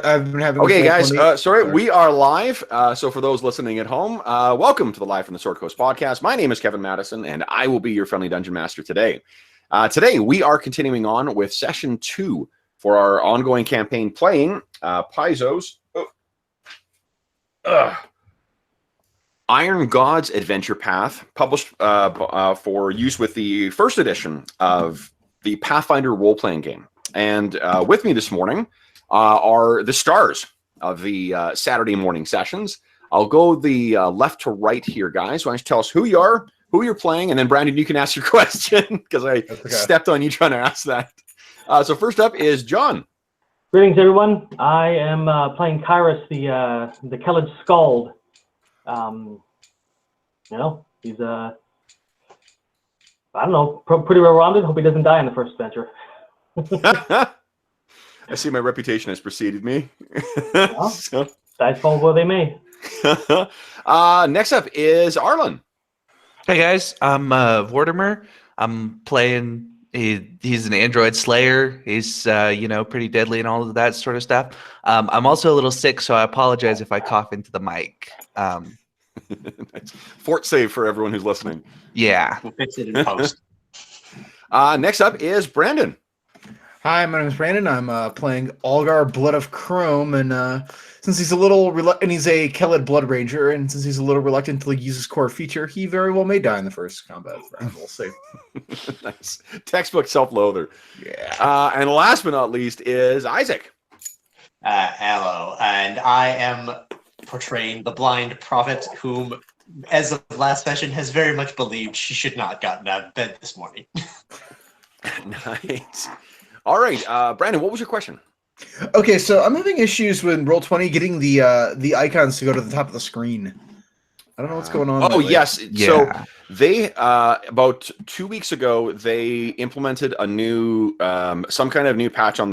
I've been having. Okay, guys. Sorry, we are live. So for those listening at home, welcome to the Live from the Sword Coast podcast. My name is Kevin Madison, and I will be your friendly dungeon master today. Today, we are continuing on with session 2 for our ongoing campaign, playing Paizo's Iron Gods Adventure Path, published for use with the first edition of the Pathfinder role-playing game. And with me this morning are the stars of the Saturday morning sessions. I'll go the left to right here, guys. Why don't you tell us who you are, who you're playing, and then Brandon, you can ask your question because I stepped on you trying to ask that. So first up is John. Greetings, everyone. I am playing Kairos, the Kellid Skald. He's I don't know, pretty well-rounded. Hope he doesn't die in the first adventure. I see my reputation has preceded me. Well, so. Dice fall where they may. Next up is Arlen. Hey guys, I'm Vortimer. I'm playing. He's an android slayer. He's pretty deadly and all of that sort of stuff. I'm also a little sick, so I apologize if I cough into the mic. Fort save for everyone who's listening. Yeah, we'll fix it in post. Next up is Brandon. Hi, my name is Brandon. I'm playing Algar, Blood of Chrome, and since he's a little and he's a Kellid Blood Ranger, and since he's a little reluctant to use his core feature, he very well may die in the first combat round. We'll see. Nice. Textbook self-loather. Yeah. And last but not least is Isaac. Hello, and I am portraying the blind prophet whom, as of last session, has very much believed she should not have gotten out of bed this morning. Nice. All right, Brandon, what was your question? Okay, so I'm having issues with Roll20 getting the icons to go to the top of the screen. I don't know what's going on. Oh, yes. Yeah. So they, about 2 weeks ago, they implemented a new, some kind of new patch on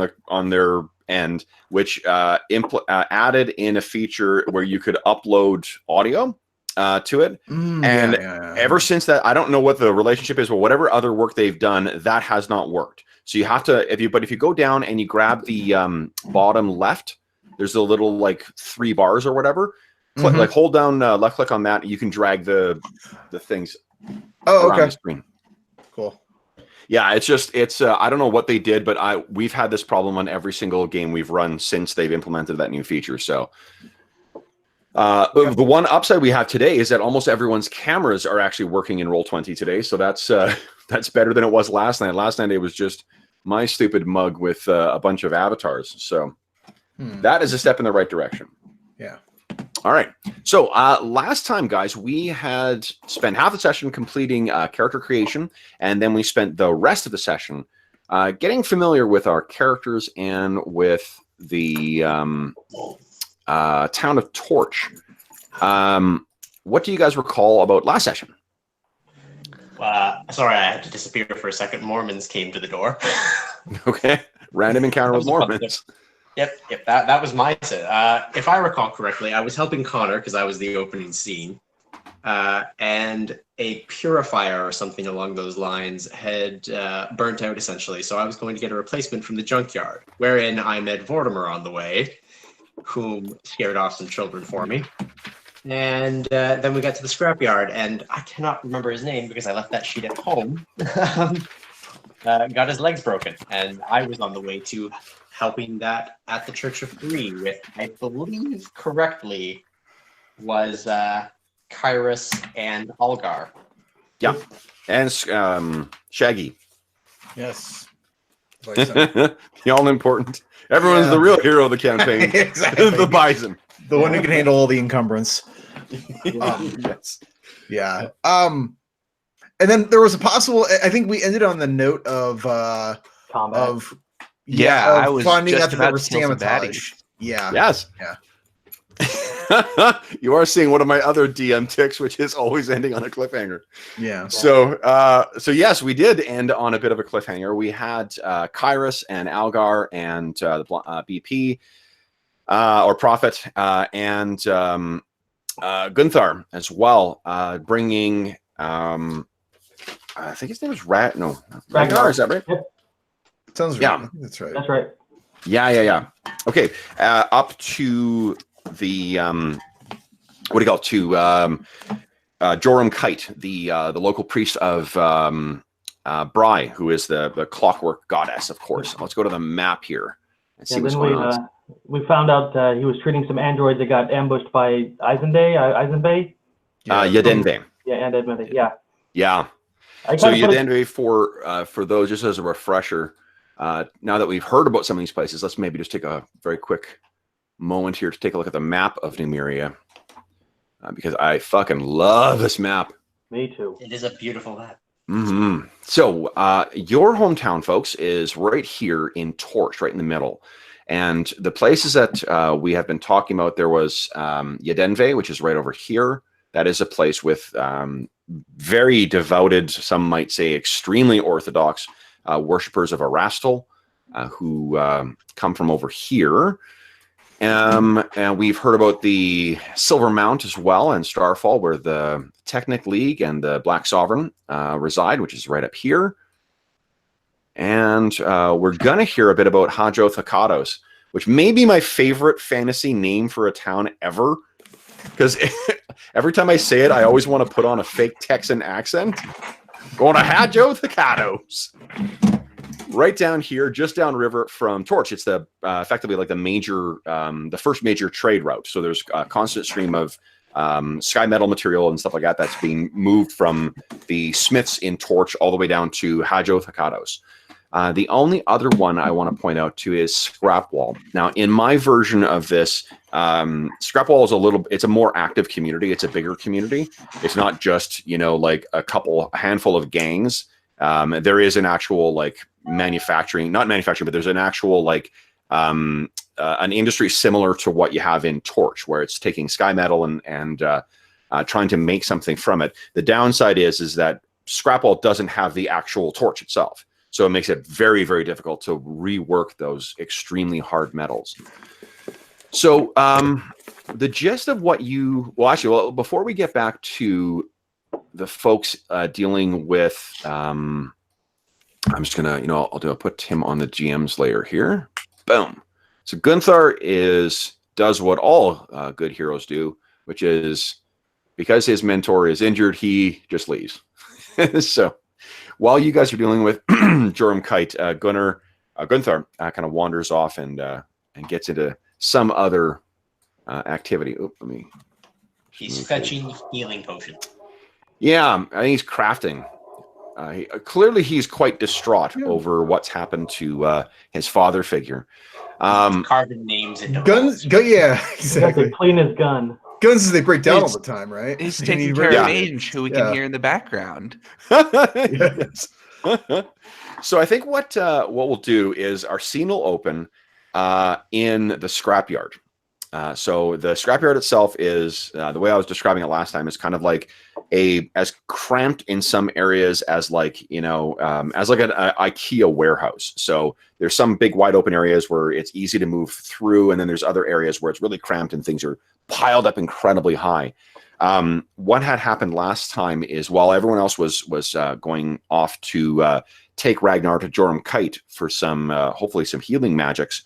their end, which added in a feature where you could upload audio to it. Ever since that, I don't know what the relationship is, but whatever other work they've done, that has not worked. So you have to, if you go down and you grab the bottom left, there's a little like 3 bars or whatever. Like hold down left click on that, you can drag the things around the screen. Cool. Yeah, it's I don't know what they did, but we've had this problem on every single game we've run since they've implemented that new feature. So the one upside we have today is that almost everyone's cameras are actually working in Roll20 today. So that's better than it was last night. Last night it was just my stupid mug with a bunch of avatars. So that is a step in the right direction. Yeah. All right. So last time, guys, we had spent half the session completing character creation, and then we spent the rest of the session getting familiar with our characters and with the town of Torch. What do you guys recall about last session? Sorry, I had to disappear for a second. Mormons came to the door. Okay. Random encounter with Mormons. Yep. That was my set. If I recall correctly, I was helping Connor because I was the opening scene, and a purifier or something along those lines had burnt out essentially. So I was going to get a replacement from the junkyard, wherein I met Vortimer on the way, whom scared off some children for me. And then we got to the scrapyard, and I cannot remember his name because I left that sheet at home. Got his legs broken, and I was on the way to helping that at the Church of Three with, I believe correctly, was Kairos and Algar. Yeah, and Shaggy. Yes. The all-important. Everyone's the real hero of the campaign. Exactly. The Bison. The one who can handle all the encumbrance. Yes. Yeah. And then there was a possible. I think we ended on the note of combat. I was finding just out that there about was to kill some sabotage. Yeah. Yes. Yeah. You are seeing one of my other DM ticks, which is always ending on a cliffhanger. Yeah. So yes, we did end on a bit of a cliffhanger. We had Kairos and Algar and the BP or Prophet and Gunthar as well, bringing. I think his name is Ragnar. Is that right? Sounds right. Yeah. That's right. That's right. Yeah. Okay, up to the what do you call it? To Joram Kite, the local priest of Bry, who is the clockwork goddess, of course. Let's go to the map here and see what's going on. We found out he was treating some androids that got ambushed by Eisenbay. Yadenve. Yeah, and Edmund. Yeah. Yeah. So Yadenve, for those, just as a refresher, now that we've heard about some of these places, let's maybe just take a very quick moment here to take a look at the map of New Miriah, because I fucking love this map. Me too. It is a beautiful map. Mm-hmm. So your hometown, folks, is right here in Torch, right in the middle. And the places that we have been talking about, there was Yadenve, which is right over here. That is a place with very devoted, some might say extremely orthodox worshippers of Arrastal who come from over here. And we've heard about the Silver Mount as well, and Starfall, where the Technic League and the Black Sovereign reside, which is right up here. And we're going to hear a bit about Hajo Thakados, which may be my favorite fantasy name for a town ever. Because every time I say it, I always want to put on a fake Texan accent. Going to Hajo Thakados. Right down here, just downriver from Torch. It's the effectively like the major, the first major trade route. So there's a constant stream of sky metal material and stuff like that that's being moved from the smiths in Torch all the way down to Hajo Thakados. The only other one I want to point out too is Scrapwall. Now, in my version of this, Scrapwall is it's a more active community. It's a bigger community. It's not just, like a handful of gangs. There is an actual like not manufacturing, but there's an actual like an industry similar to what you have in Torch, where it's taking sky metal and trying to make something from it. The downside is that Scrapwall doesn't have the actual torch itself. So it makes it very, very difficult to rework those extremely hard metals. So the gist of what before we get back to the folks dealing with, I'm just going to, I'll put him on the GM's layer here. Boom. So Gunthar does what all good heroes do, which is because his mentor is injured, he just leaves. So while you guys are dealing with Joram Kite, Gunthar kind of wanders off and gets into some other activity. He's fetching healing potion. Yeah, I think he's crafting. Clearly, he's quite distraught over what's happened to his father figure. Carving names into guns. Yeah, exactly. Clean his gun. Guns, they break down all the time, right? He's taking care of Mage, who we can hear in the background. Yes. So I think what we'll do is our scene will open in the scrapyard. So the scrapyard itself is the way I was describing it last time is kind of like as cramped in some areas as like as like an IKEA warehouse. So there's some big wide open areas where it's easy to move through, and then there's other areas where it's really cramped and things are piled up incredibly high. What had happened last time is while everyone else was going off to take Ragnar to Joram Kite for some hopefully some healing magics.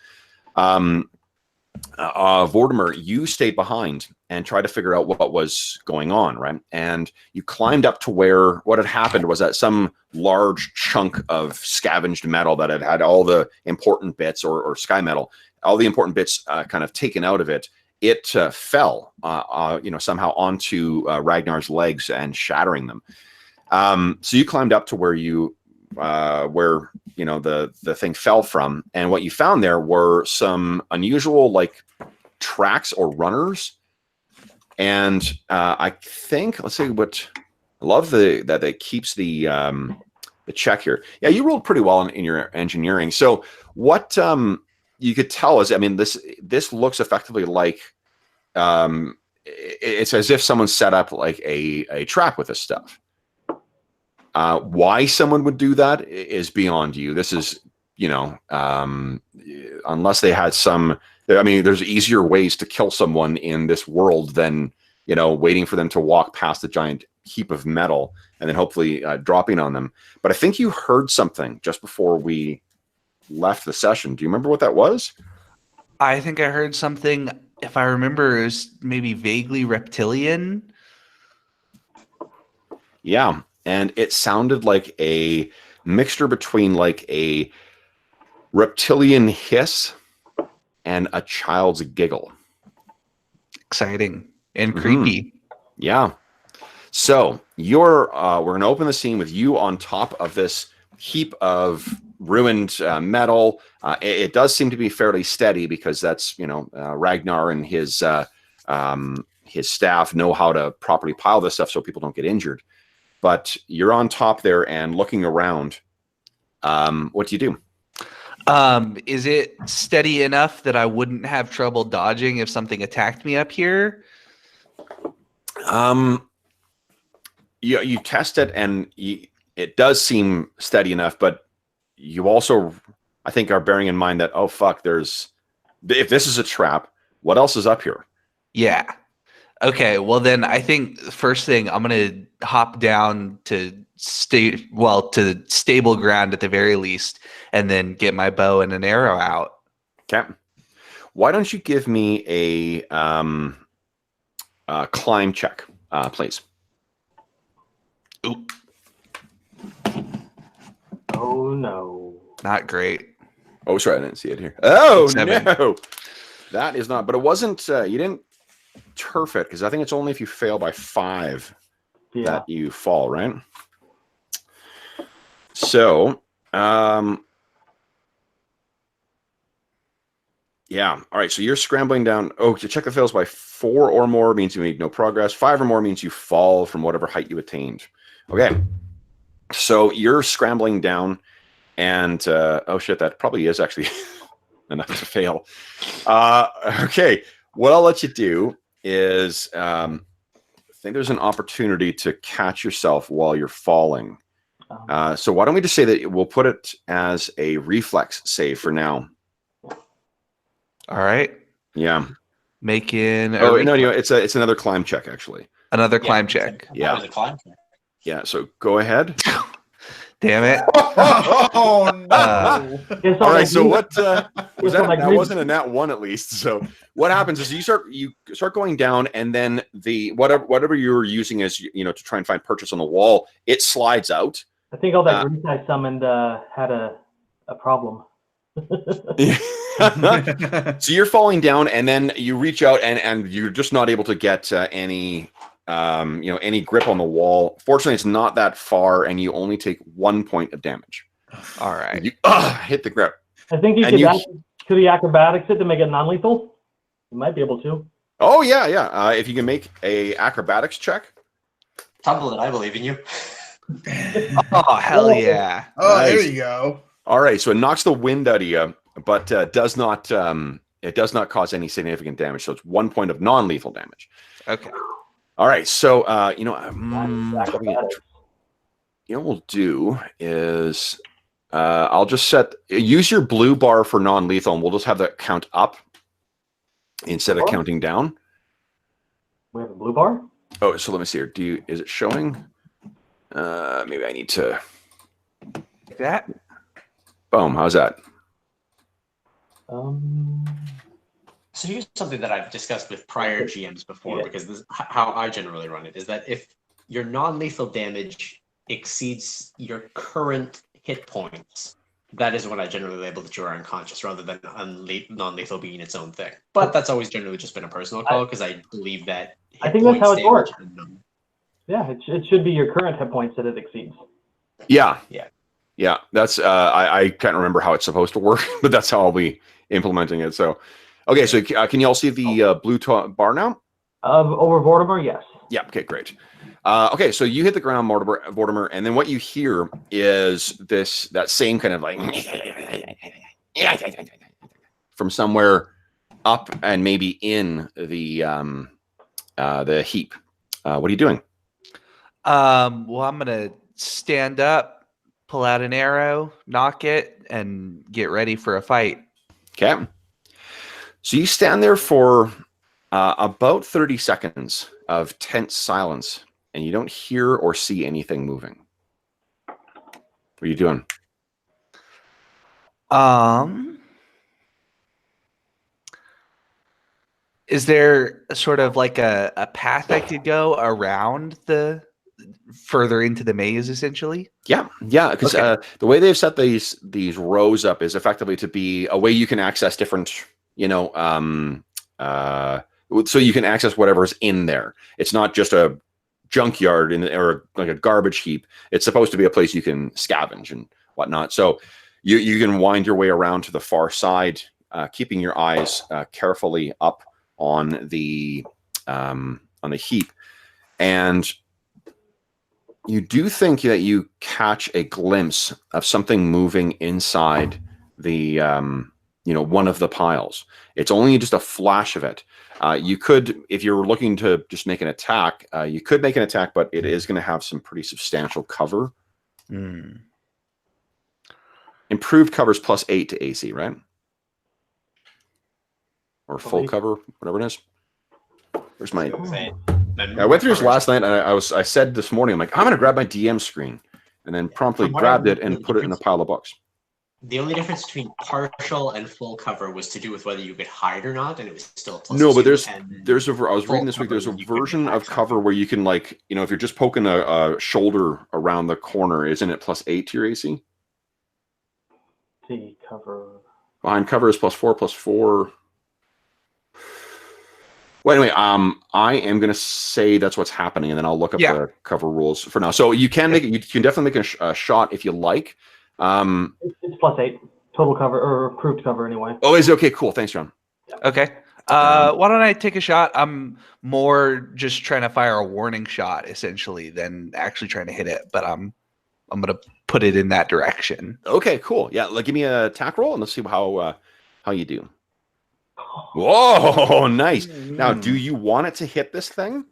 Vortimer, you stayed behind and tried to figure out what was going on, right? And you climbed up to where what had happened was that some large chunk of scavenged metal that had all the important bits or sky metal, all the important bits kind of taken out of it. It fell, somehow onto Ragnar's legs and shattering them. So you climbed up to where the thing fell from, and what you found there were some unusual like tracks or runners. And I think let's see what I love that it keeps the check here. Yeah, you rolled pretty well in your engineering. So what you could tell is, I mean, this looks effectively like it's as if someone set up like a trap with this stuff. Why someone would do that is beyond you. This is, unless they had there's easier ways to kill someone in this world than, waiting for them to walk past a giant heap of metal and then hopefully dropping on them. But I think you heard something just before we left the session. Do you remember what that was? I think I heard something, if I remember, it was maybe vaguely reptilian. Yeah, and it sounded like a mixture between like a reptilian hiss and a child's giggle. Exciting and Mhm. creepy. Yeah. So you're we're going to open the scene with you on top of this heap of ruined metal. It does seem to be fairly steady because that's Ragnar and his staff know how to properly pile this stuff so people don't get injured. But you're on top there and looking around. What do you do? Is it steady enough that I wouldn't have trouble dodging if something attacked me up here? You test it and it does seem steady enough, but you also, I think, are bearing in mind that, oh fuck, if this is a trap, what else is up here? Yeah. Okay, well then I think the first thing I'm gonna hop down to stable ground at the very least, and then get my bow and an arrow out. Okay. Why don't you give me a climb check, please? Ooh, Oh no. not great. Oh, sorry, I didn't see it here. Oh 7. no, that is not. But it wasn't. You didn't turf it because I think it's only if you fail by 5 Yeah. that you fall, right? So, yeah. All right. So you're scrambling down. Oh, to check the fails by 4 or more means you make no progress. 5 or more means you fall from whatever height you attained. Okay. So you're scrambling down, and oh shit, that probably is actually enough to fail. Okay. What I'll let you do is, I think there's an opportunity to catch yourself while you're falling. So why don't we just say that we'll put it as a reflex save for now. All right. Yeah. Making Oh no, it's another climb check actually. another climb check. Yeah. That was a climb check. Yeah. So go ahead. Damn it. Oh no! All right. So what was that? like That me- wasn't a nat 1 at least. So what happens is you start going down, and then the whatever you're using as to try and find purchase on the wall, it slides out. I think all that grease I summoned had a problem. So you're falling down, and then you reach out, and you're just not able to get any grip on the wall. Fortunately, it's not that far, and you only take 1 point of damage. All right. You hit the grip. I think could the acrobatics it to make it non-lethal? You might be able to. Oh yeah. If you can make a acrobatics check. Tumble it, I believe in you. Oh, hell yeah. Oh, Nice. there you go. All right, so it knocks the wind out of you, but does not cause any significant damage. So it's 1 point of non-lethal damage. Okay. All right, so Acrobatics. what we'll do is I'll just use your blue bar for non-lethal, and we'll just have that count up instead of counting down. We have a blue bar? Oh, so let me see here. Is it showing? Maybe I need to. Like that. Boom. How's that? So here's something that I've discussed with prior GMs before, because this is how I generally run it, is that if your non-lethal damage exceeds your current hit points, that is when I generally label that you are unconscious, rather than non-lethal being its own thing. But that's always generally just been a personal call, because I believe that I think that's how it works. damage and Yeah, it should be your current hit points that it exceeds. Yeah. Yeah. Yeah. That's I can't remember how it's supposed to work, but that's how I'll be implementing it. So, okay. So can you all see the blue bar now? Over Vortimer, yes. Yeah. Okay. Great. Okay. So you hit the ground, Mortimer, and then what you hear is that same kind of like from somewhere up and maybe in the heap. What are you doing? Well, I'm gonna stand up, pull out an arrow, knock it, and get ready for a fight. Okay. So you stand there for about 30 seconds of tense silence, and you don't hear or see anything moving. What are you doing? Is there sort of like a path I could go around the further into the maze, essentially? Yeah, because Okay. the way they've set these rows up is effectively to be a way you can access different, so you can access whatever's in there. It's not just a junkyard or like a garbage heap. It's supposed to be a place you can scavenge and whatnot. So you can wind your way around to the far side, keeping your eyes carefully up on the heap, and you do think that you catch a glimpse of something moving inside the one of the piles. It's only just a flash of it. You could, if you're looking to just make an attack, you could make an attack, but it is going to have some pretty substantial cover. Improved covers +8 to AC, right? Or full cover, whatever it is. Where's my? I went through this last night, and I said this morning, I'm like, I'm going to grab my DM screen, and then promptly grabbed it and put it in a pile of books. The only difference between partial and full cover was to do with whether you could hide or not, and it was still +2. No, but I was reading this week, there's a version of cover where you can, like, if you're just poking a shoulder around the corner, isn't it +8 to your AC? See, cover. Behind cover is +4. Well, anyway, I am going to say that's what's happening, and then I'll look up the cover rules for now. So you can definitely make a shot if you like. It's +8 total cover, or approved cover anyway. Oh, is it okay? Cool. Thanks, John. Okay. Why don't I take a shot? I'm more just trying to fire a warning shot, essentially, than actually trying to hit it. But I'm gonna put it in that direction. Okay, cool. Yeah, give me a attack roll, and let's see how you do. Whoa, nice. Now, do you want it to hit this thing?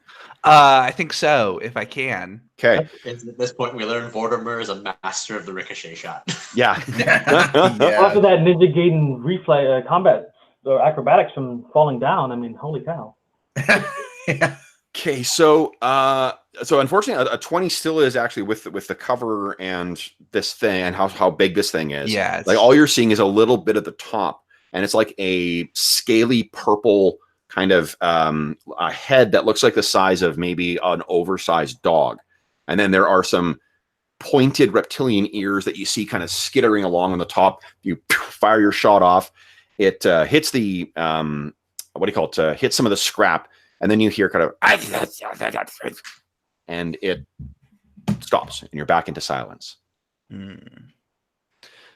I think so, if I can. Okay. At this point, we learn Vortimer is a master of the ricochet shot. Yeah. After that Ninja Gaiden reflex combat or acrobatics from falling down, I mean, holy cow. Yeah. Okay, so unfortunately, a 20 still is actually with the cover and this thing and how big this thing is. Yeah. Like all you're seeing is a little bit at the top, and it's like a scaly purple kind of a head that looks like the size of maybe an oversized dog. And then there are some pointed reptilian ears that you see kind of skittering along on the top. You fire your shot off. It hits the, hits some of the scrap. And then you hear kind of, and it stops and you're back into silence.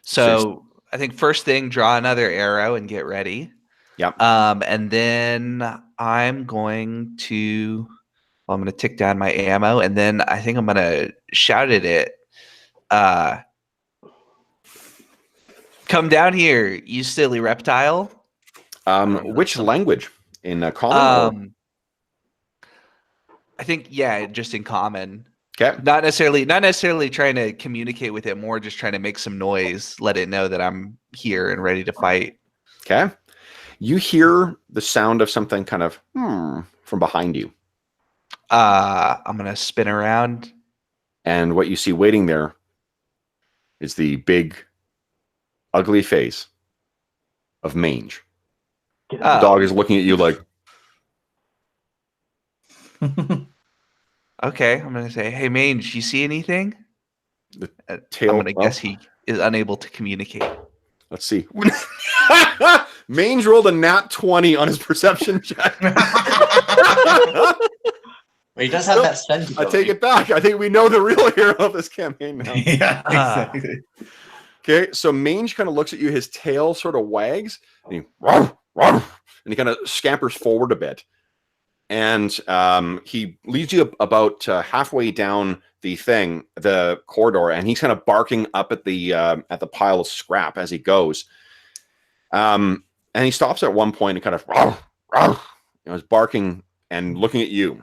So I think first thing, draw another arrow and get ready. Yep. And then I'm going to tick down my ammo, and then I think I'm going to shout at it. Come down here, you silly reptile. Which language? In common? I think, just in common. Okay. Not necessarily trying to communicate with it, more just trying to make some noise, let it know that I'm here and ready to fight. Okay. You hear the sound of something kind of from behind you. I'm going to spin around. And what you see waiting there is the big, ugly face of Mange. The dog is looking at you like... Okay, I'm going to say, hey, Mange, you see anything? The tail, I'm going to guess he is unable to communicate. Let's see. Mange rolled a nat 20 on his perception check. He does have that sense. I take it back. I think we know the real hero of this campaign now. Yeah, exactly. Okay, so Mange kind of looks at you. His tail sort of wags, and he kind of scampers forward a bit. And he leads you about halfway down the corridor, and he's kind of barking up at the pile of scrap as he goes. And he stops at one point and kind of is barking and looking at you.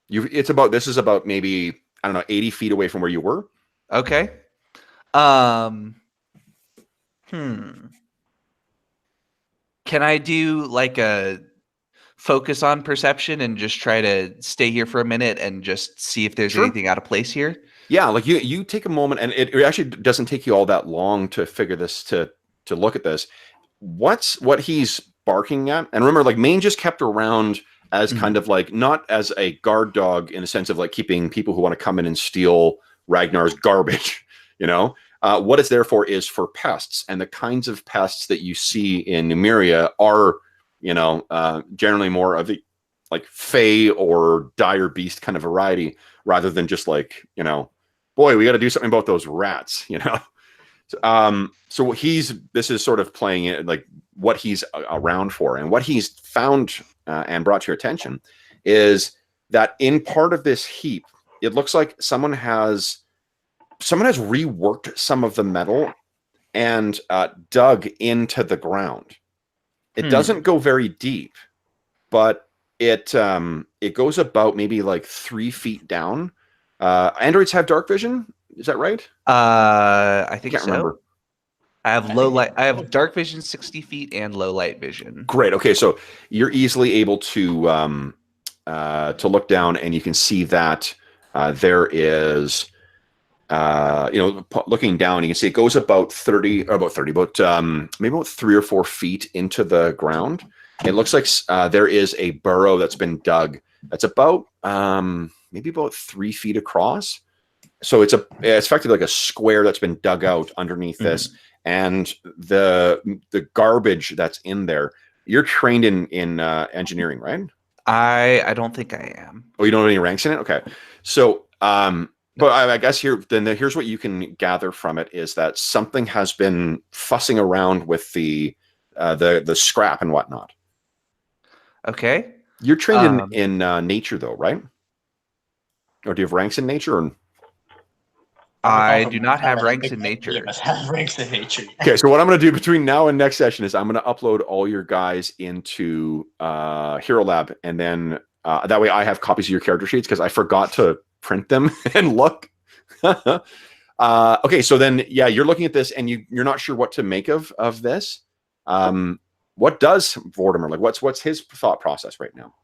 This is about maybe, I don't know, 80 feet away from where you were. Okay. Can I do like a focus on perception and just try to stay here for a minute and just see if there's anything out of place here? Yeah, like you take a moment, and it actually doesn't take you all that long to figure this to look at this. What he's barking at. And remember, like Maine just kept around as kind of like not as a guard dog in a sense of like keeping people who want to come in and steal Ragnar's garbage. What it's there for is for pests, and the kinds of pests that you see in New Miriah are, generally more of the like fey or dire beast kind of variety, rather than just like, boy, we got to do something about those rats, So this is sort of playing it like what he's around for, and what he's found and brought to your attention is that in part of this heap, it looks like someone has reworked some of the metal and dug into the ground. It doesn't go very deep, but it goes about maybe like 3 feet down. Androids have dark vision. Is that right? I think Can't so. remember. I have low light. I have dark vision 60 feet and low light vision. Great. Okay, so you're easily able to look down, and you can see that there is, looking down, you can see it goes about maybe about 3 or 4 feet into the ground. It looks like there is a burrow that's been dug that's about maybe about 3 feet across. So it's effectively like a square that's been dug out underneath this, and the garbage that's in there. You're trained in engineering, right? I don't think I am. Oh, you don't have any ranks in it? Okay. So, but I guess here's what you can gather from it is that something has been fussing around with the scrap and whatnot. Okay. You're trained in nature, though, right? Or do you have ranks in nature? Or... I do not have ranks in nature. You must have ranks in nature. Okay, so what I'm going to do between now and next session is I'm going to upload all your guys into Hero Lab, and then that way I have copies of your character sheets because I forgot to print them and look. Okay, so then you're looking at this and you're not sure what to make of this. What does Vortimer like? What's his thought process right now?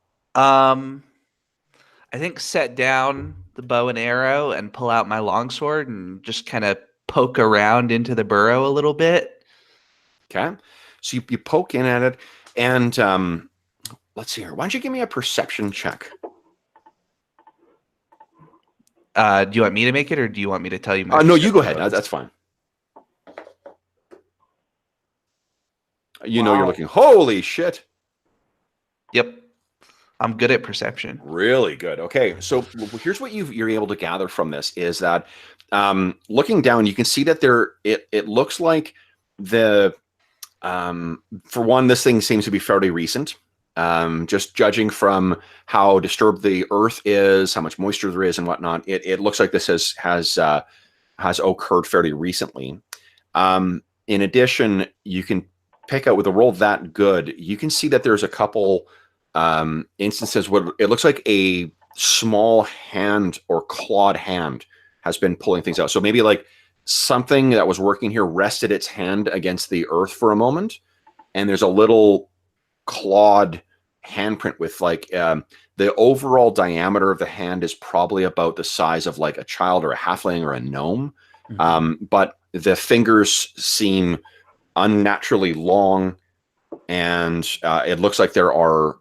I think set down the bow and arrow and pull out my longsword and just kind of poke around into the burrow a little bit. Okay, so you poke in at it, and let's see here. Why don't you give me a perception check? Do you want me to make it, or do you want me to tell you? No, you go ahead. That's fine. You're looking. Holy shit! Yep. I'm good at perception. Really good. Okay, so here's what you're able to gather from this is that looking down, you can see that it looks like for one, this thing seems to be fairly recent. Just judging from how disturbed the earth is, how much moisture there is, and whatnot, it looks like this has occurred fairly recently. In addition, you can pick out with a roll that good, you can see that there's a couple instances where it looks like a small hand or clawed hand has been pulling things out. So maybe like something that was working here rested its hand against the earth for a moment, and there's a little clawed handprint with like the overall diameter of the hand is probably about the size of like a child or a halfling or a gnome. But the fingers seem unnaturally long, and it looks like there are,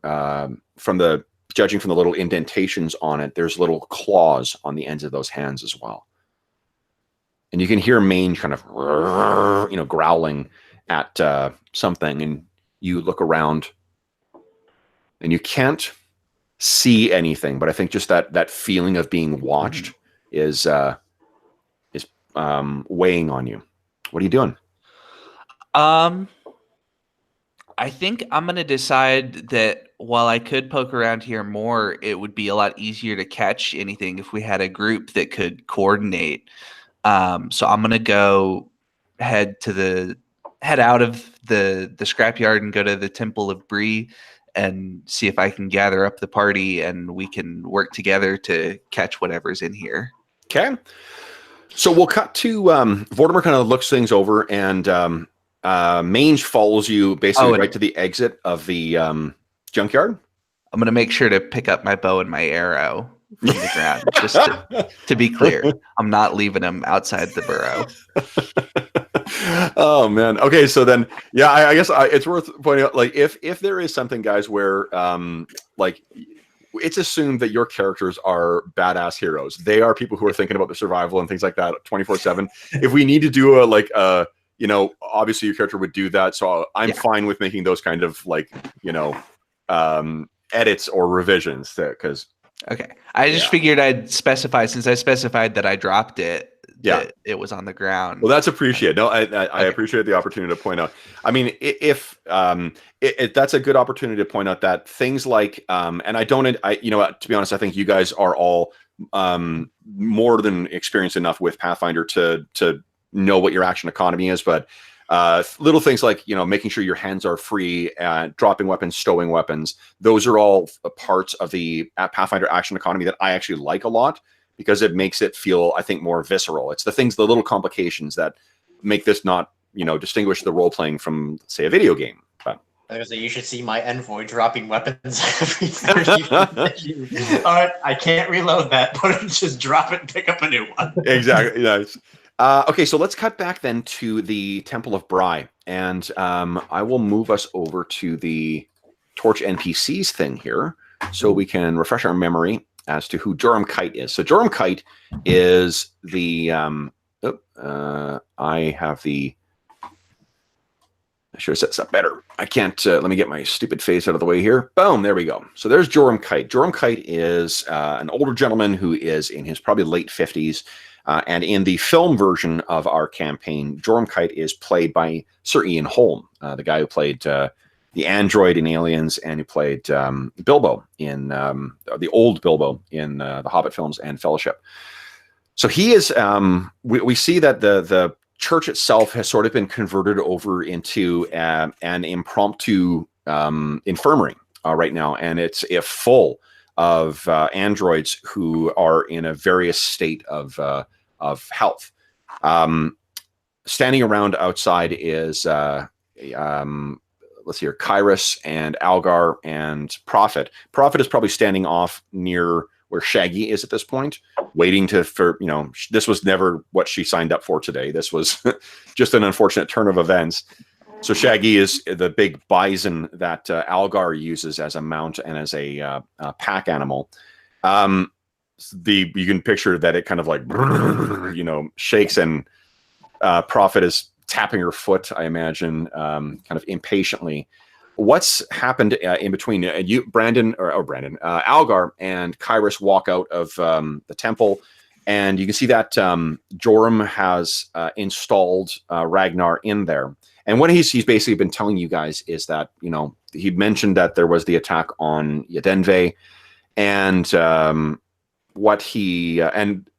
judging from the little indentations on it, there's little claws on the ends of those hands as well. And you can hear Maine kind of, growling at something, and you look around, and you can't see anything, but I think just that feeling of being watched is weighing on you. What are you doing? I think I'm going to decide that while I could poke around here more, it would be a lot easier to catch anything if we had a group that could coordinate. So I'm going to go head out of the scrapyard and go to the Temple of Bree and see if I can gather up the party and we can work together to catch whatever's in here. Okay. So we'll cut to Vortimer kind of looks things over, and Mange follows you basically right to the exit of the junkyard. I'm going to make sure to pick up my bow and my arrow from the ground. Just to be clear, I'm not leaving them outside the burrow. Oh man. Okay, so then, yeah, I guess it's worth pointing out, like, if there is something, guys, where like, it's assumed that your characters are badass heroes. They are people who are thinking about the survival and things like that 24/7. If we need to do obviously your character would do that, so I'm fine with making those kind of, like, edits or revisions, because Okay. I just figured I'd specify, since I specified that I dropped it, that it was on the ground. Well, that's appreciated. No, I appreciate the opportunity to point out. I mean, if that's a good opportunity to point out that things like, and to be honest, I think you guys are all more than experienced enough with Pathfinder to know what your action economy is, but little things like, making sure your hands are free, dropping weapons, stowing weapons, those are all parts of the Pathfinder action economy that I actually like a lot, because it makes it feel, I think, more visceral. It's the little complications that make this not, distinguish the role playing from, say, a video game. But you should see my envoy dropping weapons every 30 All right, I can't reload that, but just drop it and pick up a new one. Exactly. Nice. Okay, so let's cut back then to the Temple of Bry, and I will move us over to the Torch NPCs thing here, so we can refresh our memory as to who Joram Kite is. So Joram Kite is the I should have set this up better. I can't, let me get my stupid face out of the way here. Boom, there we go. So there's Joram Kite. Joram Kite is an older gentleman who is in his probably late 50s. And in the film version of our campaign, Joram Kite is played by Sir Ian Holm, the guy who played the android in Aliens, and who played Bilbo in the old Bilbo in the Hobbit films and Fellowship. So he is, we see that the church itself has sort of been converted over into an impromptu infirmary right now, and it's full of androids who are in a various state of health. Standing around outside is let's see here, Kyrus and Algar and Prophet. Prophet is probably standing off near where Shaggy is at this point, waiting this was never what she signed up for today. This was just an unfortunate turn of events. So Shaggy is the big bison that Algar uses as a mount and as a pack animal. You can picture that it kind of like, shakes, and Prophet is tapping her foot, I imagine, kind of impatiently. What's happened in between? Algar and Kyrus walk out of the temple, and you can see that Joram has installed Ragnar in there. And what he's basically been telling you guys is that, he mentioned that there was the attack on Yadenve, and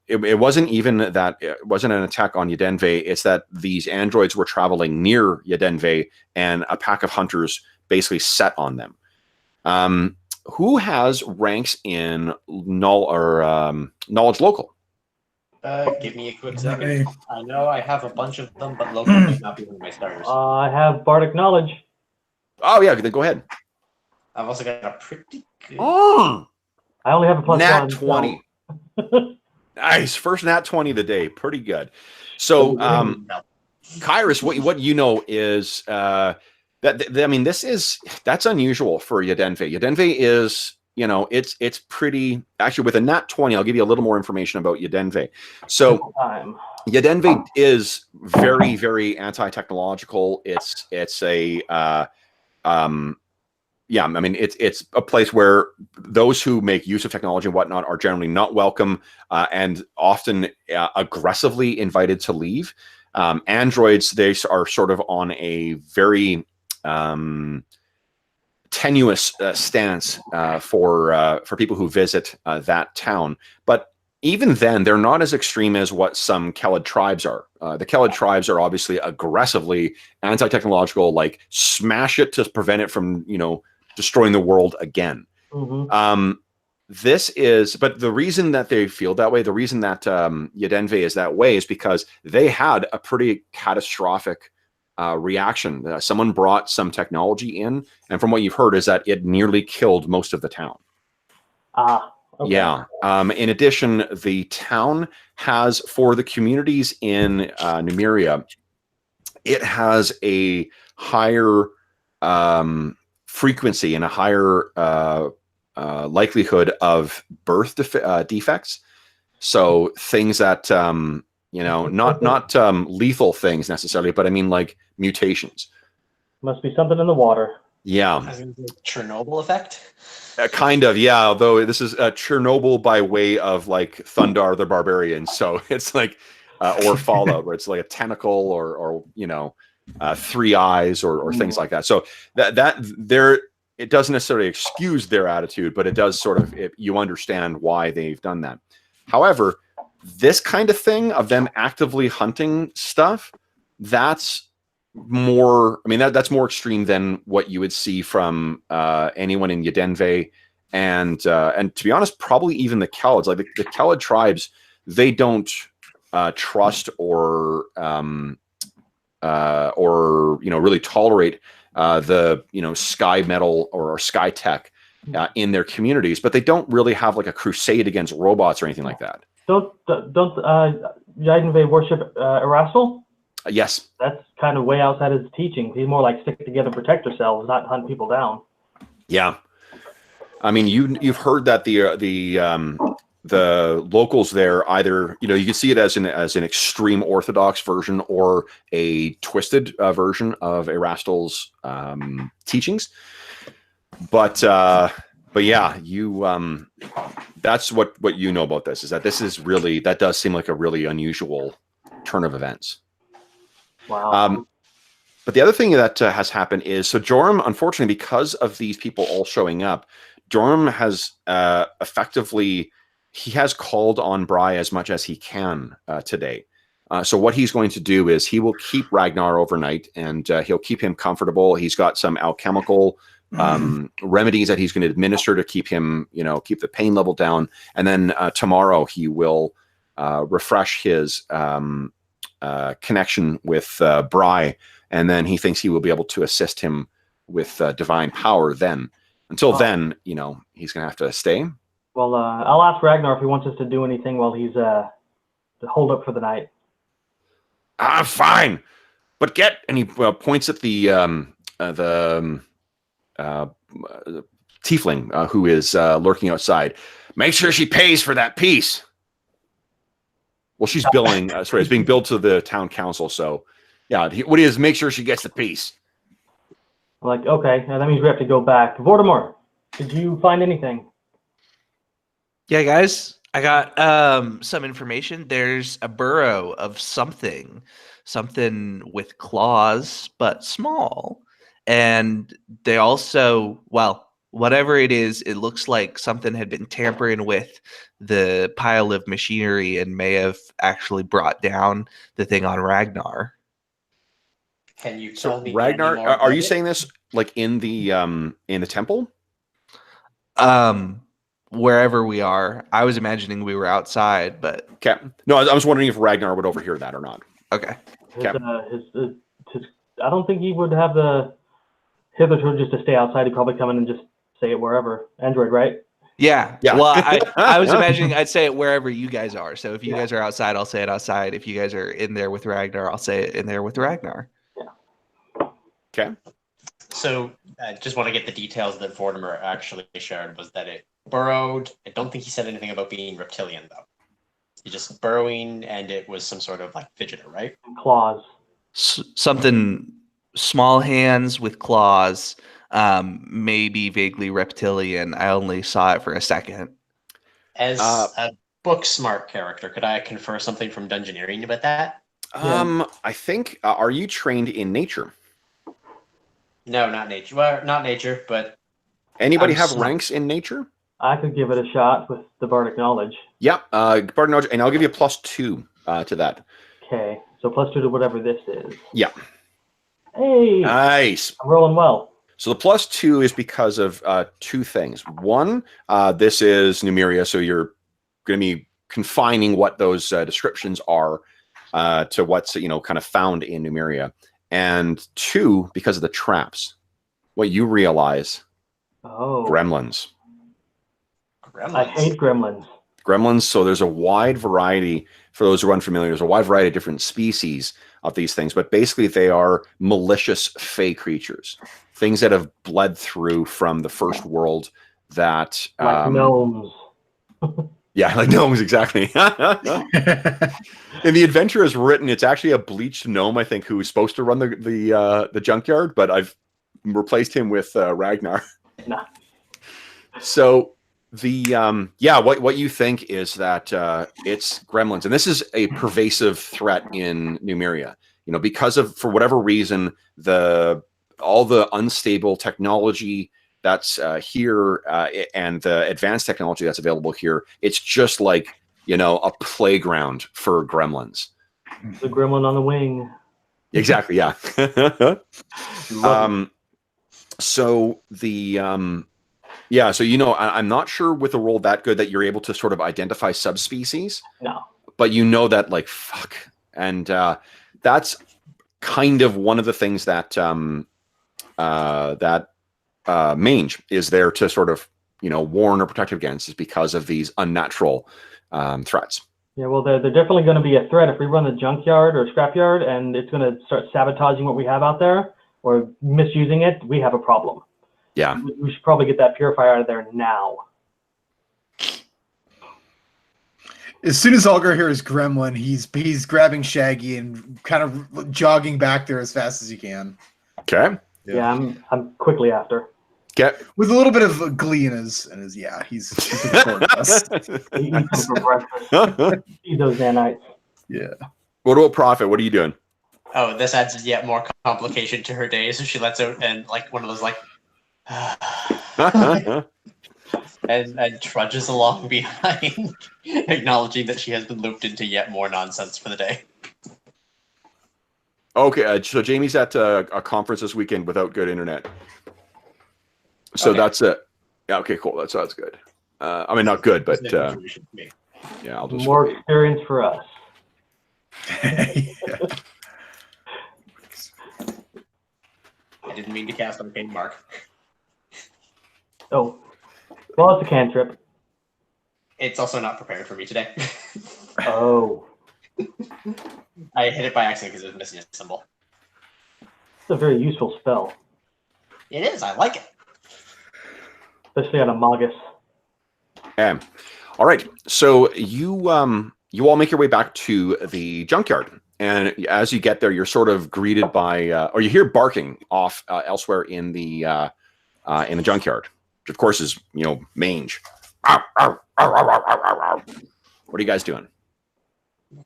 it wasn't even that it wasn't an attack on Yadenve. It's that these androids were traveling near Yadenve, and a pack of hunters basically set on them. Who has ranks in knowledge local? Give me a quick second. I know I have a bunch of them, but local may not be one of my starters. I have Bardic Knowledge. Oh yeah, then go ahead. I've also got a pretty good... Oh! I only have a plus Nat 1. 20. So. Nice. First Nat 20 of the day. Pretty good. So, Kyrus, what you know is that's unusual for Yadenve. Yadenve is, it's pretty, actually with a Nat 20, I'll give you a little more information about Yadenve. So Yadenve is very, very anti-technological. It's a place where those who make use of technology and whatnot are generally not welcome, and often aggressively invited to leave. Androids, they are sort of on a very tenuous stance for people who visit that town. But even then, they're not as extreme as what some Kelid tribes are. The Kelid tribes are obviously aggressively anti-technological, like smash it to prevent it from, destroying the world again. Mm-hmm. But the reason that they feel that way, the reason that Yadenve is that way, is because they had a pretty catastrophic reaction. Someone brought some technology in, and from what you've heard is that it nearly killed most of the town. Okay. Yeah. In addition, the town has, for the communities in New Miriah, it has a higher frequency and a higher likelihood of birth defects. So things that not lethal things necessarily, but I mean like mutations. Must be something in the water. Yeah. As in the Chernobyl effect? Kind of, yeah. Although this is Chernobyl by way of like Thundar the Barbarian, so it's like or Fallout, where it's like a tentacle or three eyes or things like that. So that there, it doesn't necessarily excuse their attitude, but it does sort of you understand why they've done that. However, this kind of thing of them actively hunting stuff, that's more, I mean, that's more extreme than what you would see from anyone in Yadenve, and to be honest, probably even the Khaleds. Like the Khaled tribes, they don't trust or really tolerate the sky metal or sky tech in their communities, but they don't really have like a crusade against robots or anything like that. Don't Yadenve worship Erastil? Yes. That's kind of way outside his teachings. He's more like stick together, protect yourselves, not hunt people down. Yeah, I mean, you've heard that the locals there either you can see it as an extreme Orthodox version or a twisted version of Erastil's teachings. But yeah, you that's what you know about this, is that this is really, that does seem like a really unusual turn of events. Wow. But the other thing that has happened is, so Joram, unfortunately, because of these people all showing up, Joram has effectively, he has called on Bry as much as he can today. So what he's going to do is he will keep Ragnar overnight, and he'll keep him comfortable. He's got some alchemical remedies that he's going to administer to keep him, keep the pain level down. And then tomorrow he will refresh his connection with Bry, and then he thinks he will be able to assist him with divine power then. Until then, he's going to have to stay. Well, I'll ask Ragnar if he wants us to do anything while he's hold up for the night. Fine, but and he points at the tiefling who is lurking outside. Make sure she pays for that piece. Well, she's billing. Sorry, it's being billed to the town council. So, yeah, what he is, make sure she gets the piece. Like, okay, that means we have to go back. Vortimor, did you find anything? Yeah, guys, I got some information. There's a burrow of something with claws, but small. And they also, well, whatever it is, it looks like something had been tampering with the pile of machinery and may have actually brought down the thing on Ragnar. Can you tell me Ragnar, any more are you about it? saying this like in the temple? Wherever we are. I was imagining we were outside, but Okay. No, I was wondering if Ragnar would overhear that or not. okay. His, I don't think he would have the hitherto just to stay outside. He'd probably come in and just say it wherever. Android, right? Yeah. Yeah. Well, I was imagining I'd say it wherever you guys are. So if you guys are outside, I'll say it outside. If you guys are in there with Ragnar, I'll say it in there with Ragnar. Okay. So I just want to get the details that Vortimer actually shared, was that it burrowed. I don't think he said anything about being reptilian, though. He just burrowing, and it was some sort of like fidgeter, right? Claws. Something small hands with claws, maybe vaguely reptilian. I only saw it for a second. As a book smart character, could I confer something from Dungeoneering about that? I think, are you trained in nature? No, not nature. Well, not nature, but Anybody I'm have smart. ranks in nature? I could give it a shot with the bardic knowledge. Yep. Bardic knowledge, and I'll give you a +2 to that. Okay, so +2 to whatever this is. Yeah. Hey, Nice. I'm rolling well. So the +2 is because of two things. One, this is New Miriah, so you're going to be confining what those descriptions are to what's kind of found in New Miriah. And two, because of the traps. What you realize, Oh, gremlins. I hate gremlins. gremlins. So there's a wide variety, for those who are unfamiliar, there's a wide variety of different species of these things, but basically they are malicious fey creatures, things that have bled through from the first world that Like gnomes. yeah, like gnomes, exactly. And the adventure is written, it's actually a bleached gnome, I think, who is supposed to run the junkyard, but I've replaced him with Ragnar. Nah. So the what you think is that it's gremlins, and this is a pervasive threat in New Miriah. You know, because of, for whatever reason, all the unstable technology that's here and the advanced technology that's available here, it's just like, you know, a playground for gremlins. The gremlin on the wing. Exactly. Yeah. So the so you know, I'm not sure with a roll that good that you're able to sort of identify subspecies. No. But you know that, like, fuck, and that's kind of one of the things that Mange is there to sort of, you know, warn or protect against, is because of these unnatural threats. Yeah, well, they're definitely going to be a threat if we run the junkyard or scrapyard, and it's going to start sabotaging what we have out there or misusing it. We have a problem. Yeah. We should probably get that purifier out of there now. As soon as Algar hears Gremlin, he's grabbing Shaggy and kind of jogging back there as fast as he can. Okay. Yeah, I'm quickly after. Get With a little bit of glee in his yeah, he's looking forward to us. Eat some for breakfast. Eat those nanites. Yeah. What about Prophet? What are you doing? Oh, this adds yet more complication to her day. So she lets out and like one of those like, and trudges along behind, acknowledging that she has been looped into yet more nonsense for the day. Okay, so Jamie's at a conference this weekend without good internet. So Okay. that's it. Yeah. Okay. Cool. That sounds good. I mean, not good, but yeah. I'll just More experience for us. Yeah. I didn't mean to cast Arcane Mark. Oh, well, it's a cantrip. It's also not prepared for me today. Oh, I hit it by accident because it was missing a symbol. it's a very useful spell, It is. I like it. especially on a Magus. All right. So you all make your way back to the junkyard, and as you get there, you're sort of greeted by, or you hear barking off elsewhere in the junkyard, which of course is, you know, Mange. What are you guys doing?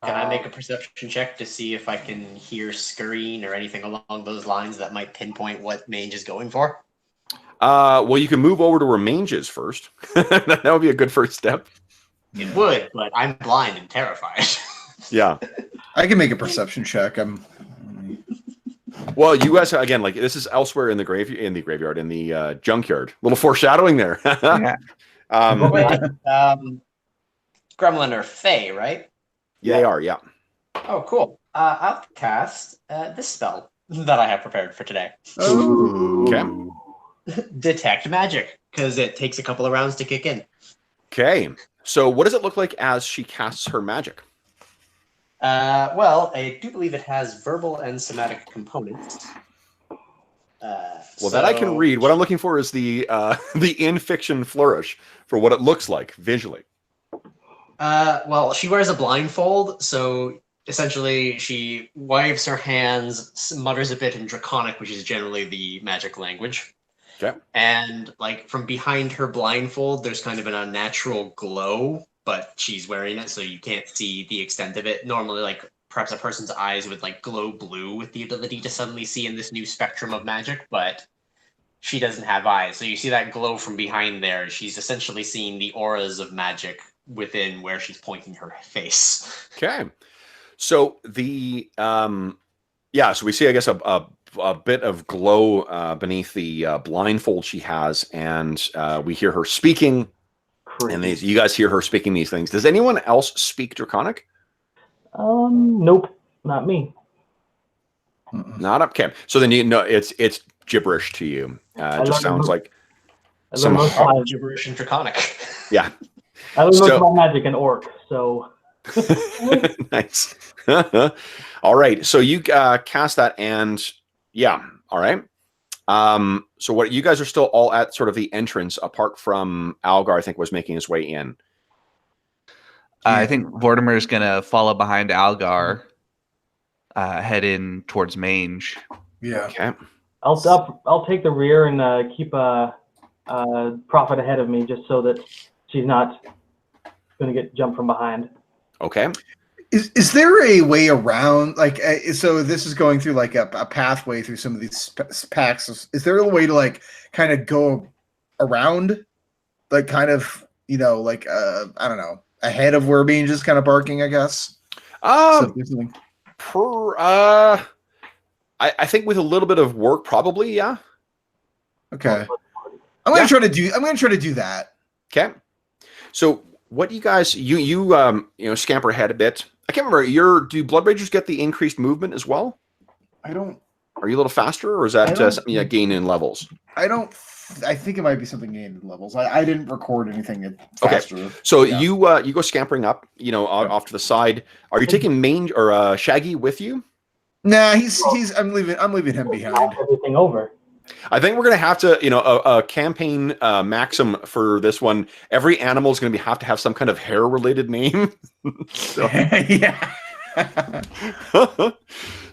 Can I make a perception check to see if I can hear scurrying or anything along those lines that might pinpoint what Mange is going for? Well, you can move over to where Mange is first. That would be a good first step. It would, but I'm blind and terrified. Yeah. I can make a perception check. Well, you guys, again, like, this is elsewhere in the graveyard, in the junkyard. Little foreshadowing there. Yeah. Wait, Gremlin or Fey, right? They are, yeah. Oh, cool. I'll cast this spell that I have prepared for today. Okay. Detect magic, because it takes a couple of rounds to kick in. Okay. So what does it look like as she casts her magic? Well, I do believe it has verbal and somatic components. Well, that I can read. What I'm looking for is the in-fiction flourish for what it looks like visually. Well, she wears a blindfold, so essentially she waves her hands, mutters a bit in Draconic, which is generally the magic language. Okay. And like from behind her blindfold, there's kind of an unnatural glow, but she's wearing it, so you can't see the extent of it. Normally, like perhaps a person's eyes would like glow blue with the ability to suddenly see in this new spectrum of magic, but she doesn't have eyes. So you see that glow from behind there. She's essentially seeing the auras of magic within where she's pointing her face. Okay. So the so we see, I guess, a bit of glow beneath the blindfold she has, and we hear her speaking. And you guys hear her speaking these things. Does anyone else speak Draconic? Nope, not me. Not up. Okay. So then you know it's gibberish to you. It just sounds like I learned most of my Gibberish and Draconic. yeah. I learned most So- of my magic in Orc, so Nice. All right. So you cast that, and yeah. All right. So what you guys are still all at sort of the entrance, apart from Algar, I think, was making his way in. I think Vortimer is going to follow behind Algar, head in towards Mange. Yeah. Okay. I'll take the rear and keep Prophet ahead of me, just so that she's not going to get jumped from behind. Okay. Is there a way around, like, so this is going through like a pathway through some of these packs. Is there a way to like kind of go around, like kind of, like, I don't know, ahead of where Mange is kind of barking, I guess? So if there's something- I think with a little bit of work, probably, yeah. Okay. I'm gonna try to do that. Okay. So what do you guys you scamper ahead a bit? I can't remember. Do Blood Ragers get the increased movement as well? I don't. Are you a little faster, or is that I don't something you gain in levels? I think it might be something gained in levels. I didn't record anything Okay. faster. So Yeah. you go scampering up, off to the side. Are you taking Mange or Shaggy with you? Nah, I'm leaving him behind. Knock everything over. I think we're gonna have to, a campaign maxim for this one. Every animal is gonna have to have some kind of hair-related name. So, Yeah.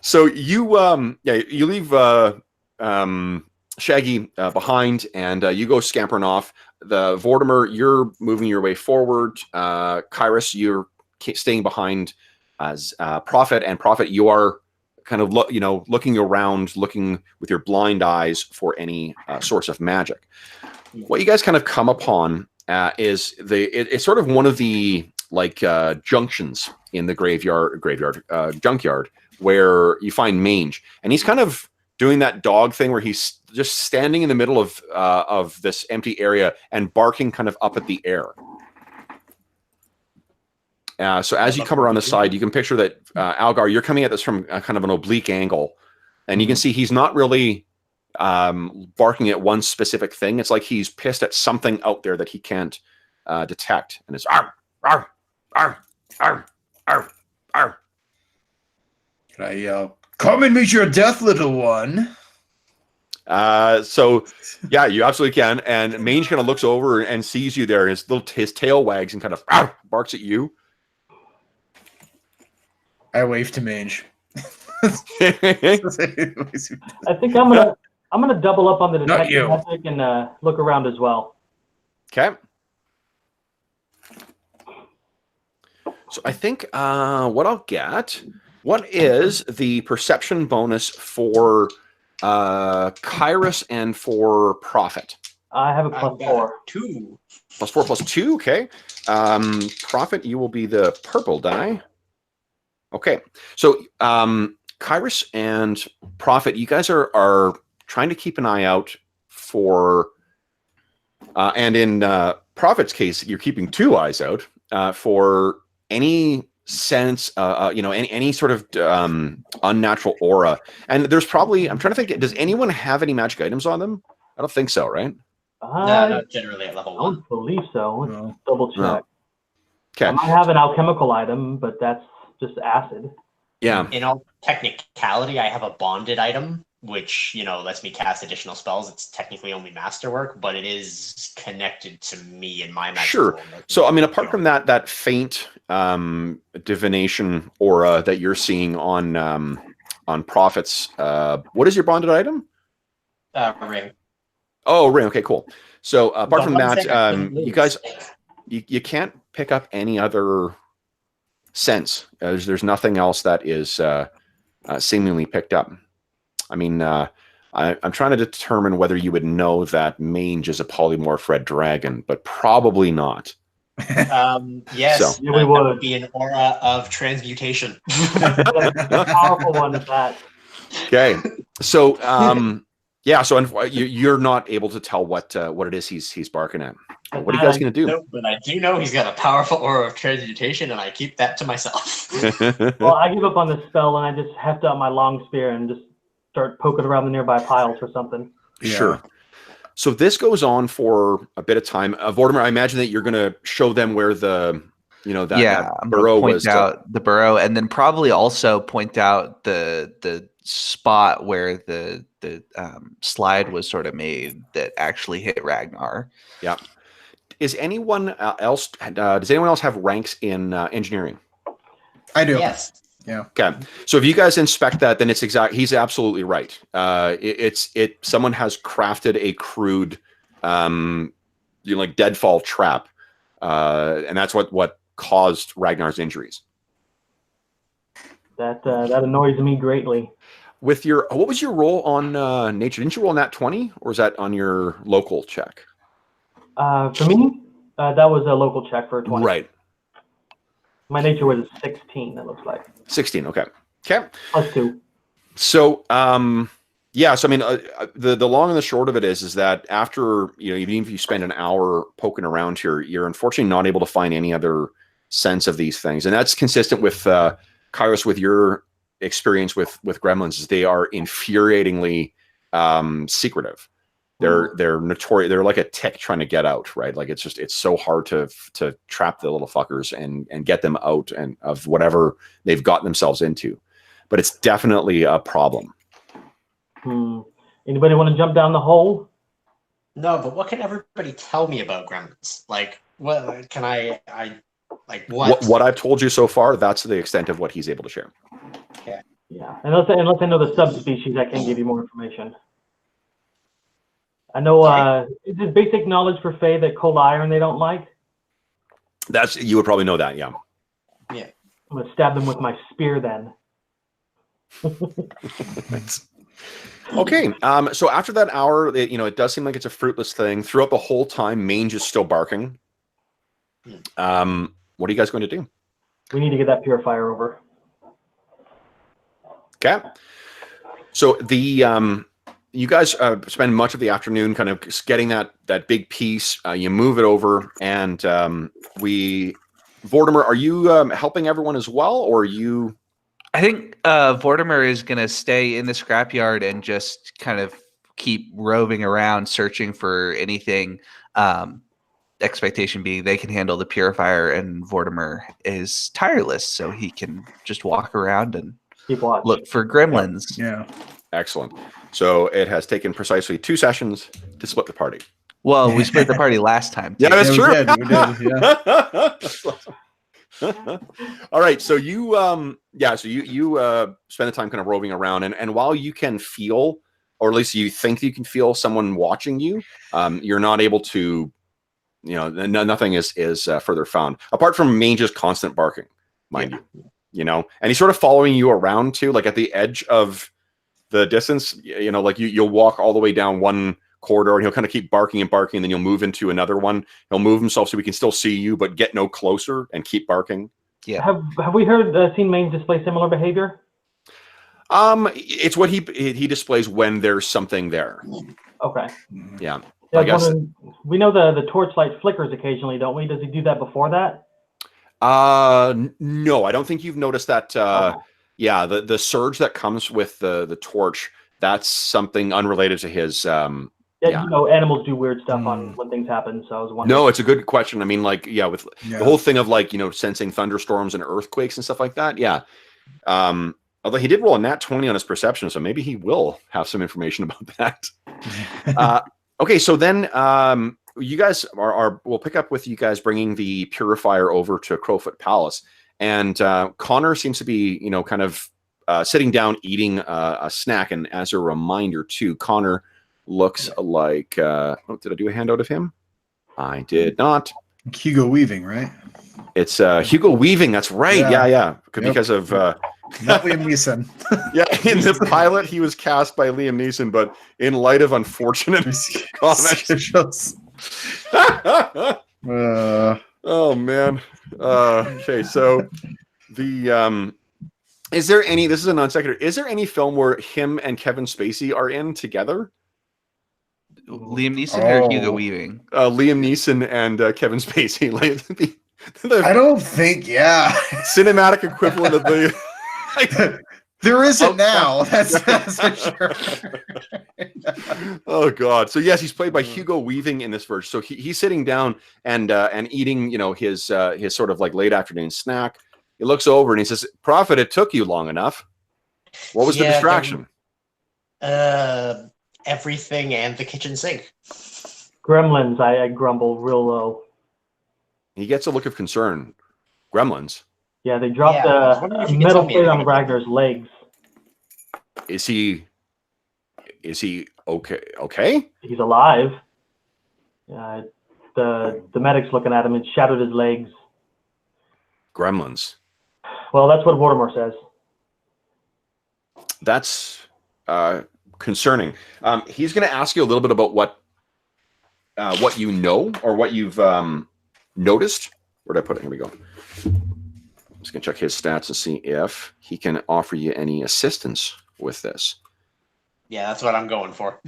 so you leave Shaggy behind, and you go scampering off. The Vortimer, you're moving your way forward. Kyrus, you're staying behind as Prophet, and Prophet, you are kind of looking around, looking with your blind eyes for any source of magic. What you guys kind of come upon is it's sort of one of the junctions in the junkyard where you find Mange, and he's kind of doing that dog thing where he's just standing in the middle of this empty area and barking kind of up at the air. So as you come around the side, you can picture that Algar, you're coming at this from kind of an oblique angle, and you can see he's not really barking at one specific thing. It's like he's pissed at something out there that he can't detect, and it's arr, arr, arr, arr, arr, arr. Can I yell, "Come and meet your death, little one"? So yeah, you absolutely can. And Mange kind of looks over and sees you there, and his tail wags and kind of barks at you. I wave to Mange. I think I'm gonna double up on the Not you. detective magic and look around as well. Okay. So I think what is the perception bonus for Kyrus and for Prophet? I have a I've got +4. 2. +4 +2, okay. Prophet, you will be the purple die. Okay. So Kyrus and Prophet, you guys are trying to keep an eye out for and in Prophet's case, you're keeping 2 eyes out for any sense, any sort of unnatural aura. And there's probably, I'm trying to think, does anyone have any magic items on them? I don't think so, right? No, not generally at level I 1. don't believe so. Let's No. double check. No. I Okay. might have an alchemical item, but that's just acid. Yeah. In all technicality, I have a bonded item, which, lets me cast additional spells. It's technically only masterwork, but it is connected to me and my magic. Sure. So, I mean, apart from that faint divination aura that you're seeing on Prophet's, what is your bonded item? Ring. Oh, ring. Okay, cool. So, apart But from one that, thing I couldn't you lose. guys, you can't pick up any other sense. There's nothing else that is seemingly picked up. I mean, I'm trying to determine whether you would know that Mange is a polymorph red dragon, but probably not. Yes, So- Yeah, we that would. would be an aura of transmutation. The powerful one is that. Okay. So, yeah. So you're not able to tell what it is he's barking at. What are you guys gonna do? No, but I do know he's got a powerful aura of transmutation, and I keep that to myself. Well, I give up on the spell and I just heft out my long spear and just start poking around the nearby piles or something. Yeah. Sure. So this goes on for a bit of time. Vortimer, I imagine that you're going to show them where the, you know, that I'm burrow gonna was. point out the burrow, and then probably also point out the spot where the slide was sort of made that actually hit Ragnar. Yeah. Is anyone else? Does anyone else have ranks in engineering? I do. Yes. Yeah. Okay. So if you guys inspect that, then it's exact. He's absolutely right. Someone has crafted a crude, like deadfall trap, and that's what caused Ragnar's injuries. That annoys me greatly. With your, what was your roll on nature? Didn't you roll on that 20, or was that on your local check? For me, that was a local check for 20. Right. My nature was 16, it looks like. 16. Okay. Okay. Plus 2. So, yeah. So, I mean, the long and the short of it is that after, even if you spend an hour poking around here, you're unfortunately not able to find any other sense of these things. And that's consistent with, Kairos, with your experience with gremlins, is they are infuriatingly secretive. They're notorious. They're like a tick trying to get out, right? Like it's so hard to trap the little fuckers and get them out and of whatever they've gotten themselves into. But it's definitely a problem. Anybody want to jump down the hole? No, but what can everybody tell me about gremlins? Like, what can I like? What I've told you so far, that's the extent of what he's able to share. Okay. Yeah, unless I know the subspecies, I can't give you more information. I know, is it basic knowledge for Fae that cold iron they don't like? You would probably know that, yeah. Yeah. I'm going to stab them with my spear then. Okay, so after that hour, it does seem like it's a fruitless thing. Throughout the whole time, Mange is still barking. What are you guys going to do? We need to get that purifier over. Okay. So you guys spend much of the afternoon kind of getting that big piece. You move it over, and Vortimer, are you helping everyone as well, or are you? I think Vortimer is going to stay in the scrapyard and just kind of keep roving around, searching for anything. Expectation being they can handle the purifier, and Vortimer is tireless, so he can just walk around and look for gremlins. Yeah. Excellent. So it has taken precisely 2 sessions to split the party. Well, we split the party last time. Yeah, that's true. We did, yeah. All right. So you spend the time kind of roving around, and while you can feel, or at least you think you can feel someone watching you, you're not able to, nothing is further found apart from Mange's constant barking, mind you, and he's sort of following you around too, like at the edge of the distance, like you'll walk all the way down one corridor and he'll kind of keep barking and barking, and then you'll move into another one. He'll move himself so we can still see you, but get no closer and keep barking. Yeah. Have we seen Mange display similar behavior? It's what he displays when there's something there. Okay. Yeah. I guess we know the torchlight flickers occasionally, don't we? Does he do that before that? No, I don't think you've noticed that. Yeah, the surge that comes with the torch, that's something unrelated to his. Animals do weird stuff on when things happen. So I was wondering. No, it's a good question. I mean, with the whole thing of sensing thunderstorms and earthquakes and stuff like that. Yeah. Although he did roll a nat 20 on his perception, so maybe he will have some information about that. Okay, so then you guys we'll pick up with you guys bringing the purifier over to Crowfoot Palace. And Connor seems to be, kind of sitting down eating a snack. And as a reminder, too, Connor looks like... did I do a handout of him? I did not. Hugo Weaving, right? It's Hugo Weaving. That's right. Yeah. Because of... Not Liam Neeson. Yeah, in the pilot, he was cast by Liam Neeson, but in light of unfortunate comments... Oh man. Okay, so is there any? This is a non sequitur. Is there any film where him and Kevin Spacey are in together? Liam Neeson or Hugo Weaving? Liam Neeson and Kevin Spacey. I don't think. Yeah. Cinematic equivalent of the. There isn't Oh, now. That's for sure. Oh God! So yes, he's played by Hugo Weaving in this version. So he's sitting down and eating, his sort of like late afternoon snack. He looks over and he says, "Prophet, it took you long enough. What was the Yeah, distraction?" Everything and the kitchen sink. Gremlins, I grumble real low. He gets a look of concern. Gremlins. Yeah, they dropped Yeah, I was wondering if a you could metal tell me plate on anything about Ragnar's legs. Is he okay? Okay. He's alive. The medic's looking at him and shattered his legs. Gremlins. Well, that's what Vortimer says. That's concerning. He's going to ask you a little bit about what you know or what you've noticed. Where did I put it? Here we go. I'm just going to check his stats and see if he can offer you any assistance with this. Yeah, that's what I'm going for.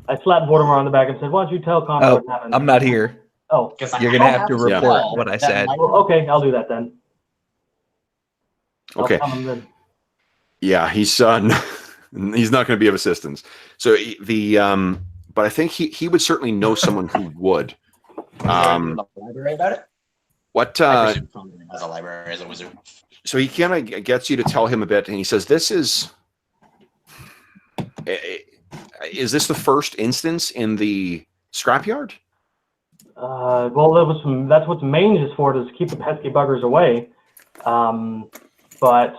I slapped Vortimer on the back and said, "Why don't you tell Connor what happened?" I'm not here. Oh, Because You're gonna have to report what I that said. might- well, okay, I'll do that then. I'll Okay. tell him then. Yeah, he's not going to be of assistance. So but I think he would certainly know someone who would. the library about it. What? I presume Connor has a library as a wizard. So he kind of gets you to tell him a bit, and he says, "This is this the first instance in the scrapyard?" Well, that's what the mange is for, to keep the pesky buggers away. But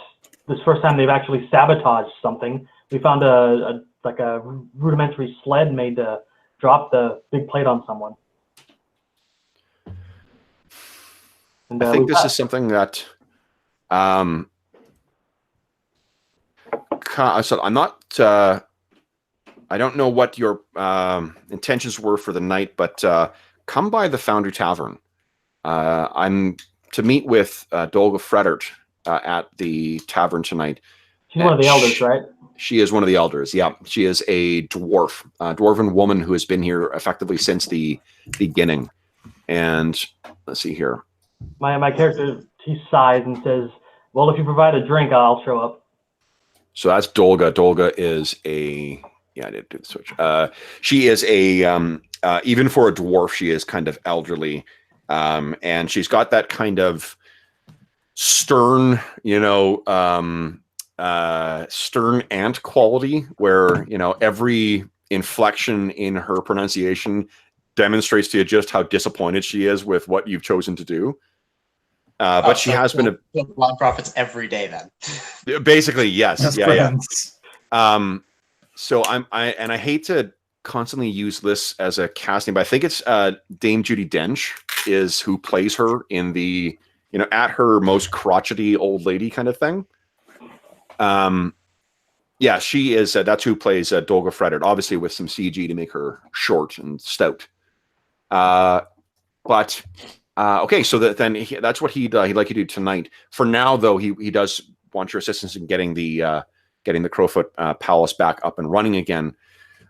this first time they've actually sabotaged something. We found a rudimentary sled made to drop the big plate on someone. And, I think this is something that so I'm not I don't know what your intentions were for the night, but come by the Foundry Tavern. I'm to meet with Dolga Fredert at the tavern tonight. She's one of the elders, right? She is one of the elders. Yeah, she is a dwarven woman who has been here effectively since the beginning. And let's see here. My character, he sighs and says, "Well, if you provide a drink, I'll show up." So that's Dolga. Dolga is a I did do the switch. She is a even for a dwarf, she is kind of elderly, and she's got that kind of stern, stern ant quality where every inflection in her pronunciation demonstrates to you just how disappointed she is with what you've chosen to do. But she has been a blood profits every day then. Basically, yes. That's Yeah. friends. So I hate to constantly use this as a casting, but I think it's Dame Judi Dench is who plays her in the at her most crotchety old lady kind of thing. Yeah, she is. That's who plays Dolga Fredert, obviously with some CG to make her short and stout. But okay, so then that's what he'd like you to do tonight. For now, though, he does want your assistance in getting the Crowfoot Palace back up and running again.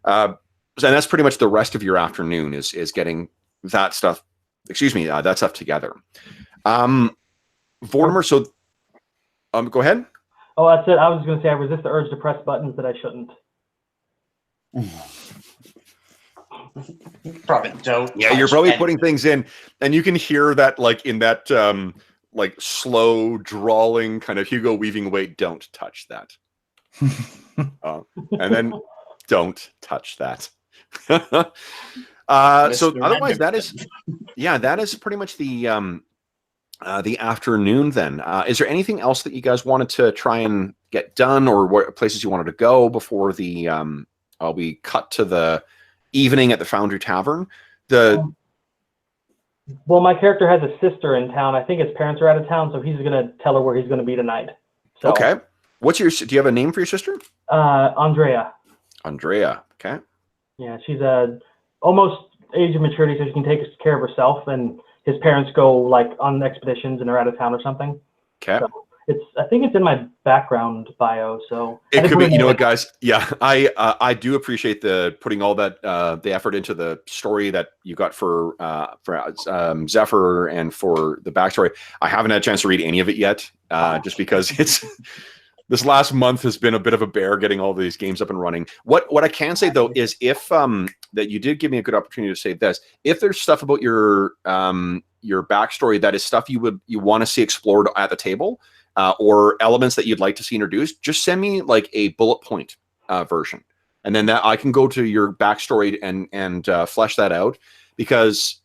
And that's pretty much the rest of your afternoon is getting that stuff. Excuse me, that stuff together. Vortimer, so go ahead. Oh, that's it. I was going to say I resist the urge to press buttons that I shouldn't. Probably don't. Yeah, you're probably putting things in, and you can hear that like in that like slow drawling kind of Hugo Weaving way. Don't touch that. And then don't touch that. So otherwise, that is pretty much the afternoon. Then, is there anything else that you guys wanted to try and get done, or what places you wanted to go before we cut to the evening at the Foundry Tavern? Well, my character has a sister in town. I think his parents are out of town, so he's going to tell her where he's going to be tonight. So, Okay. Do you have a name for your sister? Andrea. Andrea. Okay. Yeah, she's almost age of maturity, so she can take care of herself. And his parents go like on expeditions and are out of town or something. Okay. So I think it's in my background bio. So It could be, what, guys? Yeah, I do appreciate the putting all that the effort into the story that you got for Zephyr and for the backstory. I haven't had a chance to read any of it yet, just because this last month has been a bit of a bear getting all these games up and running. What I can say though is if that you did give me a good opportunity to say this, if there's stuff about your backstory that is stuff you want to see explored at the table, or elements that you'd like to see introduced, just send me like a bullet point version, and then that I can go to your backstory and flesh that out, because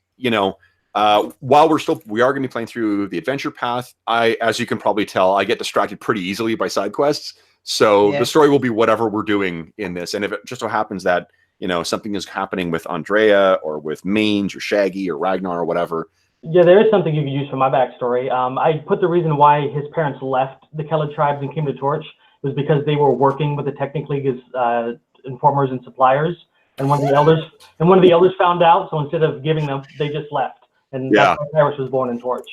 while we are going to be playing through the adventure path, as you can probably tell, I get distracted pretty easily by side quests. So the story will be whatever we're doing in this. And if it just so happens that, something is happening with Andrea or with Mange or Shaggy or Ragnar or whatever. Yeah, there is something you can use for my backstory. I put the reason why his parents left the Kelid tribes and came to Torch was because they were working with the Technic League as informers and suppliers. And one of the elders found out. So instead of giving them, they just left. And that's why Cyrus was born in Torch.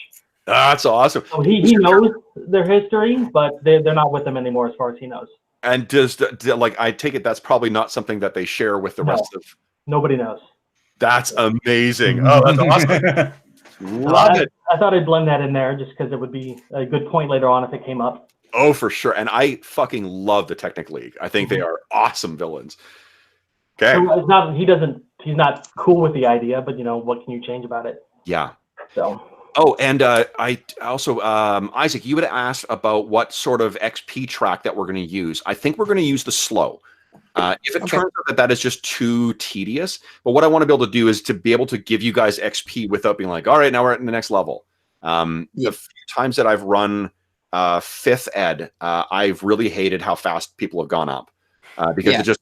That's awesome. So he knows their history, but they're not with them anymore as far as he knows. And I take it that's probably not something that they share with the rest of... Nobody knows. That's amazing. Oh, that's awesome. Love it. I thought I'd blend that in there just because it would be a good point later on if it came up. Oh, for sure. And I fucking love the Technic League. I think they are awesome villains. Okay. So he's not cool with the idea, but what can you change about it? Yeah. So. Oh, and I also, Isaac, you would ask about what sort of XP track that we're going to use. I think we're going to use the slow. If it turns out that is just too tedious, but what I want to be able to do is to be able to give you guys XP without being like, all right, now we're at the next level. The few times that I've run 5th ed, I've really hated how fast people have gone up because it just,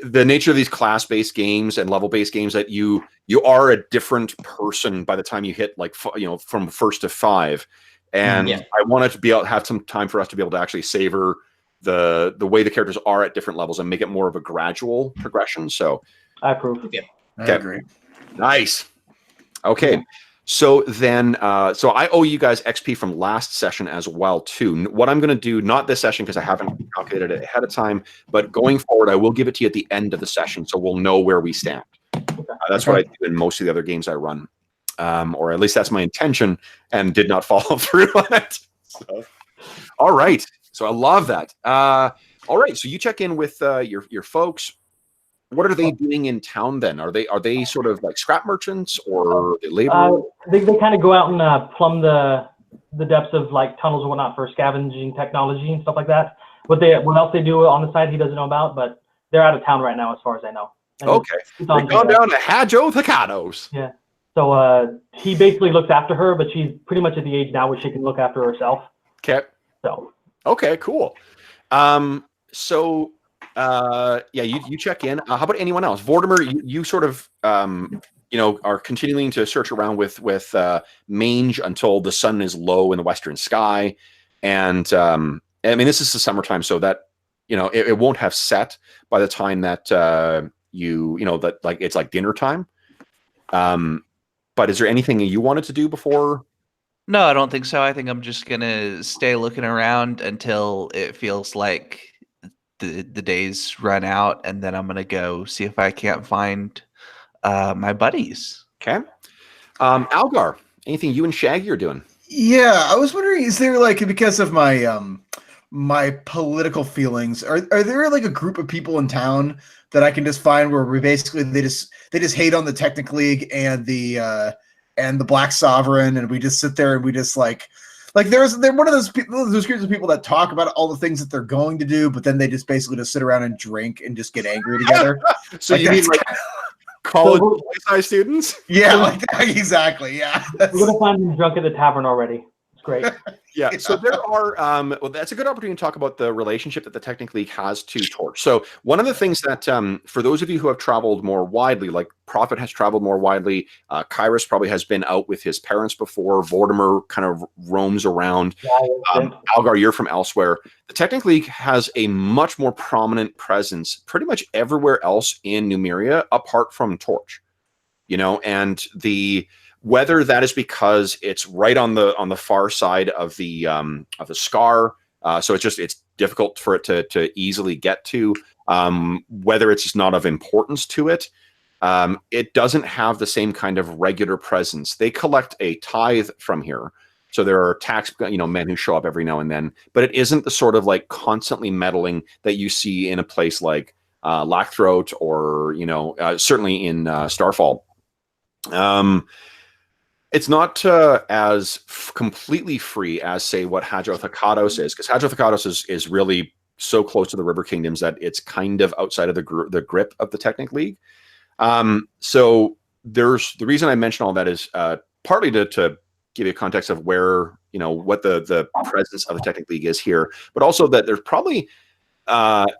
the nature of these class-based games and level-based games that you are a different person by the time you hit from 1st to 5, and I wanted to be able to have some time for us to be able to actually savor the way the characters are at different levels and make it more of a gradual progression. So I approve. I agree. Nice. Okay. So then, so I owe you guys XP from last session as well, too. What I'm going to do, not this session because I haven't calculated it ahead of time, but going forward, I will give it to you at the end of the session so we'll know where we stand. That's what I do in most of the other games I run. Or at least that's my intention, and did not follow through on it. So, all right. So I love that. All right. So you check in with your folks. What are they doing in town then? Are they sort of like scrap merchants or they labor? They kind of go out and plumb the depths of like tunnels and whatnot for scavenging technology and stuff like that. What else they do on the side he doesn't know about, but they're out of town right now as far as I know. And okay. They've gone down to Hadjo Thakados. Yeah. So he basically looks after her, but she's pretty much at the age now where she can look after herself. Okay. So. Okay, cool. You check in. How about anyone else? Vortimer, you sort of are continuing to search around with Mange until the sun is low in the western sky, and I mean this is the summertime, so that it won't have set by the time that that like it's like dinner time. But is there anything you wanted to do before? No, I don't think so. I think I'm just gonna stay looking around until it feels like the days run out, and then I'm gonna go see if I can't find my buddies. Okay. Algar, anything you and Shaggy are doing? Yeah, I was wondering, is there like, because of my my political feelings, are there like a group of people in town that I can just find where we basically they just hate on the Technic League and the Black Sovereign, and we just sit there and we just like they're one of those groups of people that talk about all the things that they're going to do, but then they just basically just sit around and drink and just get angry together. So you mean like college high students? Yeah, like that, exactly. Yeah, we're gonna find them drunk at the tavern already. It's great. Yeah, so there are, well, that's a good opportunity to talk about the relationship that the Technic League has to Torch. So one of the things that, for those of you who have traveled more widely, like Prophet has traveled more widely, Kairos probably has been out with his parents before, Vortimer kind of roams around, Algar, you're from elsewhere. The Technic League has a much more prominent presence pretty much everywhere else in New Miriah, apart from Torch, and whether that is because it's right on the far side of the scar, so it's difficult for it to easily get to. Whether it's just not of importance to it, it doesn't have the same kind of regular presence. They collect a tithe from here, So there are tax, men who show up every now and then, but it isn't the sort of like constantly meddling that you see in a place like Lackthroat or, certainly in Starfall. It's not as completely free as, say, what Hadrothakados is, because Hadrothakados is really so close to the River Kingdoms that it's kind of outside of the grip of the Technic League. So there's the reason I mention all that is partly to give you a context of where, what the presence of the Technic League is here, but also that there's probably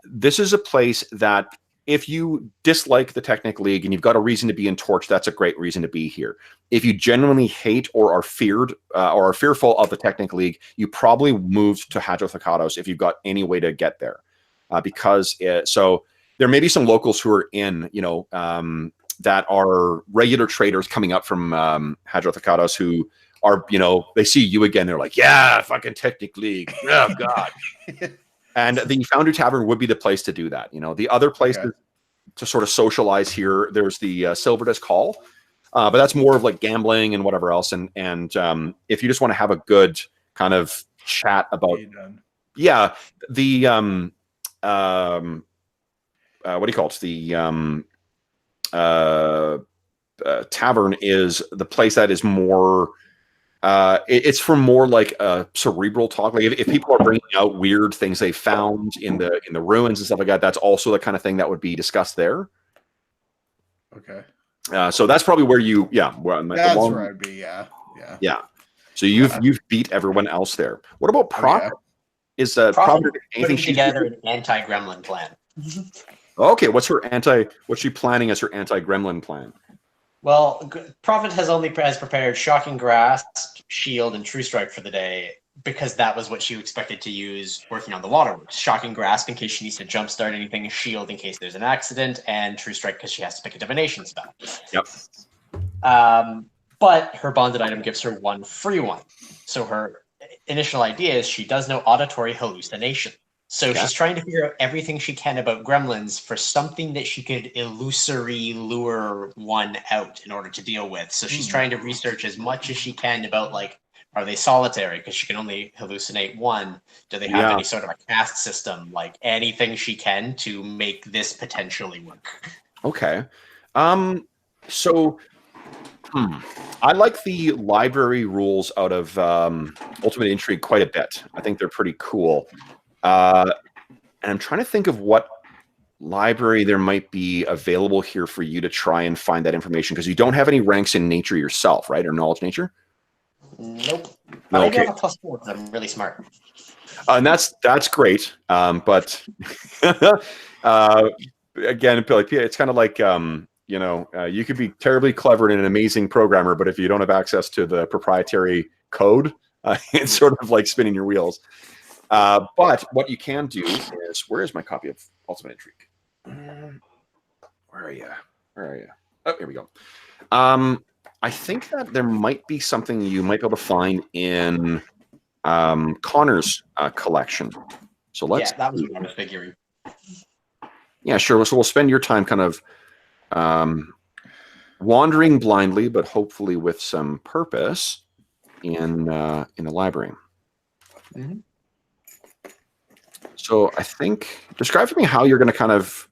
this is a place that if you dislike the Technic League and you've got a reason to be in Torch, that's a great reason to be here. If you genuinely hate or are feared or are fearful of the Technic League, you probably moved to Hadrothakados if you've got any way to get there. So there may be some locals who are in, that are regular traders coming up from Hadrothakados who are, they see you again. They're like, yeah, fucking Technic League. Oh, God. And the Foundry Tavern would be the place to do that. The other places to sort of socialize here, there's the Silver Disc Hall, but that's more of like gambling and whatever else. And if you just want to have a good kind of chat about, what do you call it? The tavern is the place that is more. It's for more like a cerebral talk. Like if people are bringing out weird things they found in the ruins and stuff like that, that's also the kind of thing that would be discussed there. Okay. So that's probably where you, that's where I'd be. Yeah. So you've beat everyone else there. What about Prophet? Is Prophet anything putting together an anti-gremlin plan? Okay, what's she planning as her anti-gremlin plan? Well, Prophet has prepared Shocking Grasp, Shield, and True Strike for the day because that was what she expected to use working on the waterworks. Shocking Grasp in case she needs to jumpstart anything, Shield in case there's an accident, and True Strike because she has to pick a divination spell. Yep. But her bonded item gives her one free one. So her initial idea is she does know auditory hallucination. So she's trying to figure out everything she can about gremlins for something that she could illusory lure one out in order to deal with. So she's trying to research as much as she can about, like, are they solitary? Because she can only hallucinate one. Do they have any sort of a caste system? Like, anything she can to make this potentially work. Okay. So I like the library rules out of Ultimate Intrigue quite a bit. I think they're pretty cool. And I'm trying to think of what library there might be available here for you to try and find that information, because you don't have any ranks in nature yourself, right? Or knowledge nature? Nope. I got a +4 because I'm really smart. And that's great. But again, it's kind of like you could be terribly clever and an amazing programmer, but if you don't have access to the proprietary code, it's sort of like spinning your wheels. But what you can do is, where is my copy of Ultimate Intrigue? Where are you? Oh, here we go. I think that there might be something you might be able to find in Connor's collection. So let's. Yeah, that was what I was figuring. Yeah, sure. So we'll spend your time kind of wandering blindly, but hopefully with some purpose in the library. Mm-hmm. So I think, describe for me how you're going to kind of,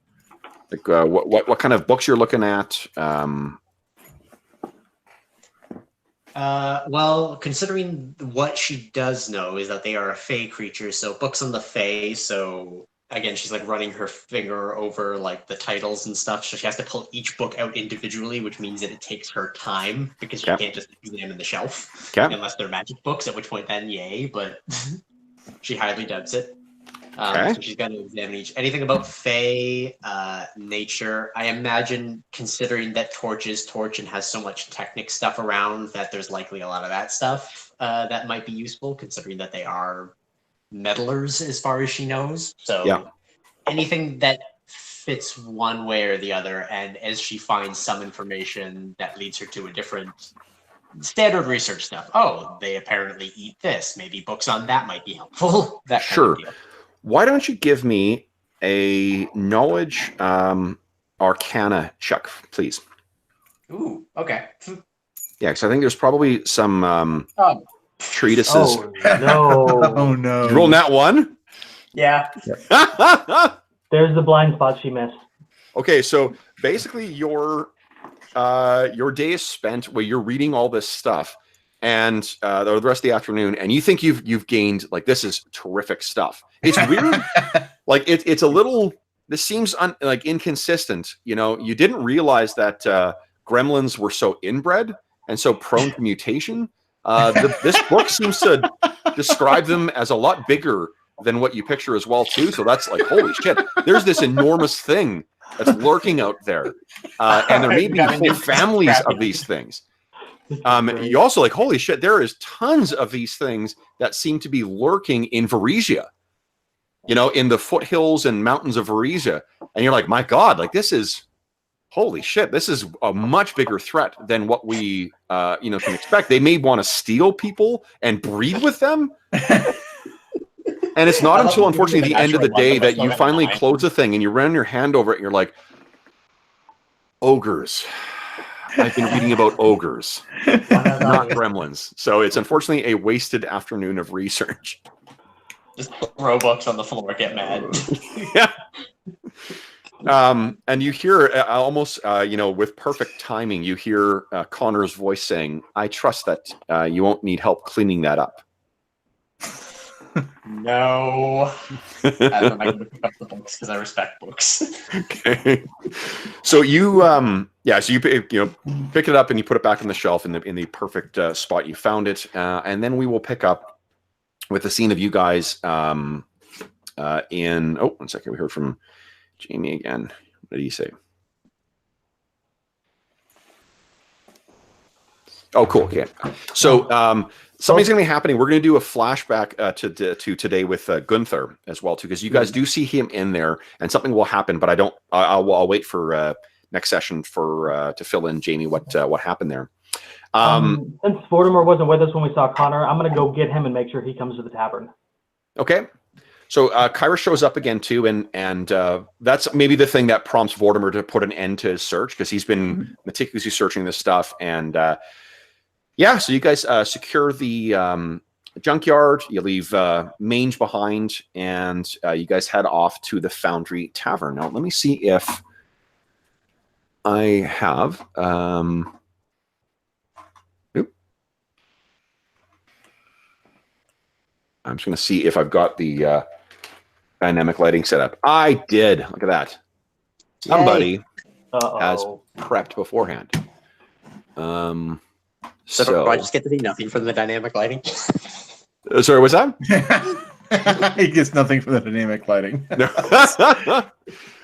like, what kind of books you're looking at. Well, considering what she does know is that they are a Fae creature, so books on the Fae. So again, she's like running her finger over like the titles and stuff. So she has to pull each book out individually, which means that it takes her time because she can't just leave them in the shelf unless they're magic books. At which point, then yay! But she highly doubts it. So she's got to examine anything about Fae, nature. I imagine, considering that Torch is Torch and has so much Technic stuff around, that there's likely a lot of that stuff that might be useful, considering that they are meddlers as far as she knows. So anything that fits one way or the other, and as she finds some information that leads her to a different standard research stuff. Oh, they apparently eat this. Maybe books on that might be helpful. That kind of deal. Why don't you give me a knowledge arcana check, please? Ooh, okay. Yeah, because I think there's probably some treatises. Oh no! Oh no! You rolling that one? Yeah. There's the blind spot she missed. Okay, so basically your day is spent where you're reading all this stuff, and the rest of the afternoon, and you think you've gained, like, this is terrific stuff. It's weird, like it's a little. This seems like inconsistent. You know, you didn't realize that gremlins were so inbred and so prone to mutation. This book seems to describe them as a lot bigger than what you picture as well too. So that's like, holy shit! There's this enormous thing that's lurking out there, and there may be whole families of these things. You also like, holy shit! There is tons of these things that seem to be lurking in Varisia. You know, in the foothills and mountains of Varisia, and you're like, my God, like this is, holy shit! This is a much bigger threat than what we, can expect. They may want to steal people and breed with them. And it's not until, unfortunately, the end of the day that you finally close the thing and you run your hand over it and you're like, ogres. I've been reading about ogres, not gremlins. So it's unfortunately a wasted afternoon of research. Just throw books on the floor, get mad. Yeah. And you hear almost, with perfect timing, you hear Connor's voice saying, I trust that you won't need help cleaning that up. No. I'm not going to pick up the books because I respect books. Okay. So you, so you pick it up and you put it back on the shelf in the perfect spot you found it, and then we will pick up with the scene of you guys one second. We heard from Jamie again. What did he say? Oh, cool. Okay. So something's going to be happening. We're going to do a flashback to today with Gunther as well, too, because you guys do see him in there, and something will happen. But I'll wait for next session to fill in, Jamie, what happened there. Since Vortimer wasn't with us when we saw Connor, I'm going to go get him and make sure he comes to the tavern. Okay. So Kyra shows up again too, and that's maybe the thing that prompts Vortimer to put an end to his search, because he's been meticulously searching this stuff. And so you guys secure the junkyard. You leave Mange behind, and you guys head off to the Foundry Tavern. Now, let me see if I have. I'm just going to see if I've got the dynamic lighting set up. I did. Look at that. Somebody has prepped beforehand. So do I just get to see nothing from the dynamic lighting? Sorry, what's that? He gets nothing from the dynamic lighting. No.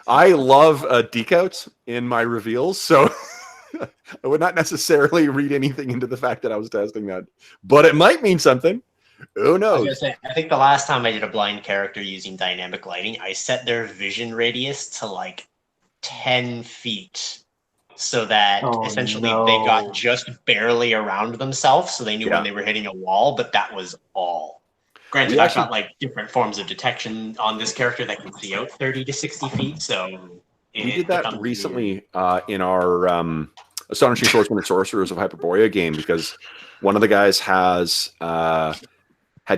I love decoats in my reveals, so I would not necessarily read anything into the fact that I was testing that, but it might mean something. Who knows? I was gonna say, I think the last time I did a blind character using dynamic lighting, I set their vision radius to like 10 feet, so that essentially they got just barely around themselves, so they knew when they were hitting a wall, but that was all. Granted, I've got like different forms of detection on this character that can see out 30 to 60 feet, so... We did that recently in our Astonishing Swordsmen and Sorcerers of Hyperborea game, because one of the guys had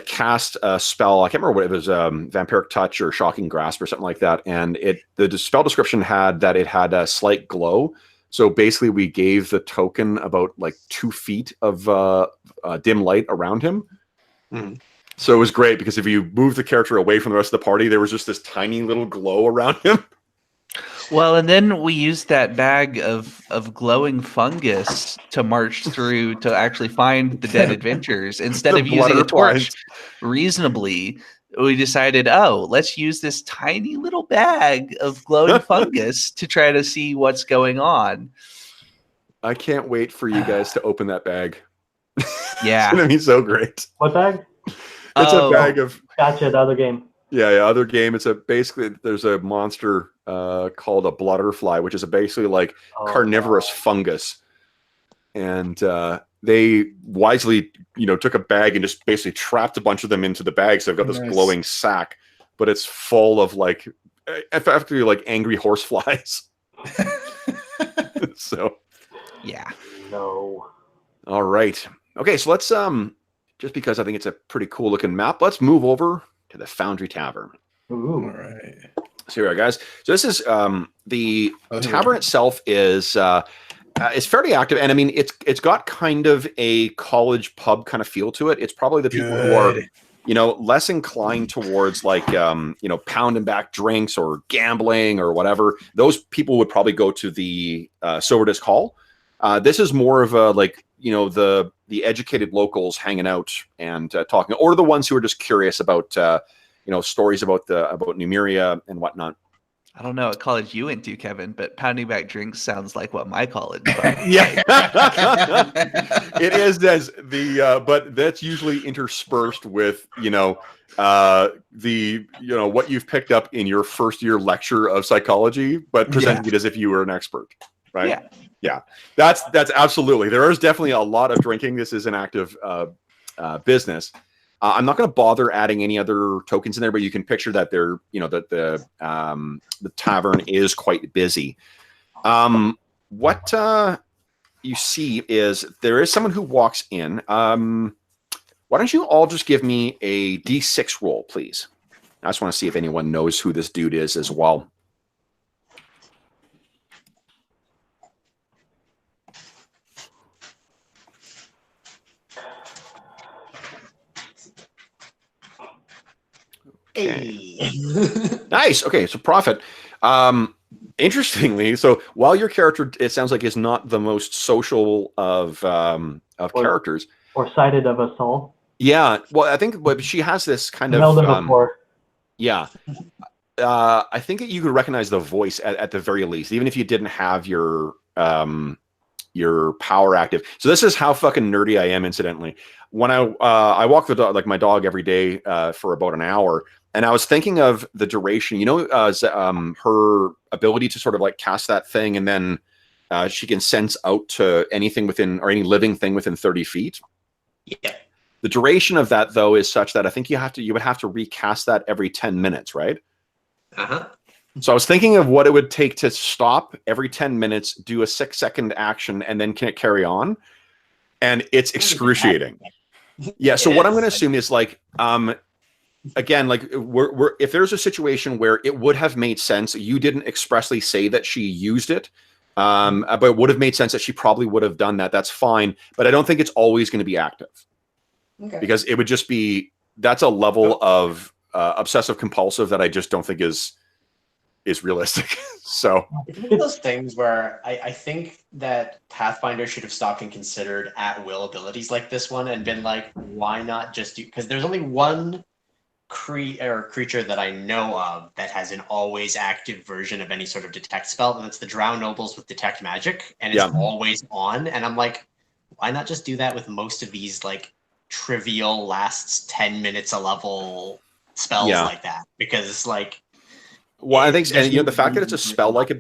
cast a spell. I can't remember what it was, Vampiric Touch or Shocking Grasp or something like that. And the spell description had that it had a slight glow. So basically we gave the token about like 2 feet of dim light around him. Mm-hmm. So it was great, because if you move the character away from the rest of the party, there was just this tiny little glow around him. Well, and then we used that bag of glowing fungus to march through to actually find the dead adventurers. Instead of using a torch reasonably, we decided, let's use this tiny little bag of glowing fungus to try to see what's going on. I can't wait for you guys to open that bag. Yeah. It's going to be so great. What bag? It's a bag of... Gotcha, the other game. Yeah, other game. It's basically there's a monster called a blutterfly, which is basically like carnivorous fungus, and they wisely, took a bag and just basically trapped a bunch of them into the bag. So they've got this glowing sack, but it's full of like, effectively like angry horseflies. So, yeah. No. All right. Okay, so let's just because I think it's a pretty cool looking map, let's move over to the Foundry Tavern. Ooh. All right. So here we are, guys. So this is the tavern itself is fairly active, and I mean it's got kind of a college pub kind of feel to it. It's probably the people who are, you know, less inclined towards like you know, pounding back drinks or gambling or whatever. Those people would probably go to the Silver Disc Hall. This is more of a, like, you know, the educated locals hanging out and talking, or the ones who are just curious about you know, stories about New Miriah and whatnot. I don't know what college you went to, Kevin, but pounding back drinks sounds like what my college was. Yeah, it is as the but that's usually interspersed with, you know, what you've picked up in your first year lecture of psychology, but presenting it as if you were an expert, right? Yeah, that's absolutely. There is definitely a lot of drinking. This is an active business. I'm not going to bother adding any other tokens in there, but you can picture that they're, you know, that the tavern is quite busy. What you see is there is someone who walks in. Why don't you all just give me a D6 roll, please? I just want to see if anyone knows who this dude is as well. Hey. Nice. Okay, so Prophet. Interestingly, so while your character, it sounds like, is not the most social of characters, Or cited of us all. yeah. Well, I think she has this kind Held him of before. yeah. I think that you could recognize the voice at the very least, even if you didn't have your power active. So this is how fucking nerdy I am, incidentally. When I walk the dog, like my dog, every day for about an hour, and I was thinking of the duration. You know, her ability to sort of like cast that thing, and then she can sense out to anything within, or any living thing within 30 feet. Yeah. The duration of that, though, is such that I think you would have to recast that every 10 minutes, right? Uh-huh. So I was thinking of what it would take to stop every 10 minutes, do a 6-second action, and then can it carry on? And it's excruciating. Yeah. So what I'm going to assume is, like, again, like we're if there's a situation where it would have made sense, you didn't expressly say that she used it, but it would have made sense that she probably would have done that. That's fine. But I don't think it's always going to be active. Okay. Because it would just be, that's a level of obsessive compulsive that I just don't think is realistic. So it's one of those things where I think that Pathfinder should have stopped and considered at-will abilities like this one and been like, why not just do, because there's only one creature that I know of that has an always active version of any sort of detect spell, and it's the Drow Nobles with Detect Magic, and it's always on. And I'm like, why not just do that with most of these, like, trivial lasts 10 minutes a level spells like that? Because it's like, well, I think, and you know, the fact that it's a spell like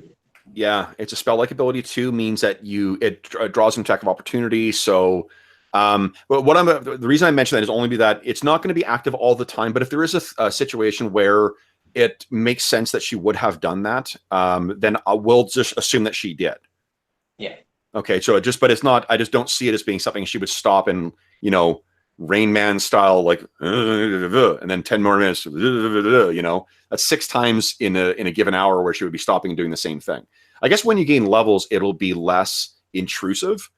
it's a spell like ability too means that it draws an attack of opportunity. So but the reason I mention that is only that it's not going to be active all the time, but if there is a situation where it makes sense that she would have done that, then I will just assume that she did. Yeah. Okay. So but it's not, I just don't see it as being something she would stop and, you know, Rain Man style, like, and then 10 more minutes, you know, that's 6 times in a given hour where she would be stopping and doing the same thing. I guess when you gain levels, it'll be less intrusive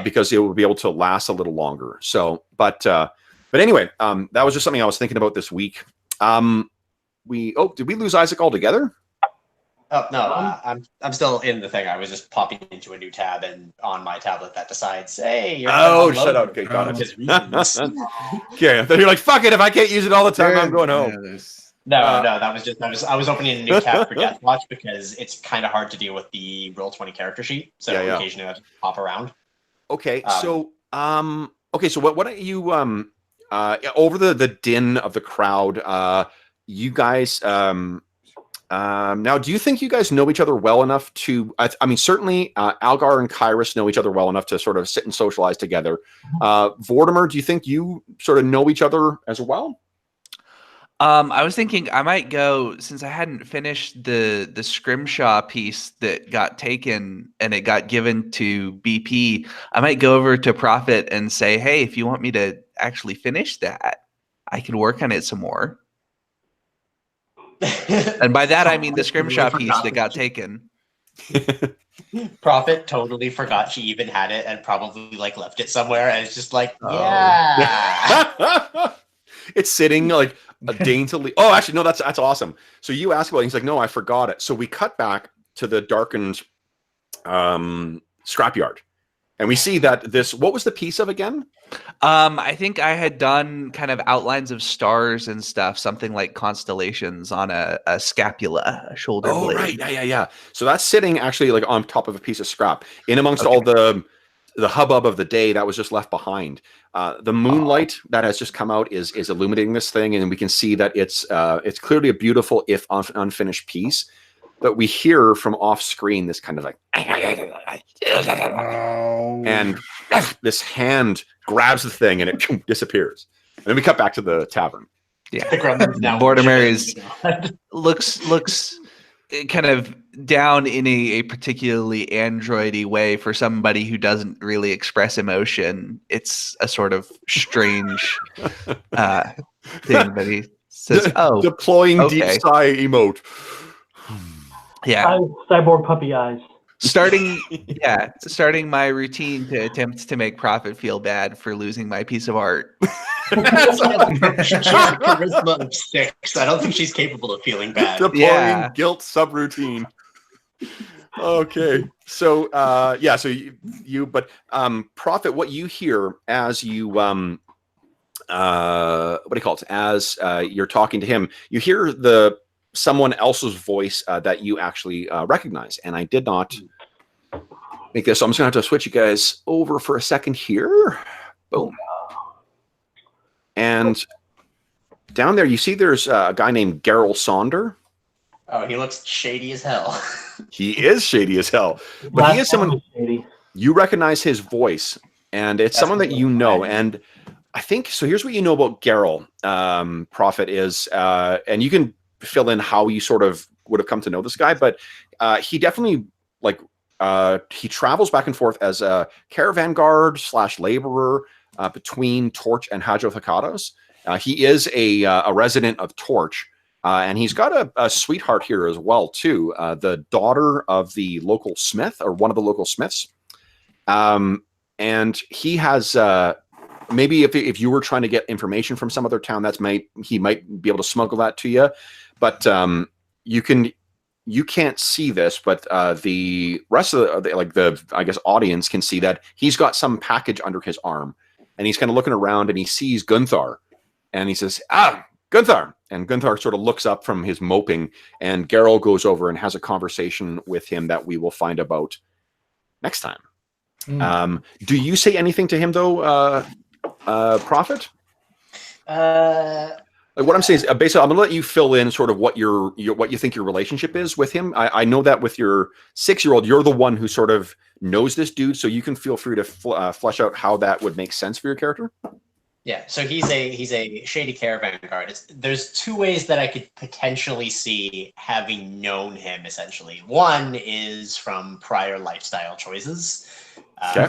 because it will be able to last a little longer. So, but anyway, that was just something I was thinking about this week. Did we lose Isaac altogether? Oh no, I'm still in the thing. I was just popping into a new tab, and on my tablet that decides, hey, you're shut up. Okay, got it. Okay, then you're like, fuck it. If I can't use it all the time, I'm going home. No, that was just I was opening a new tab for Death Watch because it's kind of hard to deal with the Roll20 character sheet. So occasionally I have to pop around. Okay, so what are you over the din of the crowd? You guys now, do you think you guys know each other well enough to? I mean, certainly Algar and Kyrus know each other well enough to sort of sit and socialize together. Vortimer, do you think you sort of know each other as well? I was thinking I might go, since I hadn't finished the scrimshaw piece that got taken and it got given to BP. I might go over to Prophet and say, hey, if you want me to actually finish that, I can work on it some more. And by that I mean the scrimshaw piece that got taken. Prophet totally forgot she even had it and probably like left it somewhere, and it's just like, Oh. yeah. It's sitting like daintily. Oh, actually, no, that's awesome. So you ask about it, he's like, no, I forgot it. So we cut back to the darkened scrapyard, and we see that what was the piece of again? I think I had done kind of outlines of stars and stuff, something like constellations on a scapula, a shoulder blade. Right, yeah. So that's sitting actually like on top of a piece of scrap, in amongst all the hubbub of the day that was just left behind. The moonlight that has just come out is illuminating this thing, and we can see that it's clearly a beautiful, if unfinished piece. But we hear from off screen this kind of like, and this hand grabs the thing and it disappears. And then we cut back to the tavern. Yeah, The gremlin's now Mortimer shivering. looks kind of down in a particularly androidy way for somebody who doesn't really express emotion. It's a sort of strange thing, but he says, "Oh, Deploying okay. deep sigh emote." Yeah." Cyborg puppy eyes. Starting my routine to attempt to make Prophet feel bad for losing my piece of art. She has a charisma of 6. I don't think she's capable of feeling bad. Deploying guilt subroutine. Okay, so so you but Prophet, what you hear as you what do you call it? As you're talking to him, you hear someone else's voice that you actually recognize, and I did not make this, so I'm just gonna have to switch you guys over for a second here. Boom. And down there, you see there's a guy named Daryl Sonder. Oh, he looks shady as hell. He is shady as hell, but he is someone you recognize his voice, and it's someone that you know. And I think so. Here's what you know about Daryl, Prophet, is, and you can fill in how you sort of would have come to know this guy, but he definitely he travels back and forth as a caravan guard / laborer between Torch and Hadro Thakatos. He is a resident of Torch, and he's got a sweetheart here as well too, the daughter of the local smith, or one of the local smiths. And he has maybe if you were trying to get information from some other town, he might be able to smuggle that to you. But you can't see this, but the rest of the audience can see that he's got some package under his arm, and he's kind of looking around and he sees Gunthar, and he says, Gunthar. And Gunthar sort of looks up from his moping, and Geralt goes over and has a conversation with him that we will find about next time. Do you say anything to him though, Prophet? Like what I'm saying is basically, I'm gonna let you fill in sort of what what you think your relationship is with him. I know that with your 6-year-old, you're the one who sort of knows this dude, so you can feel free to flesh out how that would make sense for your character. Yeah, so he's a shady caravan guard. There's 2 ways that I could potentially see having known him, essentially. One is from prior lifestyle choices,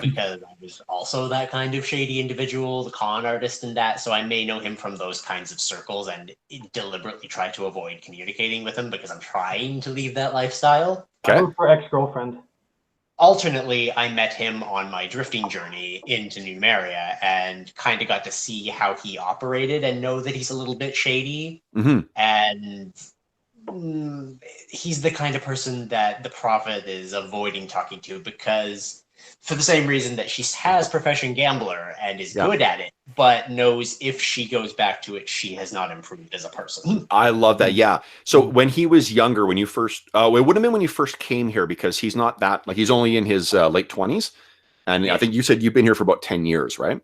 because I was also that kind of shady individual, the con artist and that, so I may know him from those kinds of circles and deliberately try to avoid communicating with him because I'm trying to leave that lifestyle. I vote for ex-girlfriend. Alternately, I met him on my drifting journey into New Miriah and kind of got to see how he operated and know that he's a little bit shady. Mm-hmm. And he's the kind of person that the Prophet is avoiding talking to because for the same reason that she has profession gambler and is good at it, but knows if she goes back to it, she has not improved as a person. I love that. Yeah. So when he was younger, when you first, it would have been when you first came here, because he's not that, like, he's only in his late 20s. And I think you said you've been here for about 10 years, right?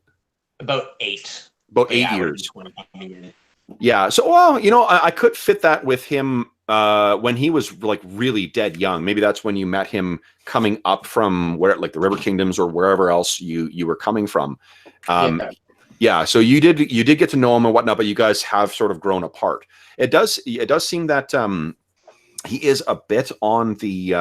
About 8. About 8 years. Yeah. So, well, I could fit that with him when he was like really dead young. Maybe that's when you met him coming up from where, like the River Kingdoms or wherever else you were coming from. Yeah, so you did get to know him and whatnot, but you guys have sort of grown apart. It does seem that he is a bit on the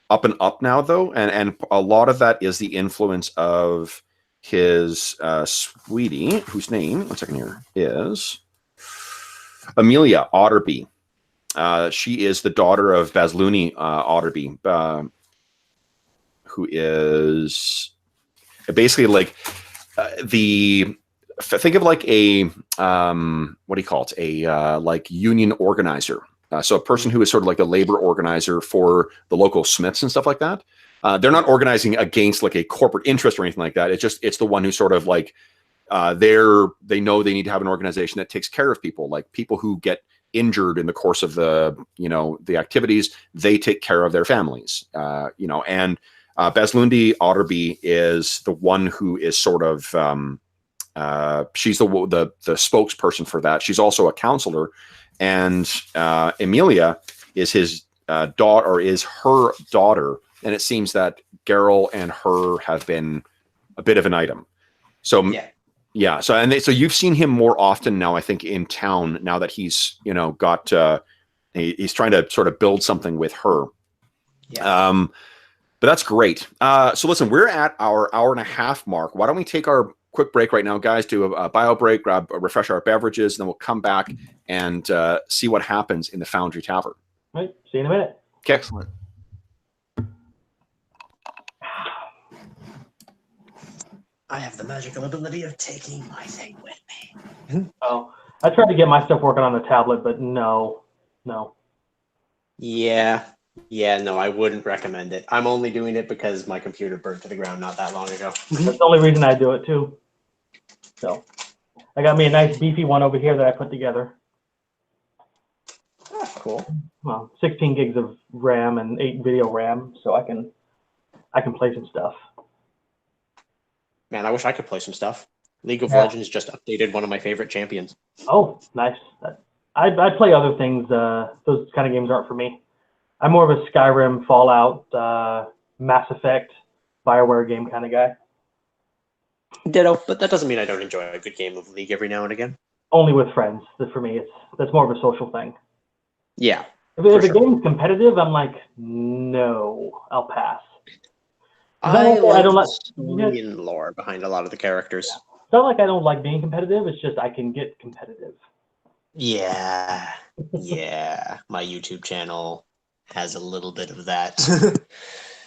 up and up now, though, and a lot of that is the influence of his sweetie, whose name, one second here, is Amelia Otterby. She is the daughter of Basluni Otterby, who is basically like think of like a what do you call it? A like union organizer. So a person who is sort of like the labor organizer for the local smiths and stuff like that. They're not organizing against like a corporate interest or anything like that. It's the one who sort of like they know they need to have an organization that takes care of people, like people who get injured in the course of the activities. They take care of their families, and Baslundi Otterby is the one who is sort of she's the spokesperson for that. She's also a counselor, and Amelia is his daughter, or is her daughter, and it seems that Geralt and her have been a bit of an item. So yeah. So you've seen him more often now, I think, in town now that he's got he's trying to sort of build something with her. Yeah. But that's great. So listen, we're at our hour and a half mark. Why don't we take our quick break right now, guys? Do a bio break, refresh our beverages, and then we'll come back and see what happens in the Foundry Tavern. All right. See you in a minute. Okay. Excellent. I have the magical ability of taking my thing with me. Oh, I tried to get my stuff working on the tablet, but no. Yeah, no, I wouldn't recommend it. I'm only doing it because my computer burnt to the ground not that long ago. That's the only reason I do it too. So I got me a nice beefy one over here that I put together. Oh, cool. Well, 16 gigs of RAM and 8 video RAM, so I can play some stuff. Man, I wish I could play some stuff. League of Yeah. Legends just updated one of my favorite champions. Oh, nice. I play other things. Those kind of games aren't for me. I'm more of a Skyrim, Fallout, Mass Effect, BioWare game kind of guy. Ditto, but that doesn't mean I don't enjoy a good game of League every now and again. Only with friends. For me, that's more of a social thing. Yeah. If the game's competitive, I'm like, no, I'll pass. I I don't like like- the story and lore behind a lot of the characters. It's not like I don't like being competitive. It's just I can get competitive. Yeah. My YouTube channel has a little bit of that.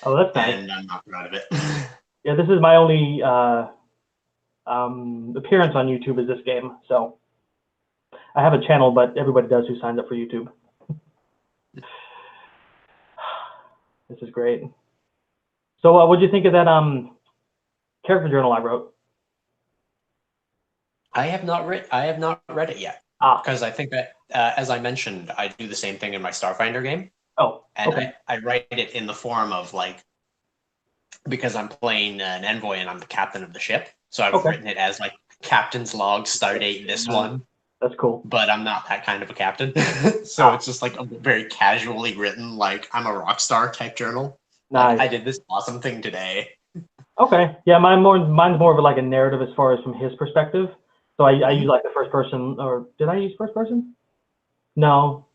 Oh, that's nice. And I'm not proud of it. Yeah, this is my only appearance on YouTube is this game. So I have a channel, but everybody does who signs up for YouTube. This is great. So what do you think of that character journal I wrote? I have not read it yet. Because I think that, as I mentioned, I do the same thing in my Starfinder game. Oh, And okay. I write it in the form of like, because I'm playing an envoy and I'm the captain of the ship. So I've written it as like captain's log, stardate this one. That's cool. But I'm not that kind of a captain. So it's just like a very casually written, like I'm a rock star type journal. Nice. Like, I did this awesome thing today. Okay. Yeah, mine's more of like a narrative as far as from his perspective. So I use like the first person, or did I use first person? No.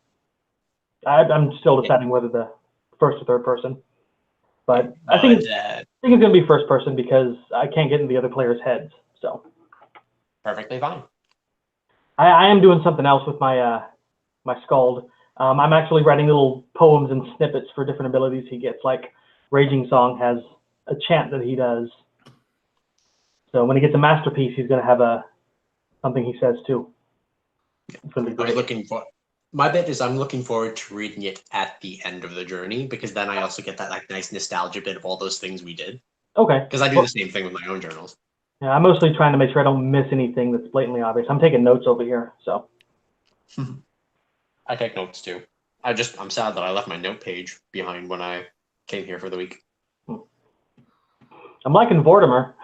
I'm still deciding whether the first or third person. But I think it's going to be first person because I can't get in the other players' heads. So perfectly fine. I am doing something else with my my Scald. I'm actually writing little poems and snippets for different abilities he gets. Like Raging Song has a chant that he does. So when he gets a masterpiece, he's going to have something he says too. It's going to be great. My bet is I'm looking forward to reading it at the end of the journey, because then I also get that like nice nostalgia bit of all those things we did. Okay. Because I do the same thing with my own journals. Yeah, I'm mostly trying to make sure I don't miss anything that's blatantly obvious. I'm taking notes over here, so. I take notes too. I'm sad that I left my note page behind when I came here for the week. I'm liking Vortimer.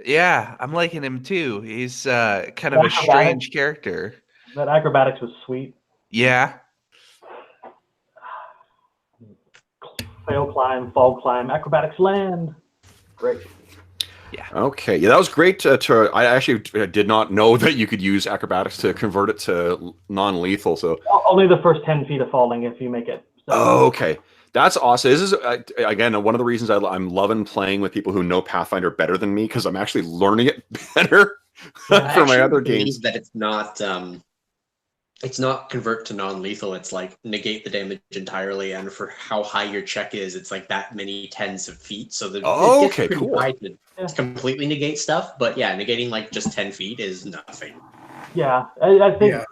Yeah, I'm liking him too. He's kind of a strange character. That acrobatics was sweet. Yeah. Fail climb, fall climb, acrobatics land. Great. Okay, yeah, that was great. I actually did not know that you could use acrobatics to convert it to non-lethal. So Only the first 10 feet of falling if you make it. So. okay, that's awesome. This is again one of the reasons I'm loving playing with people who know Pathfinder better than me, because I'm actually learning it better for my other games. That it's not convert to non-lethal. It's like negate the damage entirely, and for how high your check is, it's like that many tens of feet. So it gets pretty cool. high to completely negate stuff. But yeah, negating like just 10 feet is nothing. Yeah, I think. Yeah.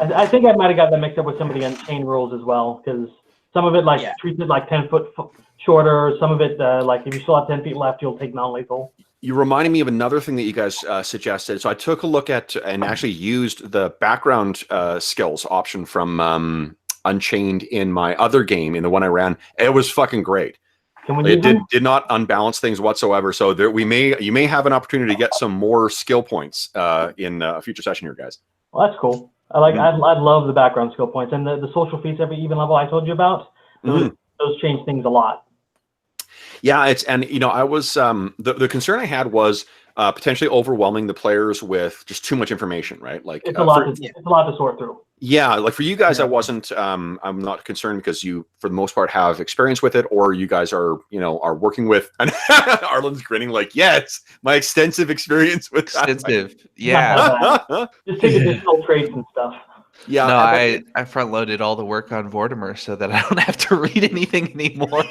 I think I might have got that mixed up with some of the Unchained rules as well, because some of it treats it like 10 foot shorter. Some of it like if you still have 10 feet left, you'll take non-lethal. You reminded me of another thing that you guys suggested. So I took a look at and actually used the background skills option from Unchained in my other game, in the one I ran. It was fucking great. It did not unbalance things whatsoever. So you may have an opportunity to get some more skill points in a future session here, guys. Well, that's cool. I love the background skill points, and the social feats every even level I told you about. Those change things a lot. Yeah, I was the concern I had was potentially overwhelming the players with just too much information, right? Like it's a lot to sort through. Yeah, like for you guys, I wasn't. I'm not concerned because you, for the most part, have experience with it, or you guys are working with. And Arlen's grinning like, yes, my extensive experience with extensive. Yeah, just take additional traits and stuff. Yeah, no, I front loaded all the work on Vortimer so that I don't have to read anything anymore.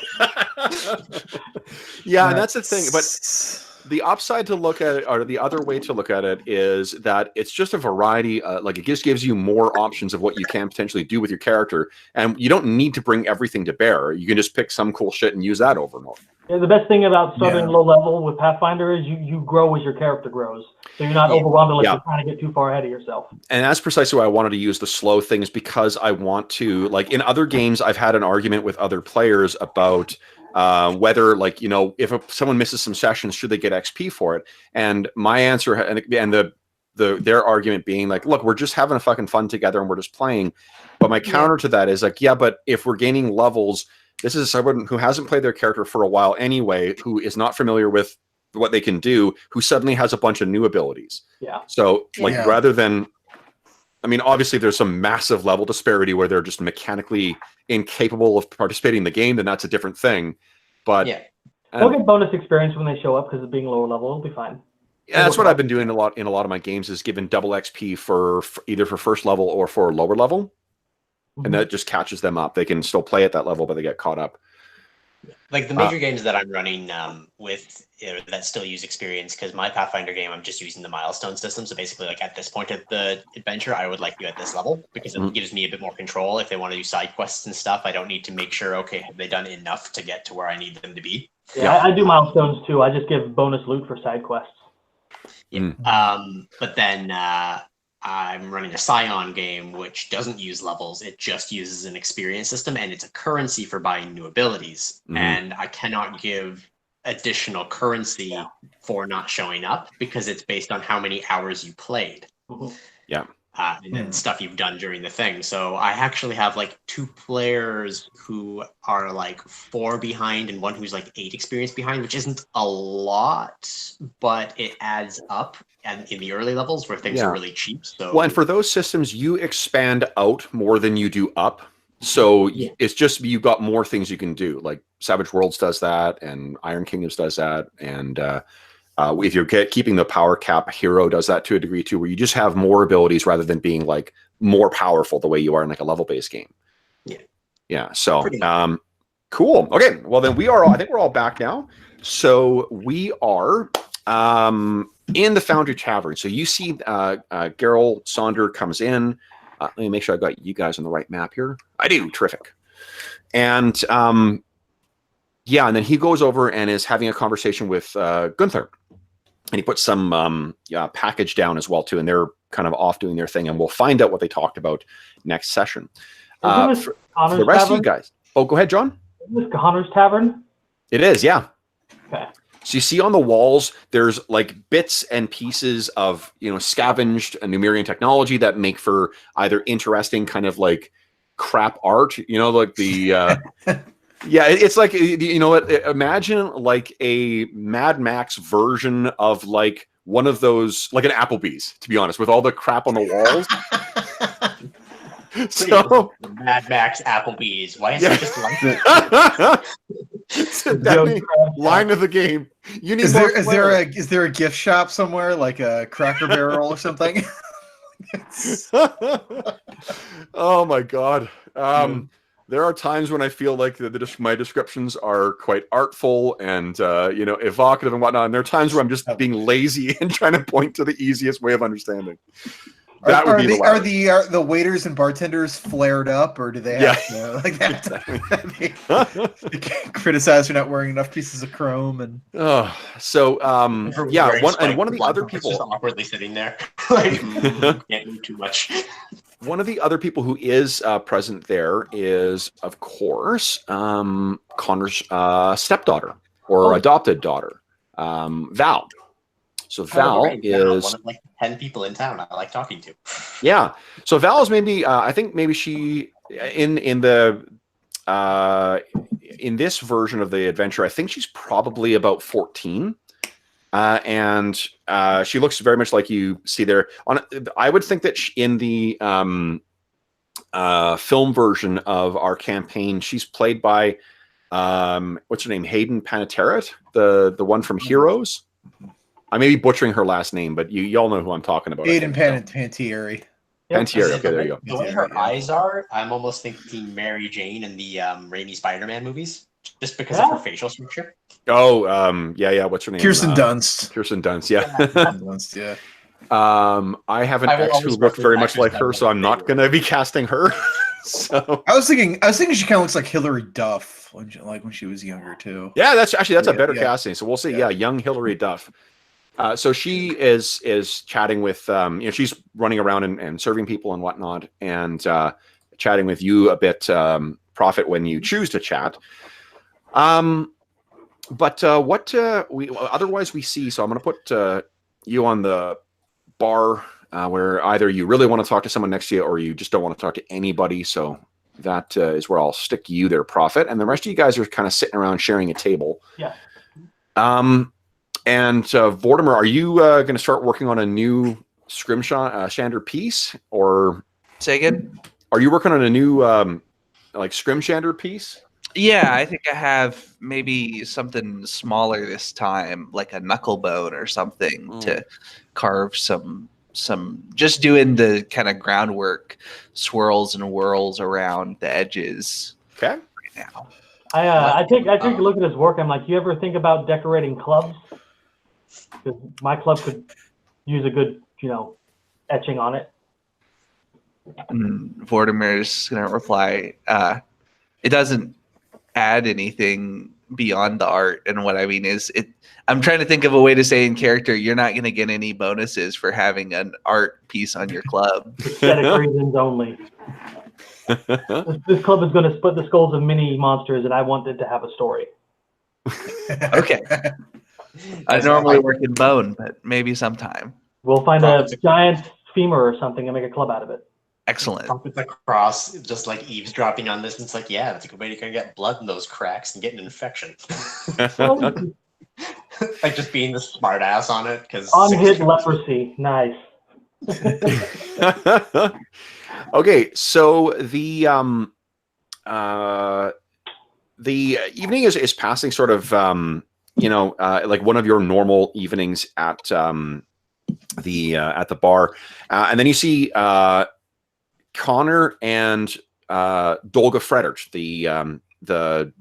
Yeah, and that's the thing. But the upside to look at it, or the other way to look at it, is that it's just a variety. Like it just gives you more options of what you can potentially do with your character, and you don't need to bring everything to bear. You can just pick some cool shit and use that over and over. Yeah, the best thing about starting low level with Pathfinder is you grow as your character grows, so you're not overwhelmed unless you're trying to get too far ahead of yourself. And that's precisely why I wanted to use the slow things, because I want to, like in other games, I've had an argument with other players about whether, like, if someone misses some sessions, should they get XP for it? And my answer, and their argument being like, look, we're just having a fucking fun together and we're just playing. But my counter to that is like, yeah, but if we're gaining levels, this is someone who hasn't played their character for a while anyway, who is not familiar with what they can do, who suddenly has a bunch of new abilities. Yeah. So rather than, I mean, obviously there's some massive level disparity where they're just mechanically incapable of participating in the game, then that's a different thing. But they'll get bonus experience when they show up because of being lower level. It'll be fine. Yeah, that's what I've been doing a lot of my games, is giving double XP for either for first level or for lower level. And that just catches them up. They can still play at that level, but they get caught up. Like the major games that I'm running with that still use experience, because my Pathfinder game, I'm just using the milestone system. So basically, like at this point of the adventure, I would like you at this level, because it gives me a bit more control. If they want to do side quests and stuff, I don't need to make sure, okay, have they done enough to get to where I need them to be? Yeah, I do milestones too. I just give bonus loot for side quests. Yeah. But then I'm running a Scion game, which doesn't use levels. It just uses an experience system, and it's a currency for buying new abilities. And I cannot give additional currency for not showing up, because it's based on how many hours you played. Yeah. And then stuff you've done during the thing. So I actually have like 2 players who are like 4 behind and one who's like 8 experience behind, which isn't a lot, but it adds up. And in the early levels where things are really cheap. So and for those systems, you expand out more than you do up. So it's just, you've got more things you can do. Like Savage Worlds does that, and Iron Kingdoms does that, and if you're keeping the power cap, Hero does that to a degree too, where you just have more abilities rather than being like more powerful the way you are in like a level-based game. Yeah. So cool. Okay. Well, then I think we're all back now. So we are in the Foundry Tavern. So you see Daryl Sonder comes in. Let me make sure I got you guys on the right map here. I do. Terrific. And and then he goes over and is having a conversation with Gunther. And he puts some package down as well too, and they're kind of off doing their thing, and we'll find out what they talked about next session. For the rest of you guys, go ahead, John. Is this Connor's Tavern? It is, yeah. Okay. So you see on the walls, there's like bits and pieces of scavenged Numerian technology that make for either interesting kind of like crap art, like the Yeah, it's like, you know what? Imagine like a Mad Max version of like one of those, like an Applebee's, to be honest, with all the crap on the walls. So The Mad Max Applebee's. Why is Yeah. it just like that? that means line of the game. You need Is more there a gift shop somewhere, like a Cracker Barrel or something? Oh my god. There are times when I feel like my descriptions are quite artful and evocative and whatnot, and there are times where I'm just being lazy and trying to point to the easiest way of understanding. That would be the are the waiters and bartenders flared up, or do they have like that? Exactly. They can't criticize for not wearing enough pieces of chrome and. One of the other people just awkwardly sitting there, like can't do too much. One of the other people who is present there is, of course, Connor's stepdaughter or adopted daughter, Val. So Val is one of like 10 people in town I like talking to. Yeah. So Val is maybe I think maybe she in this version of the adventure, I think she's probably about 14. And she looks very much like you see there. I would think that in the film version of our campaign, she's played by what's her name, Hayden Panettiere, the one from Heroes. I may be butchering her last name, but y'all know who I'm talking about. Hayden Panettiere. Panettiere. Okay, there you go. The way her eyes are, I'm almost thinking Mary Jane in the Raimi Spider-Man movies, just because of her facial structure. Oh, yeah. What's her name? Kirsten Dunst. Kirsten Dunst, yeah. Dunst, yeah. I have an ex who looked very much like her, so I'm not going to be casting her. So I was thinking she kind of looks like Hilary Duff when she was younger too. Yeah, that's a better casting. So we'll see. Yeah, young Hilary Duff. So she is chatting with she's running around and serving people and whatnot, and chatting with you a bit, Prophet, when you choose to chat. But what we otherwise we see. So I'm going to put you on the bar where either you really want to talk to someone next to you or you just don't want to talk to anybody. So that is where I'll stick you there, Prophet, and the rest of you guys are kind of sitting around sharing a table. Yeah. And Vortimer, are you going to start working on a new Scrimshander piece, or Say again? are you working on a new Scrimshander piece? Yeah, I think I have maybe something smaller this time, like a knuckle bone or something to carve some just doing the kind of groundwork, swirls and whirls around the edges. Okay. Right now. I take a look at his work. I'm like, you ever think about decorating clubs? Because my club could use a good, etching on it. And Vortimer's gonna reply, it doesn't add anything beyond the art, and what I mean is I'm trying to think of a way to say in character, you're not going to get any bonuses for having an art piece on your club. Aesthetic reasons only. This club is going to split the skulls of mini monsters, and I want it to have a story. Okay. I normally work in bone, but maybe sometime. We'll find a giant femur or something and make a club out of it. Excellent. With the cross, just like eavesdropping on this, and it's like, yeah, that's a good way to get blood in those cracks and get an infection. Like just being the smart ass on it, because on-hit leprosy, nice. Okay, so the evening is passing sort of like one of your normal evenings at the bar, and then you see Connor and Dolga Fredert, the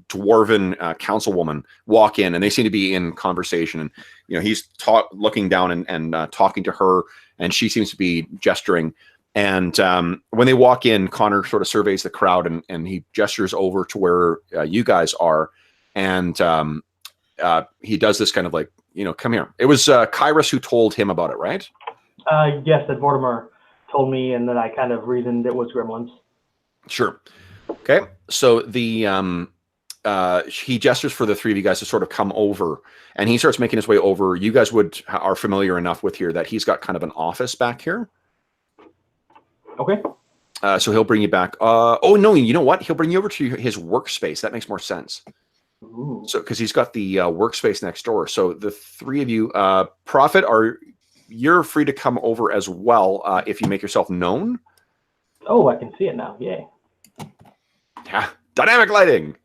dwarven councilwoman, walk in, and they seem to be in conversation. And he's looking down and talking to her, and she seems to be gesturing. And when they walk in, Connor sort of surveys the crowd, and he gestures over to where you guys are, and he does this kind of like, come here. It was Kairos who told him about it, right? Yes, that Vortimer told me, and then I kind of reasoned it was gremlins. Sure. Okay. So the he gestures for the three of you guys to sort of come over, and he starts making his way over. You guys are familiar enough with here that he's got kind of an office back here. Okay. So he'll bring you back. Oh no, you know what? He'll bring you over to his workspace. That makes more sense. Ooh. So because he's got the workspace next door. So the three of you, Prophet, you're free to come over as well if you make yourself known. Oh, I can see it now. Yay. Yeah, dynamic lighting.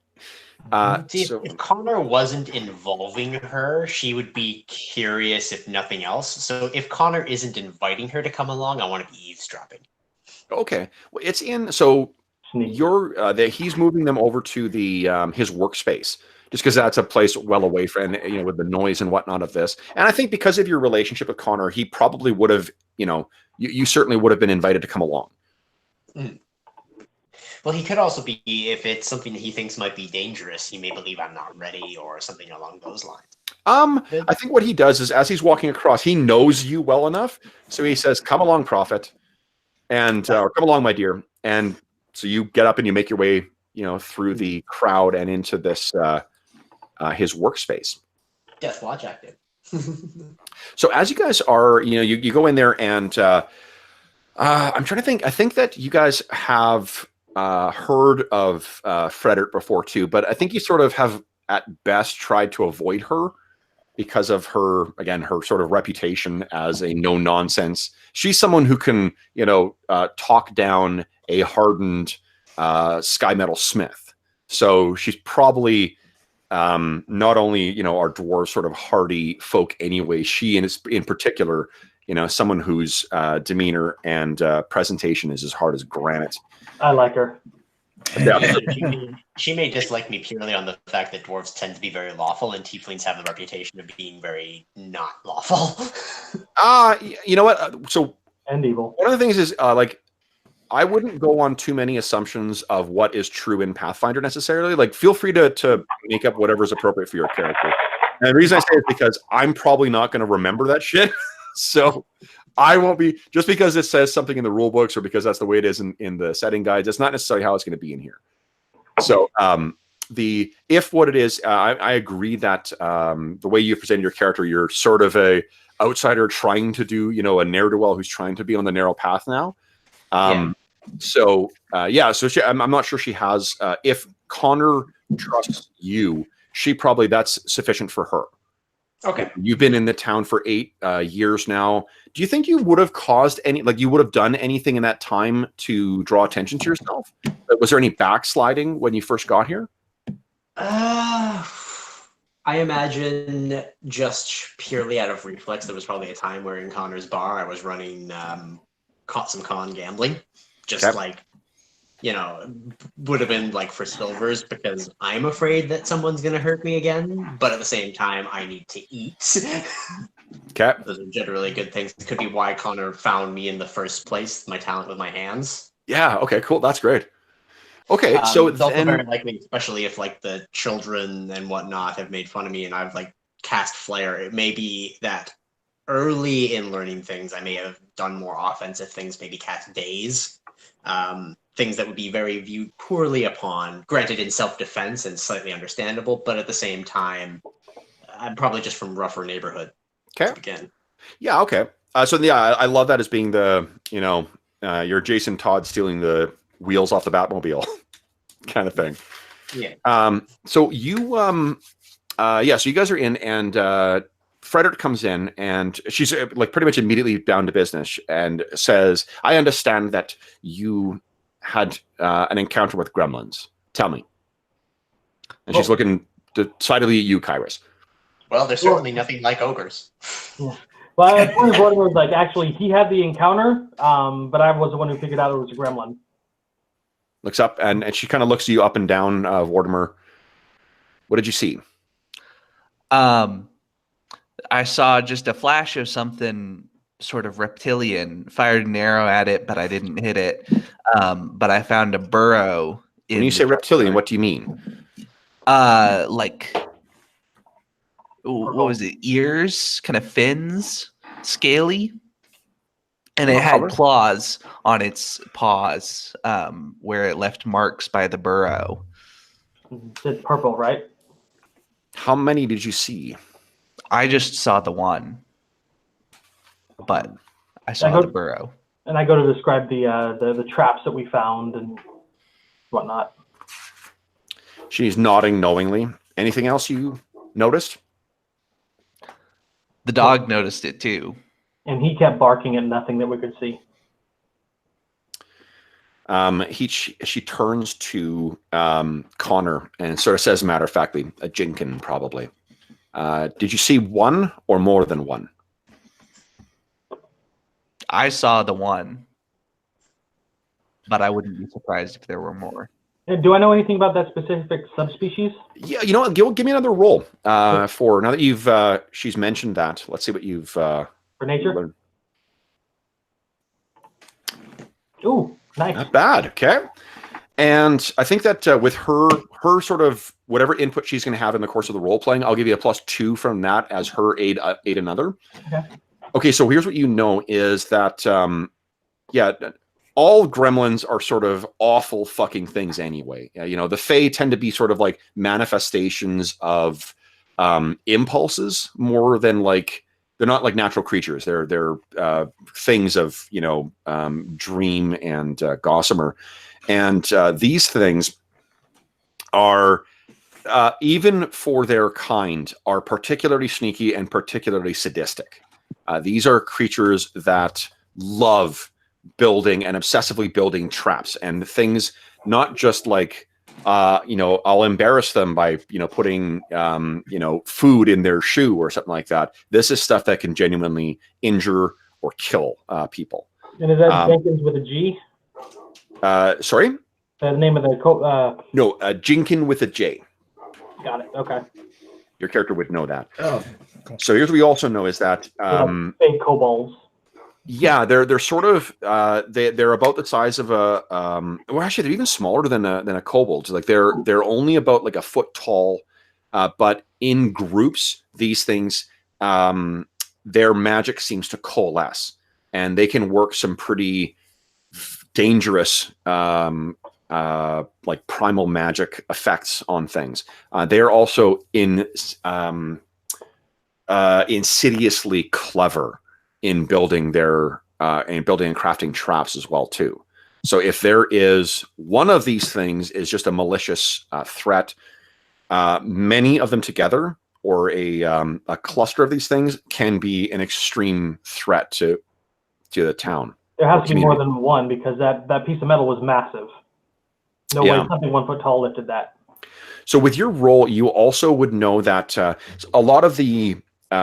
See, So if Connor wasn't involving her, she would be curious if nothing else. So if Connor isn't inviting her to come along, I want to be eavesdropping. okay, well, it's in. So Sneak. he's moving them over to the his workspace just because that's a place well away from, and with the noise and whatnot of this. And I think because of your relationship with Connor, he probably would have, you certainly would have been invited to come along. Mm. Well, he could also be, if it's something that he thinks might be dangerous, he may believe I'm not ready or something along those lines. I think what he does is, as he's walking across, he knows you well enough, so he says, "Come along, Prophet," and or "Come along, my dear." And so you get up and you make your way, through the crowd and into this his workspace. Death Watch active. So as you guys are, you go in there and I'm trying to think. I think that you guys have heard of Frederick before too, but I think you sort of have at best tried to avoid her because of her sort of reputation as a no nonsense. She's someone who can, talk down a hardened sky metal smith. So she's probably not only, our dwarves sort of hardy folk anyway, she in particular, someone whose demeanor and presentation is as hard as granite. I like her. Yeah. She may dislike me purely on the fact that dwarves tend to be very lawful and tieflings have the reputation of being very not lawful. You know what? So And evil. one of the things is I wouldn't go on too many assumptions of what is true in Pathfinder necessarily. Like, feel free to make up whatever is appropriate for your character. And the reason I say it is because I'm probably not going to remember that shit. So I won't be, just because it says something in the rule books or because that's the way it is in the setting guides, that's not necessarily how it's going to be in here. So if what it is, I agree that the way you presented your character, you're sort of a outsider trying to do, a ne'er-do-well who's trying to be on the narrow path now. So I'm not sure she has, if Connor trusts you, that's sufficient for her. Okay. You've been in the town for 8 years now. Do you think you would have caused you would have done anything in that time to draw attention to yourself? Was there any backsliding when you first got here? I imagine just purely out of reflex, there was probably a time where in Connor's bar I was running some con gambling. Would have been like for silvers because I'm afraid that someone's going to hurt me again. But at the same time, I need to eat. Okay. Those are generally good things. It could be why Connor found me in the first place, my talent with my hands. Yeah. Okay, cool. That's great. Okay. So it's also very likely, especially if like the children and whatnot have made fun of me and I've like cast flare. It may be that early in learning things, I may have done more offensive things, maybe cast daze. Things that would be very viewed poorly upon, granted in self-defense and slightly understandable, but at the same time, I'm probably just from rougher neighborhood. Okay. Again. Yeah. Okay. I love that as being the, you're Jason Todd stealing the wheels off the Batmobile kind of thing. Yeah. So you, so you guys are in and, Frederick comes in and she's pretty much immediately down to business and says, "I understand that you had an encounter with gremlins. Tell me." And she's looking decidedly at you, Kairos. Well, there's certainly nothing like ogres. Yeah. Well, at one point was like, actually, he had the encounter, but I was the one who figured out it was a gremlin. Looks up and she kind of looks you up and down, Vortimer. What did you see? I saw just a flash of something sort of reptilian, fired an arrow at it, but I didn't hit it. But I found a burrow. When you say reptilian, what do you mean? What was it? Ears, kind of fins, scaly. And it had claws on its paws where it left marks by the burrow. It's purple, right? How many did you see? I just saw the one, but I saw the burrow. And I go to describe the traps that we found and whatnot. She's nodding knowingly. Anything else you noticed? The dog noticed it too. And he kept barking at nothing that we could see. She turns to Connor and sort of says, matter of factly, a Jinkin probably. Did you see one or more than one? I saw the one, but I wouldn't be surprised if there were more. Do I know anything about that specific subspecies? Yeah, you know what? Give me another roll for now that you've she's mentioned that. Let's see what you've For nature? learned. Ooh, nice. Not bad. Okay. And I think that with her sort of whatever input she's going to have in the course of the role playing, I'll give you a +2 from that as her aid another. Okay. Okay, so here's what you know is that all gremlins are sort of awful fucking things anyway. You know, the Fae tend to be sort of like manifestations of impulses more than like they're not like natural creatures. They're things of, you know, dream and gossamer. And these things are, even for their kind, are particularly sneaky and particularly sadistic. These are creatures that love building and obsessively building traps and things, not just like, you know, I'll embarrass them by, you know, putting, you know, food in their shoe or something like that. This is stuff that can genuinely injure or kill people. And is that Jenkins with a G? Sorry? The name of the No, Jinkin with a J. Got it. Okay. Your character would know that. Oh, cool. So here's what we also know is that Fake kobolds. yeah, they're sort of they're about the size of a well, actually they're even smaller than a kobold. Like they're only about like a foot tall, but in groups these things their magic seems to coalesce and they can work some pretty dangerous like primal magic effects on things. They're also insidiously clever in building their and crafting traps as well too. So if there is one of these things is just a malicious threat, many of them together or a cluster of these things can be an extreme threat to the town. There has to be more than one because that piece of metal was massive. No way something 1 foot tall lifted that. So with your role, you also would know that a lot of the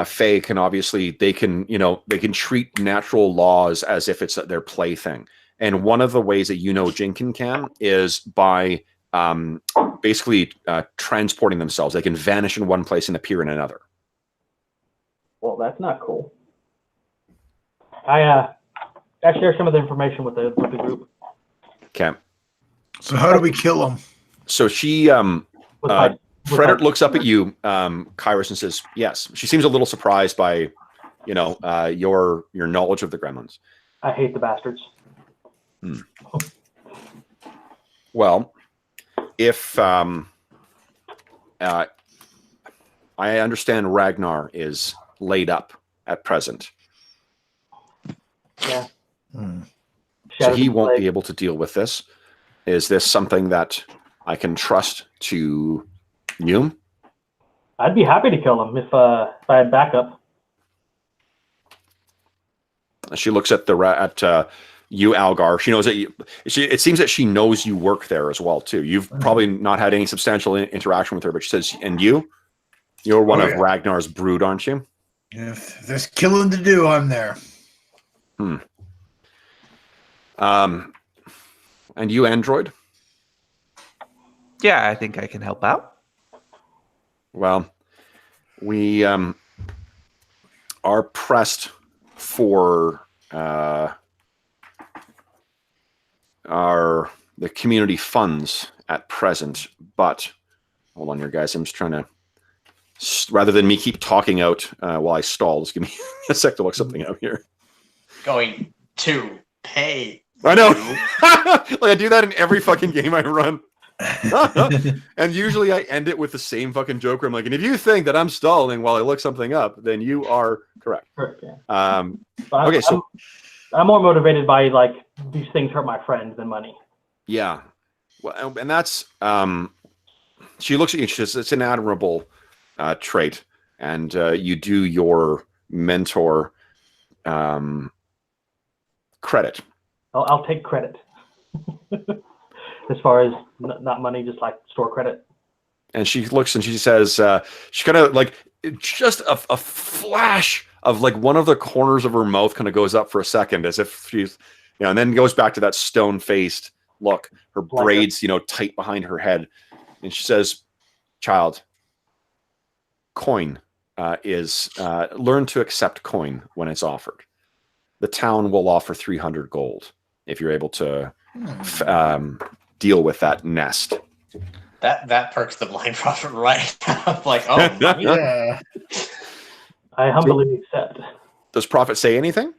Fae can obviously they can treat natural laws as if it's their plaything. And one of the ways that Jinkin can is by basically transporting themselves. They can vanish in one place and appear in another. Well, that's not cool. I share some of the information with the group. Okay. So how do we kill them? So she Frederick looks up at you, Kairos, and says, yes. She seems a little surprised by, your knowledge of the gremlins. I hate the bastards. Well, if I understand Ragnar is laid up at present. Yeah. So he won't be able to deal with this. Is this something that I can trust to you? I'd be happy to kill him if I had backup. She looks at you, Algar. She knows that it seems that she knows you work there as well too. You've probably not had any substantial interaction with her, but she says, "And you're one of Ragnar's brood, aren't you?" If there's killing to do, I'm there. And you, Android? Yeah, I think I can help out. Well, we are pressed for the community funds at present, but hold on here, guys. I'm just trying to, rather than me keep talking out while I stall, just give me a sec to look something out here. Going to pay. I know. Like I do that in every fucking game I run. And usually I end it with the same fucking joke where I'm like, and if you think that I'm stalling while I look something up, then you are correct. Correct, yeah. Okay, so I'm more motivated by like these things hurt my friends than money. Yeah. Well, and that's she looks at you and she says, it's an admirable trait. And you do your mentor credit. I'll take credit. As far as not money, just like store credit. And she looks and she says, she kind of like just a flash of like one of the corners of her mouth kind of goes up for a second as if she's, and then goes back to that stone-faced look, her braids, tight behind her head. And she says, child, coin is, learn to accept coin when it's offered. The town will offer 300 gold if you're able to deal with that nest. That perks the blind prophet right up. Like, oh, money? Yeah. I humbly accept. Does prophet say anything?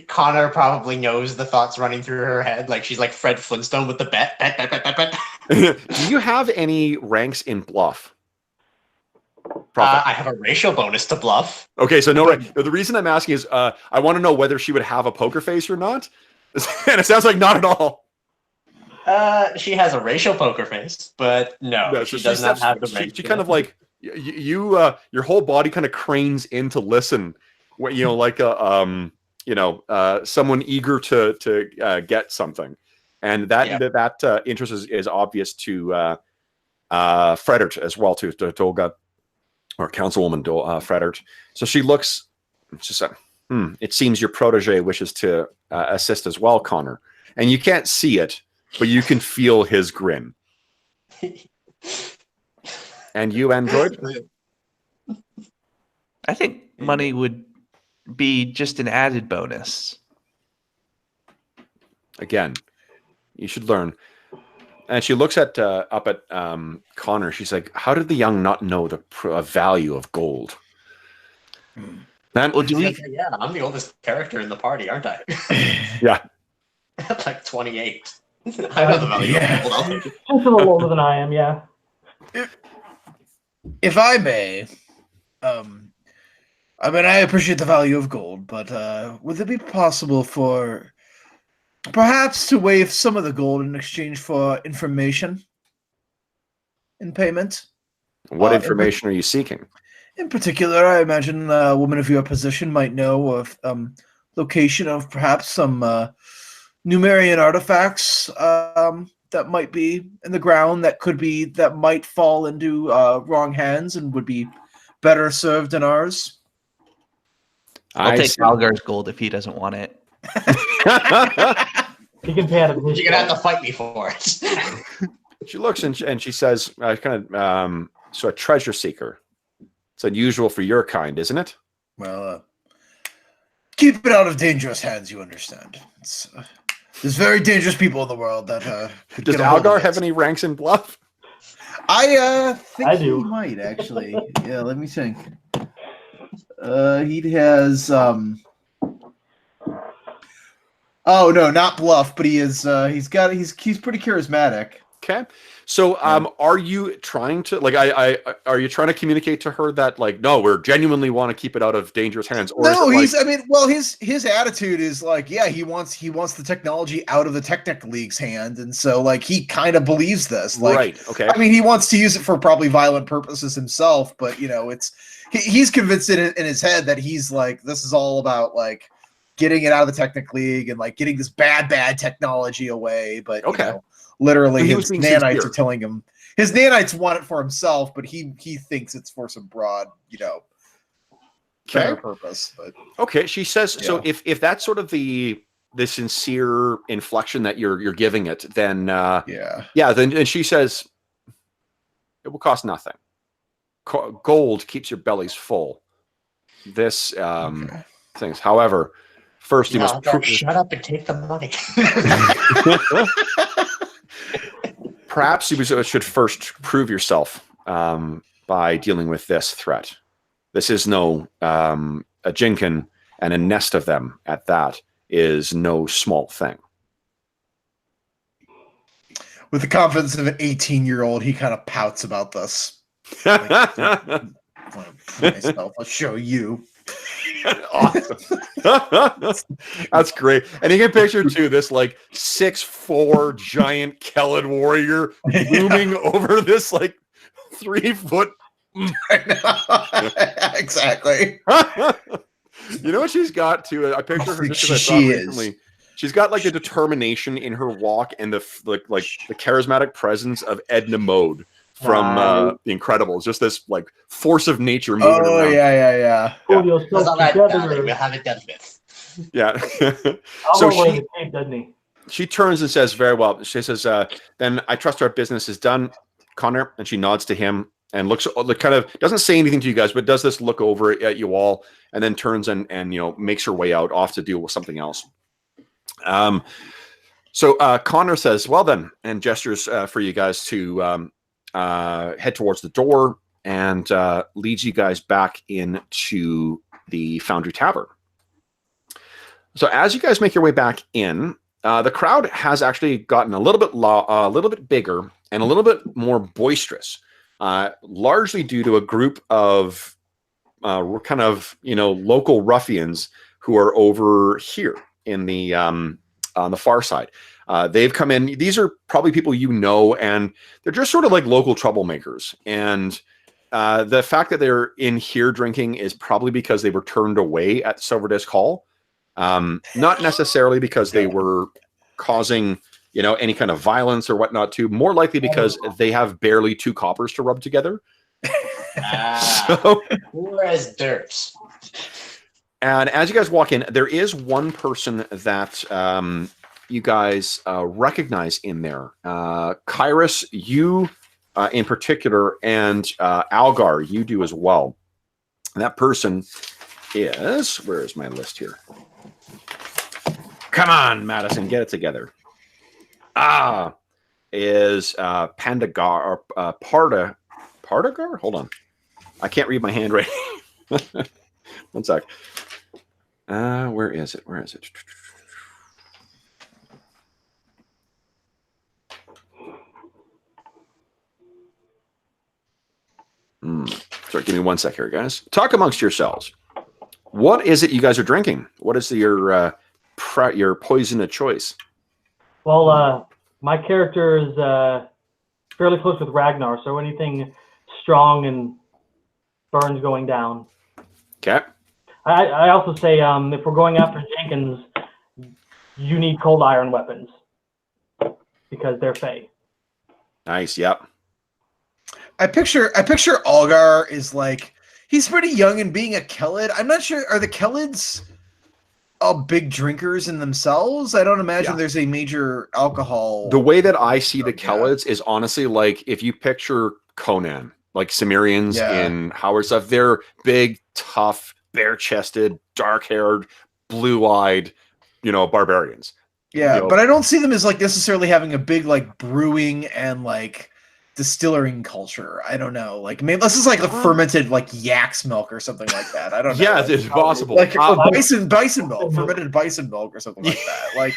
Connor probably knows the thoughts running through her head. Like she's like Fred Flintstone with the bet. Do you have any ranks in bluff? Prophet. I have a racial bonus to bluff. Okay, so no, right. The reason I'm asking is I want to know whether she would have a poker face or not. And it sounds like not at all. She has a racial poker face, but no, she does not have the racial. She kind of like your whole body kind of cranes in to listen. Like someone eager to get something, and that interest is obvious to Fredert as well, to Dolga, or Councilwoman Fredert. So she looks. She said, it seems your protege wishes to assist as well, Connor. And you can't see it, but you can feel his grin. And you, Android? I think money would be just an added bonus. Again, you should learn. And she looks at up at Connor. She's like, how did the young not know the value of gold? Well, do we? Yeah, I'm the oldest character in the party, aren't I? Yeah. Like 28. I know the value of gold. Just a little older than I am, yeah. If I may, I appreciate the value of gold, but would it be possible for perhaps to waive some of the gold in exchange for information in payment? What information are you seeking? In particular, I imagine a woman of your position might know of location of perhaps some Numerian artifacts that might be in the ground that might fall into wrong hands and would be better served than ours. I'll take Algar's gold if he doesn't want it. He can pay out of his. You're gonna have to fight me for it. She looks and she says, so a treasure seeker. It's unusual for your kind, isn't it? Well, keep it out of dangerous hands, you understand. There's very dangerous people in the world that Does Algar have any ranks in bluff? I think I do. he might, actually. Yeah, let me think. He has oh no, not bluff, but he's pretty charismatic. Okay. So are you trying to are you trying to communicate to her that no, we're genuinely want to keep it out of dangerous hands? Or no, his attitude is he wants the technology out of the Technic League's hand, and so he kind of believes this. Right. Okay. He wants to use it for probably violent purposes himself, but he's convinced in his head that he's this is all about getting it out of the Technic League and getting this bad technology away. But literally, his nanites are telling him his nanites want it for himself, but he thinks it's for some broad, better purpose. But okay, she says so. If that's sort of the sincere inflection that you're giving it, then then she says it will cost nothing. Gold keeps your bellies full. This things, however, first you must shut up and take the money. Perhaps you should first prove yourself by dealing with this threat. This is no a Jinkin, and a nest of them at that is no small thing. With the confidence of an 18-year-old, he kind of pouts about this. Myself, I'll show you. Awesome. That's great. And you can picture too this like 6'4" giant Kelid warrior looming over this like 3 foot. Exactly. You know what she's got too? I picture her just as I saw She recently. She's got like the determination in her walk and the like the charismatic presence of Edna Mode from The Incredibles. Just this like force of nature moving around. Oh yeah. Pull yourself That's all right, together. darling. We'll have it done with. Yeah. So So tape, doesn't he? she turns and says, "Very well." She says, "Then I trust our business is done, Connor." And she nods to him and looks kind of doesn't say anything to you guys, but does this look over at you all, and then turns and makes her way out off to deal with something else. So Connor says, "Well then," and gestures for you guys to head towards the door and leads you guys back into the Foundry Tavern. So as you guys make your way back in, the crowd has actually gotten a little bit bigger and a little bit more boisterous, largely due to a group of kind of local ruffians who are over here in the on the far side. They've come in. These are probably people and they're just sort of like local troublemakers. And the fact that they're in here drinking is probably because they were turned away at Silver Disc Hall. Not necessarily because they were causing, any kind of violence or whatnot too. More likely because they have barely 2 coppers to rub together. So, Poor as dirt. and as you guys walk in, there is one person that you guys recognize in there. Kairos, you in particular, and Algar, you do as well. And that person is, where is my list here? Come on, Madison, get it together. Is Pandagar, or Pardagar? Hold on. I can't read my handwriting. One sec. Where is it? Sorry, give me 1 sec here, guys. Talk amongst yourselves. What is it you guys are drinking? What is your poison of choice? Well, my character is fairly close with Ragnar, so anything strong and burns going down. Okay. I also say if we're going after Jenkins, you need cold iron weapons because they're fey. Nice. Yep. I picture Algar is like, he's pretty young and being a Kelid. I'm not sure, are the Kelids all big drinkers in themselves? I don't imagine there's a major alcohol. The way that I see the Kelids is honestly like if you picture Conan, like Cimmerians in Howard stuff, they're big, tough, bare-chested, dark-haired, blue-eyed, barbarians. Yeah, but I don't see them as like necessarily having a big like brewing and like distilling culture. I don't know. Like maybe this is like a fermented like yak's milk or something like that. I don't know. Yeah, it's possible. Like bison milk, fermented bison milk or something like that. Like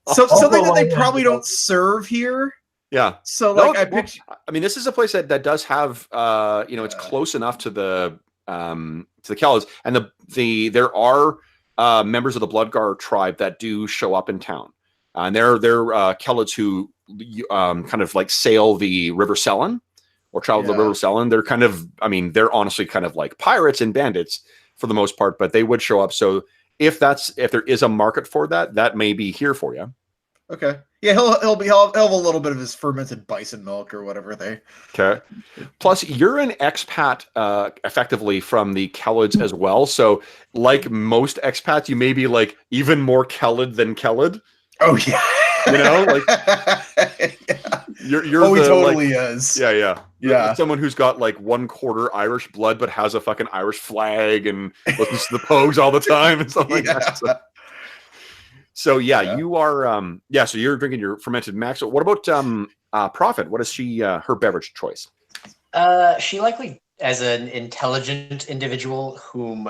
something that they probably don't serve here. Yeah. So like I picture. I mean, this is a place that does have it's close enough to the Kelids, and there are members of the Bloodgar tribe that do show up in town, and they're Kelids who kind of like sail the River Sellen or travel the River Sellen. They're kind of, they're honestly kind of like pirates and bandits for the most part, but they would show up. So if there is a market for that, that may be here for you. Okay. Yeah, he'll have a little bit of his fermented bison milk or whatever they. Okay. Plus, you're an expat, effectively from the Kelids as well. So, like most expats, you may be like even more Kelid than Kelid. Oh yeah. Like you're he totally is. Yeah. You're someone who's got like 1/4 Irish blood, but has a fucking Irish flag and listens to the Pogues all the time and stuff like that. So you are so you're drinking your fermented max. So what about Prophet? What is she her beverage choice? She likely, as an intelligent individual whom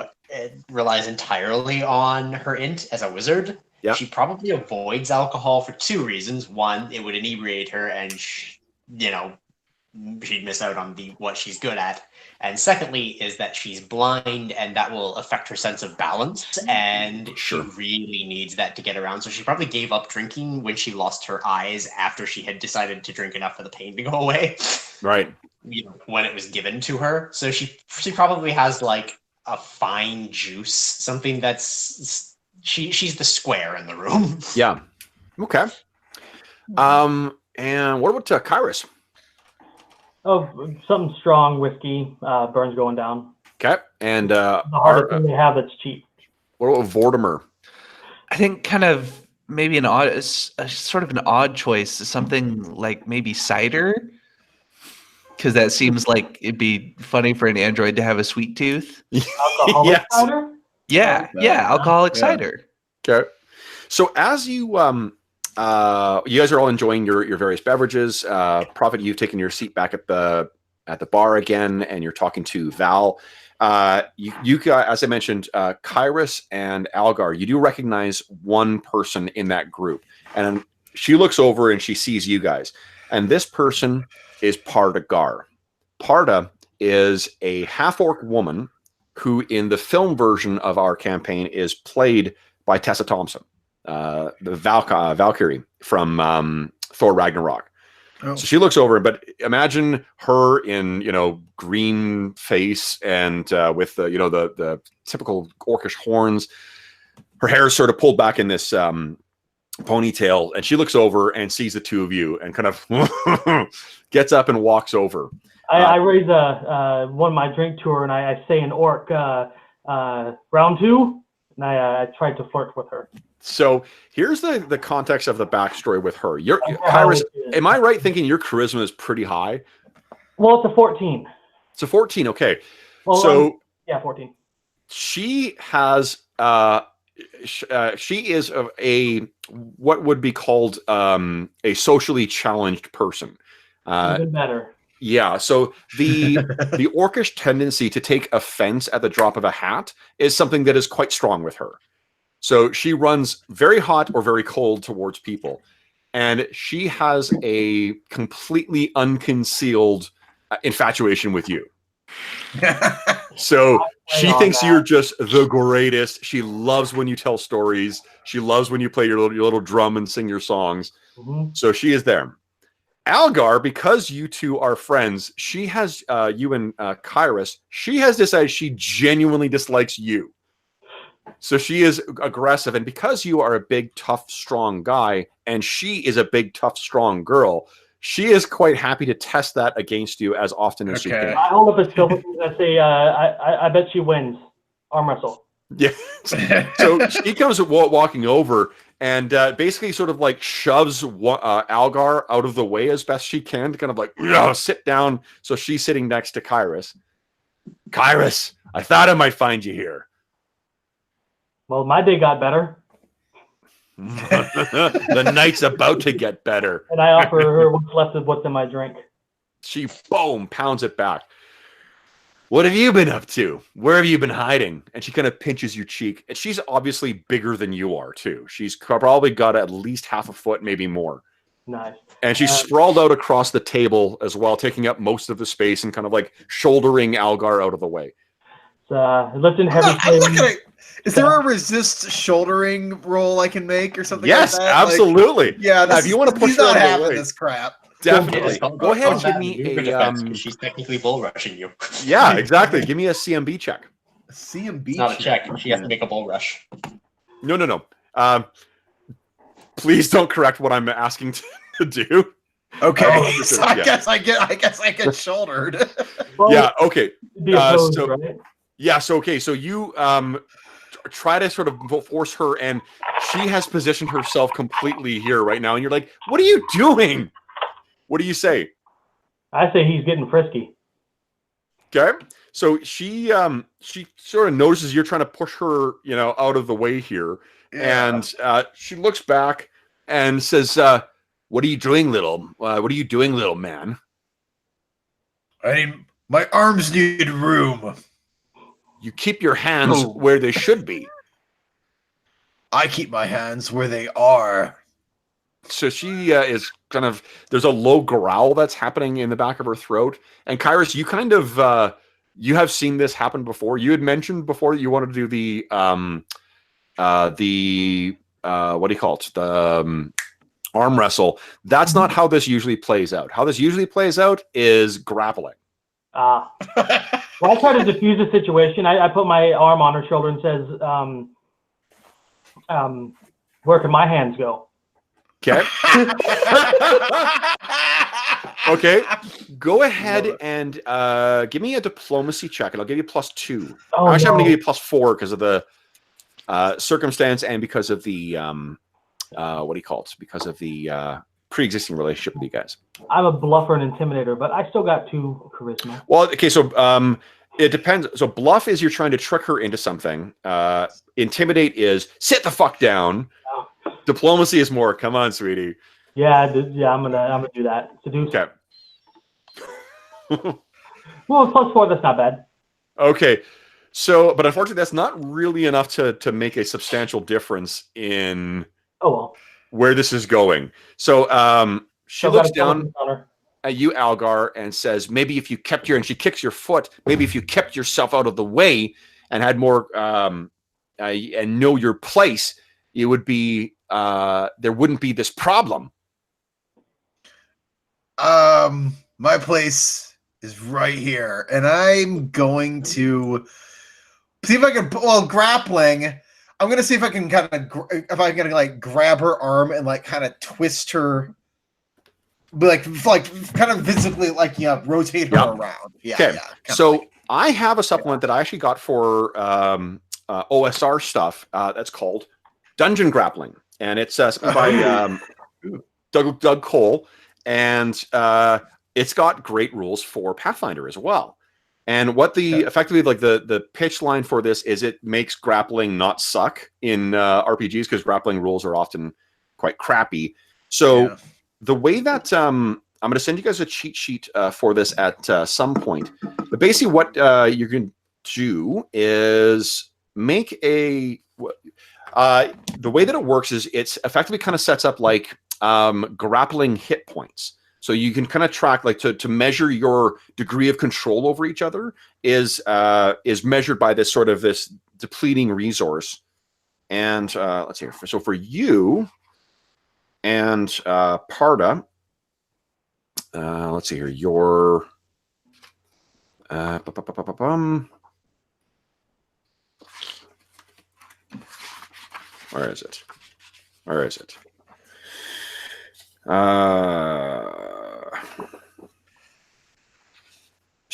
relies entirely on her int as a wizard, she probably avoids alcohol for 2 reasons. One, it would inebriate her, and she'd miss out on what she's good at. And secondly is that she's blind, and that will affect her sense of balance, and Sure. she really needs that to get around. So she probably gave up drinking when she lost her eyes after she had decided to drink enough for the pain to go away. Right. When it was given to her. So she probably has like a fine juice, something that's she's the square in the room. Yeah. Okay. And what about Kairos? Oh, something strong, whiskey, burns going down. Okay. And The hardest thing they have that's cheap. what about Vortimer? I think kind of maybe a sort of an odd choice, something like maybe cider, because that seems like it'd be funny for an android to have a sweet tooth. Alcoholic Yes. cider? Yeah, alcoholic cider. Okay. So as you you guys are all enjoying your various beverages. Prophet, you've taken your seat back at the bar again, and you're talking to Val. You as I mentioned, Kairos and Algar, you do recognize one person in that group, and she looks over and she sees you guys, and this person is Parda Gar. Parda is a half-orc woman who, in the film version of our campaign, is played by Tessa Thompson, the Valkyrie from Thor Ragnarok. Oh. So she looks over, but imagine her in, green face and with the typical orcish horns. Her hair is sort of pulled back in this ponytail, and she looks over and sees the two of you and kind of gets up and walks over. I raise one of my drink to her, and I say in orc, round two, and I tried to flirt with her. So here's the context of the backstory with her. Kairos, am I right thinking your charisma is pretty high? Well, it's a 14. It's a 14, okay. Well, So yeah, 14. she has she is a what would be called a socially challenged person. Even better. Yeah, so the orcish tendency to take offense at the drop of a hat is something that is quite strong with her. So she runs very hot or very cold towards people, and she has a completely unconcealed infatuation with you. So she thinks you're just the greatest. She loves when you tell stories. She loves when you play your little drum and sing your songs. Mm-hmm. So she is there. Algar, because you two are friends, she has you and Kairos. She has decided she genuinely dislikes you. So she is aggressive, and because you are a big, tough, strong guy, and she is a big, tough, strong girl, she is quite happy to test that against you as often as she can. I hold up a silver and I say, I bet she wins. Arm-Wrestle. Yeah. So she comes walking over and basically sort of like shoves Algar out of the way as best she can to kind of like sit down. So she's sitting next to Kairos. Kairos, I thought I might find you here. Well, my day got better. The night's about to get better. And I offer her what's left of what's in my drink. She, boom, pounds it back. What have you been up to? Where have you been hiding? And she kind of pinches your cheek. And she's obviously bigger than you are, too. She's probably got at least half a foot, maybe more. Nice. And she's sprawled out across the table as well, taking up most of the space and kind of like shouldering Algar out of the way. Lifting heavy. Is there a resist shouldering roll I can make or something yes, like that? absolutely. Like, yeah, if you want to push he's her not out of the having way, this crap. definitely. Yeah, Go ahead and give me a... she's technically bull rushing you. Yeah, exactly. Give me a CMB check. CMB It's not a check. She has to make a bull rush. No. Please don't correct what I'm asking to do. Okay, so I Yeah. guess I get shouldered. Well, Yeah, okay. be opposed, so- right? Yeah, so you try to sort of force her, and she has positioned herself completely here right now, and you're like, what are you doing? What do you say? I say he's getting frisky. Okay. So she sort of notices you're trying to push her, out of the way here. And she looks back and says, what are you doing, little man? I mean, my arms need room. You keep your hands where they should be. I keep my hands where they are. So she is kind of, there's a low growl that's happening in the back of her throat. And Kairos, you kind of, you have seen this happen before. You had mentioned before that you wanted to do the what do you call it? The arm wrestle. That's not how this usually plays out. How this usually plays out is grappling. Well, I try to diffuse the situation. I put my arm on her shoulder and says, where can my hands go? Okay. Okay. Go ahead and give me a diplomacy check, and I'll give you +2. Oh, Actually, I'm no. going to give you +4 because of the circumstance and because of the what do you call it? Because of the pre-existing relationship with you guys. I'm a bluffer and intimidator, but I still got 2 charisma. Well, okay, so it depends. So bluff is you're trying to trick her into something. Intimidate is sit the fuck down. Oh. Diplomacy is more, come on, sweetie. Yeah, I'm gonna do that. Seduce. Okay. Well, +4, that's not bad. Okay. So, but unfortunately, that's not really enough to make a substantial difference in where this is going. So, she looks down at you, Algar, and says, maybe if you kept and she kicks your foot, maybe if you kept yourself out of the way and had more, and know your place, it would be, there wouldn't be this problem. My place is right here, and I'm going to see if I can. Well, grappling. I'm gonna see if I can kind of if I can like grab her arm and like kind of twist her, like kind of visibly rotate her around. Yeah. Okay. Yeah, so I have a supplement that I actually got for OSR stuff. That's called Dungeon Grappling, and it's something by Doug Cole, and it's got great rules for Pathfinder as well. And what effectively the pitch line for this is, it makes grappling not suck in RPGs because grappling rules are often quite crappy. So the way that I'm going to send you guys a cheat sheet for this at some point. But basically, what you can do is make a. The way that it works is it's effectively kind of sets up like grappling hit points. So you can kind of track, like to measure your degree of control over each other is measured by this sort of this depleting resource. And let's see here. So for you and Parda, let's see here. Your where is it? Where is it? So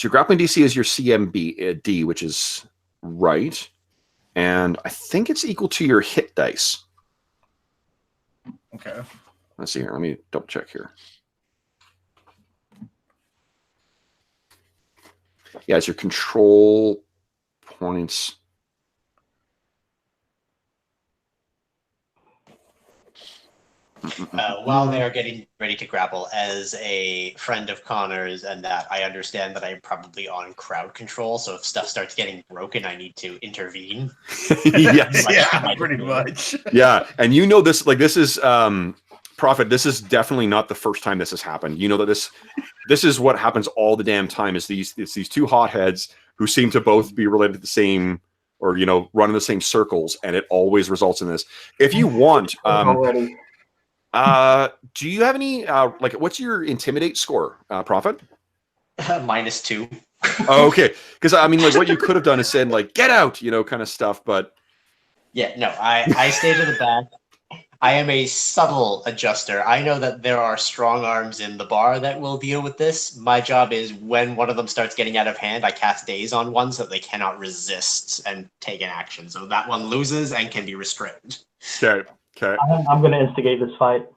your grappling DC is your CMB which is right, and I think it's equal to your hit dice. Okay. Let's see here. Let me double check here. Yeah, it's your control points. While they're getting ready to grapple, as a friend of Connor's, and that I understand that I'm probably on crowd control, so if stuff starts getting broken, I need to intervene. Yes. Yeah, pretty much. Yeah, and you know this, like this is Prophet, this is definitely not the first time this has happened. You know that this is what happens all the damn time, is these two hotheads who seem to both be related to the same, or run in the same circles, and it always results in this. If you want, do you have any what's your intimidate score, Prophet? -2. Oh, okay, because I mean, like, what you could have done is said, like, get out, kind of stuff, but yeah, no, I stay to the back. I am a subtle adjuster. I know that there are strong arms in the bar that will deal with this. My job is, when one of them starts getting out of hand, I cast Daze on one so that they cannot resist and take an action. So that one loses and can be restrained. Okay. I'm going to instigate this fight.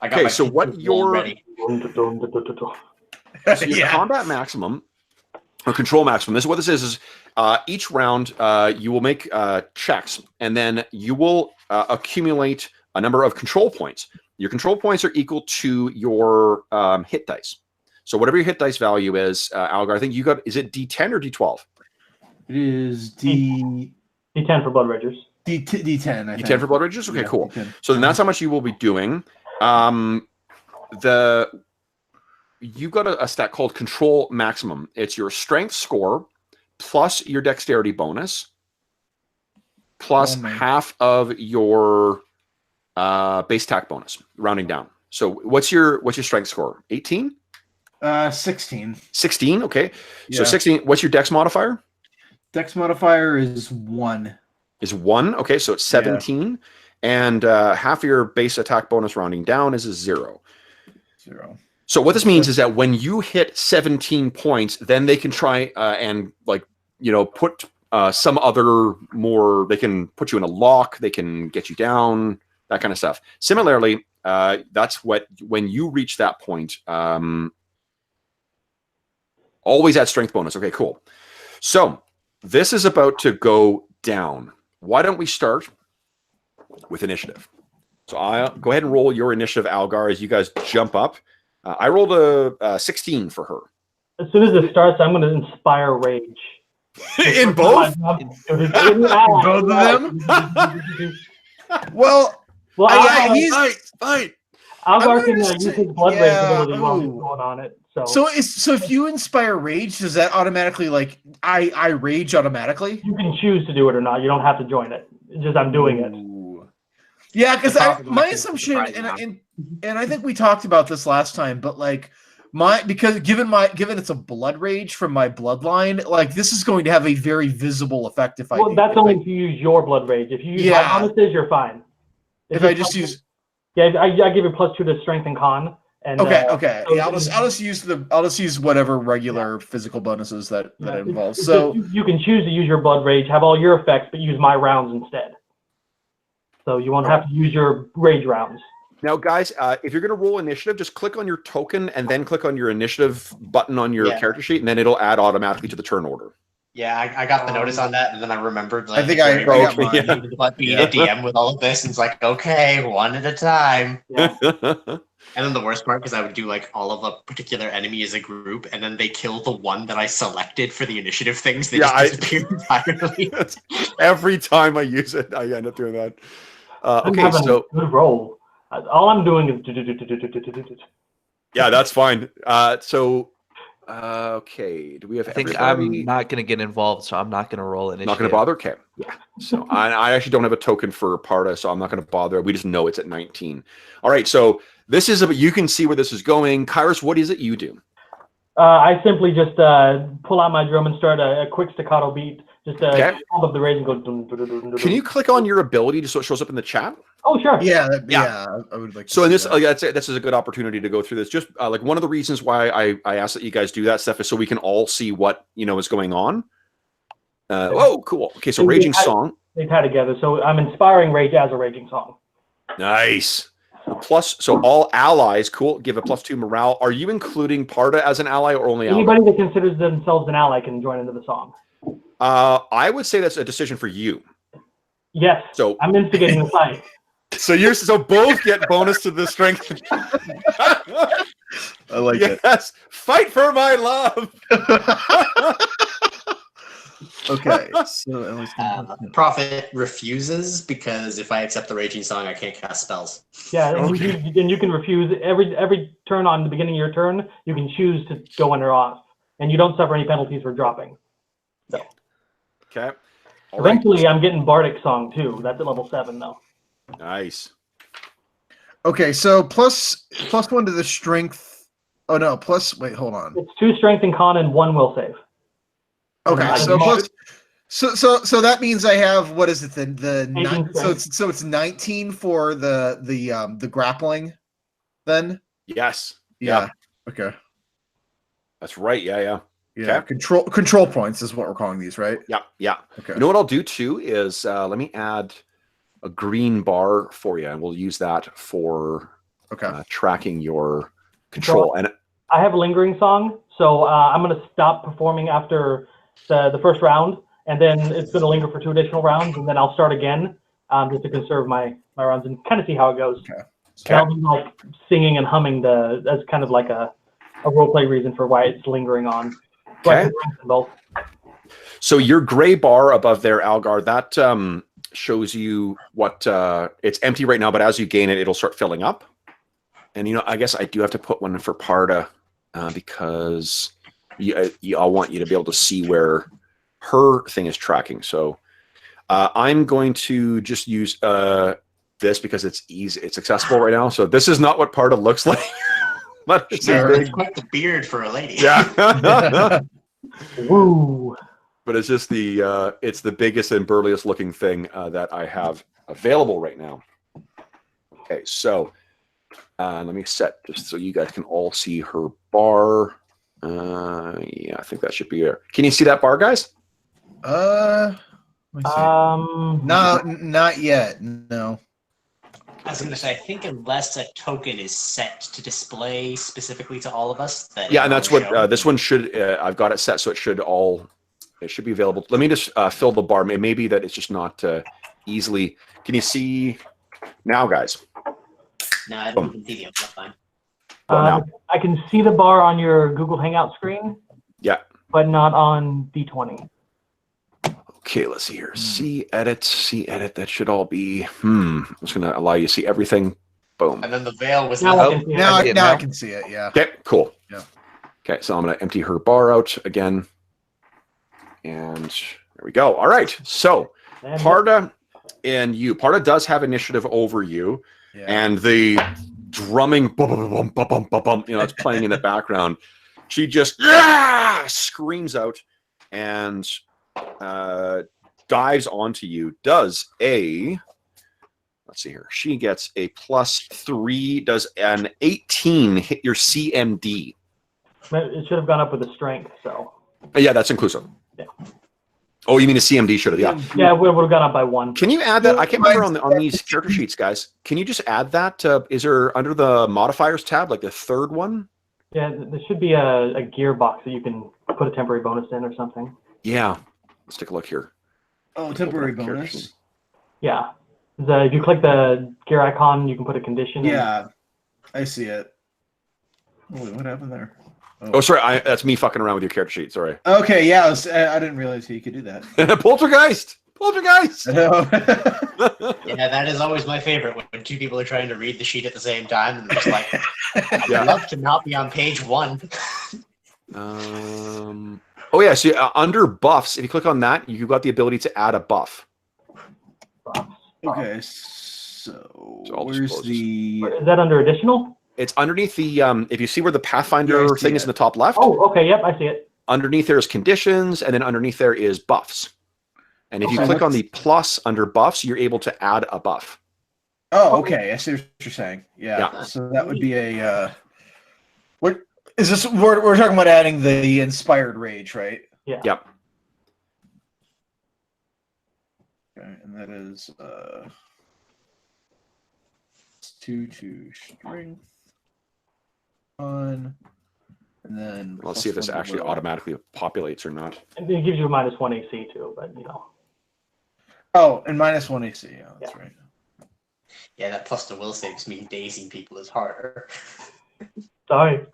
Okay, so what your ready? So your combat maximum or control maximum. This is what this is each round you will make checks, and then you will accumulate a number of control points. Your control points are equal to your hit dice. So whatever your hit dice value is, Algar, I think you got, is it D10 or D12? It is D10 for Blood Ragers. D10. I think. D10 for Blood Ragers? Okay, Yeah, cool. D10. So then that's how much you will be doing. You've got a stat called Control Maximum. It's your strength score plus your dexterity bonus plus half of your base attack bonus, rounding down. So what's your strength score? 18? 16. 16, okay. Yeah. So 16, what's your dex modifier? Dex modifier is 1. Is 1, okay, so it's 17. Yeah. And half of your base attack bonus rounding down is a 0. 0. So what this means is that when you hit 17 points, then they can try and like, put some other more, they can put you in a lock, they can get you down, that kind of stuff. Similarly, that's when you reach that point, always add strength bonus. Okay, cool. So this is about to go down. Why don't we start with initiative? So I'll go ahead and roll your initiative, Algar, as you guys jump up. I rolled a 16 for her. As soon as it starts, I'm going to inspire rage. In both? In both of them? Well, Fight. Algar can use his blood rage ability while he's going on it. So if you inspire rage, does that automatically I rage automatically? You can choose to do it or not. You don't have to join it. It's just I'm doing it. Yeah, because my assumption, and I think we talked about this last time, but given it's a blood rage from my bloodline, this is going to have a very visible effect if I. Well, that's only if you use your blood rage. If you use my bonuses, you're fine. If I just use. Yeah, I give you +2 to strength and con. And, okay. So yeah, I'll just use whatever regular physical bonuses that involves. It's so you can choose to use your blood rage, have all your effects, but use my rounds instead. So you won't have to use your rage rounds. Now, guys, if you're going to roll initiative, just click on your token and then click on your initiative button on your character sheet, and then it'll add automatically to the turn order. Yeah, I got the notice on that, and then I remembered. I think I got mine. Being a DM with all of this, and it's like, okay, one at a time. Yeah. And then the worst part, because I would do all of a particular enemy as a group, and then they kill the one that I selected for the initiative things. They just disappear entirely. Every time I use it, I end up doing that. Okay, so good roll. All I'm doing is. Yeah, that's fine. Okay. Do we have? I think everybody? I'm not going to get involved, so I'm not going to roll initiative. Not going to bother. Okay. Yeah. So I actually don't have a token for Parta, so I'm not going to bother. We just know it's at 19. All right. So this is you can see where this is going. Kairos, what is it you do? I simply just pull out my drum and start a quick staccato beat. Just hold up the rage and go. Dun, dun, dun, dun, dun. Can you click on your ability just so it shows up in the chat? Oh, sure. Yeah. I would like. So in this, this is a good opportunity to go through this. Just one of the reasons why I asked that you guys do that stuff is so we can all see what is going on. Oh, cool. Okay, so raging song. They tie together. So I'm inspiring rage as a raging song. Nice. So all allies, cool. Give a +2 morale. Are you including Parta as an ally or only anybody that considers themselves an ally can join into the song? I would say that's a decision for you. Yes. So I'm instigating the fight. So both get bonus to the strength. I like it. Yes, fight for my love. Okay. So Prophet refuses because if I accept the raging song, I can't cast spells. Yeah, and you can refuse every turn on the beginning of your turn. You can choose to go on or off, and you don't suffer any penalties for dropping. So. Okay. Eventually, I'm getting Bardic Song too. That's at level 7 though. Nice. Okay, so +1 to the strength. Oh no, wait, hold on. It's 2 strength and con and 1 will save. Okay, so that means I have, what is it, so it's 19 for the grappling then? Yes. Yeah. Okay. That's right. Yeah. Yeah. Okay. Control points is what we're calling these, right? Yeah. Okay. You know what I'll do too is let me add a green bar for you, and we'll use that for tracking your control. And I have a lingering song, so I'm going to stop performing after the first round, and then it's going to linger for 2 additional rounds, and then I'll start again just to conserve my rounds and kind of see how it goes. Okay. I'll be singing and humming as kind of like a roleplay reason for why it's lingering on. Okay. So your gray bar above there, Algar, that shows you what it's empty right now, but as you gain it, it'll start filling up. And I guess I do have to put one in for Parda because I want you to be able to see where her thing is tracking. So I'm going to just use this because it's easy, it's accessible right now. So this is not what Parda looks like. But it's It's quite the beard for a lady. yeah. Woo. But it's just it's the biggest and burliest looking thing that I have available right now. Okay, so let me set just so you guys can all see her bar. Yeah, I think that should be there. Can you see that bar, guys? Let me see. No, not yet. No. I was going to say, I think unless a token is set to display specifically to all of us, that Yeah, and that's what this one should. I've got it set so it should be available. Let me just fill the bar. Maybe that it's just not easily. Can you see now, guys? No, I don't even see the outline. I can see the bar on your Google Hangout screen. Yeah. But not on D20. Okay, let's see here. See edit. That should all be. I'm just going to allow you to see everything. Boom. And then the veil was Now not. I can see it. Now I can see it. Yeah. Okay, cool. Yeah. Okay, so I'm going to empty her bar out again. And there we go. All right. So And Parda and you. Parda does have initiative over you. Yeah. And the drumming, bum, it's playing in the background. She just screams out and dives onto you. Does let's see here. She gets a +3. Does an 18 hit your CMD? it should have gone up with the strength, so. Yeah, that's inclusive. Yeah. Oh, you mean a CMD should have? Yeah. Yeah, we would have gone up by 1. Can you add that? I can't remember on these character sheets, guys. Can you just add that? Is there under the modifiers tab, like the third one? Yeah, there should be a gearbox that you can put a temporary bonus in or something. Yeah. Let's take a look here. Oh, temporary bonus. Yeah. If you click the gear icon, you can put a condition in. Yeah, I see it. Oh, wait, what happened there? Oh, sorry. That's me fucking around with your character sheet. Sorry. Okay, yeah, I didn't realize you could do that. Poltergeist. Yeah, that is always my favorite when two people are trying to read the sheet at the same time and they're just like, I'd love to not be on page 1. Oh yeah, so under buffs, if you click on that, you've got the ability to add a buff. Okay, so I'll just where's close the? Is that under additional? It's underneath the if you see where the Pathfinder Yeah, I see thing is it. in the top left. Oh, okay, yep, I see it. Underneath there is conditions, and then underneath there is buffs. And if you Okay, click on let's- the plus under buffs, you're able to add a buff. Oh, okay, I see what you're saying. Yeah, Yeah. so that would be a. What is this? We're talking about adding the inspired rage, right? Yeah. Yep. Okay, and that is 2 to strength. On. And then Let's see if this +1 to actually will. automatically populates or not. And it gives you a -1 AC too, but Oh, and -1 AC. Yeah, that's right. Yeah, that plus the will saves me dazing people is harder. Sorry.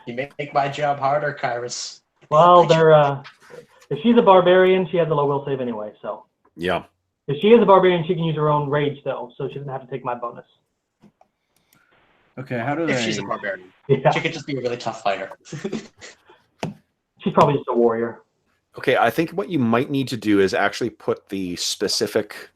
You make my job harder, Kyrus. Well, if she's a barbarian, she has a low will save anyway, so. Yeah. If she is a barbarian, she can use her own rage though, so she doesn't have to take my bonus. Okay, how do If they? she's a barbarian. Yeah. She could just be a really tough fighter. She's probably just a warrior. Okay, I think what you might need to do is actually put the specific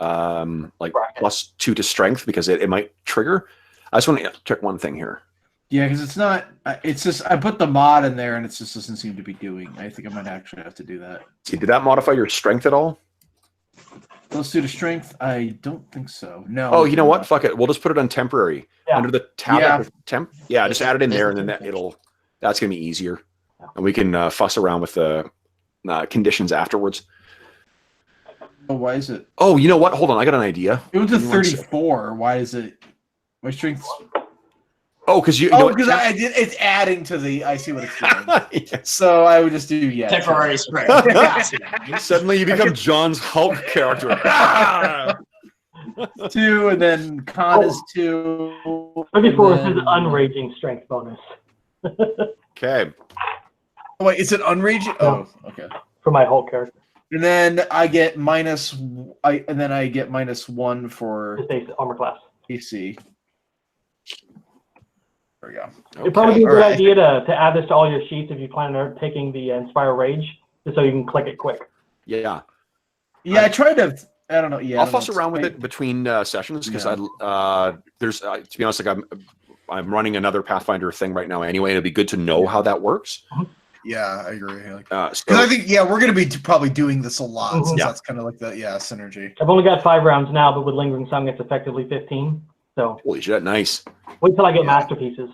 like Bracket. +2 to strength because it might trigger. I just want to check one thing here. Yeah, because it's not. It's just I put the mod in there and it just doesn't seem to be doing. I think I might actually have to do that. See, did that modify your strength at all? Let's do the strength. I don't think so. No. Oh, you know what? Fuck it. We'll just put it on temporary. Yeah. Under the tab Yeah. of temp. Yeah, just add it in there and then that's gonna be easier. And we can fuss around with the conditions afterwards. Oh, why is it? Oh, you know what? Hold on, I got an idea. It was a Give me 1 sec. 34. Why is it? My strength. Oh, because you. Oh, know because I did. It's adding to the. I see what it's doing. Yes. So I would just do yeah. Temporary strength. Suddenly you become John's Hulk character. 2, and then con is 2. 34 and is his then- unraging strength bonus Okay. Oh, wait, it's an unraging. Oh, okay. for my Hulk character. And then I get -1 for Just base armor class. AC. There we go. It'd probably be a good Alright. idea to add this to all your sheets if you plan on taking the Inspire Rage, just so you can click it quick. Yeah. Yeah, I tried to. I don't know. Yeah, I'll fuss around with it between sessions because there's to be honest, like I'm running another Pathfinder thing right now anyway. It'd be good to know how that works. Yeah, I agree. Because So, I think we're going to be probably doing this a lot since Yeah. that's kind of like the synergy. I've only got 5 rounds now, but with Lingering Song, it's effectively 15. So holy shit, nice. wait till I get masterpieces.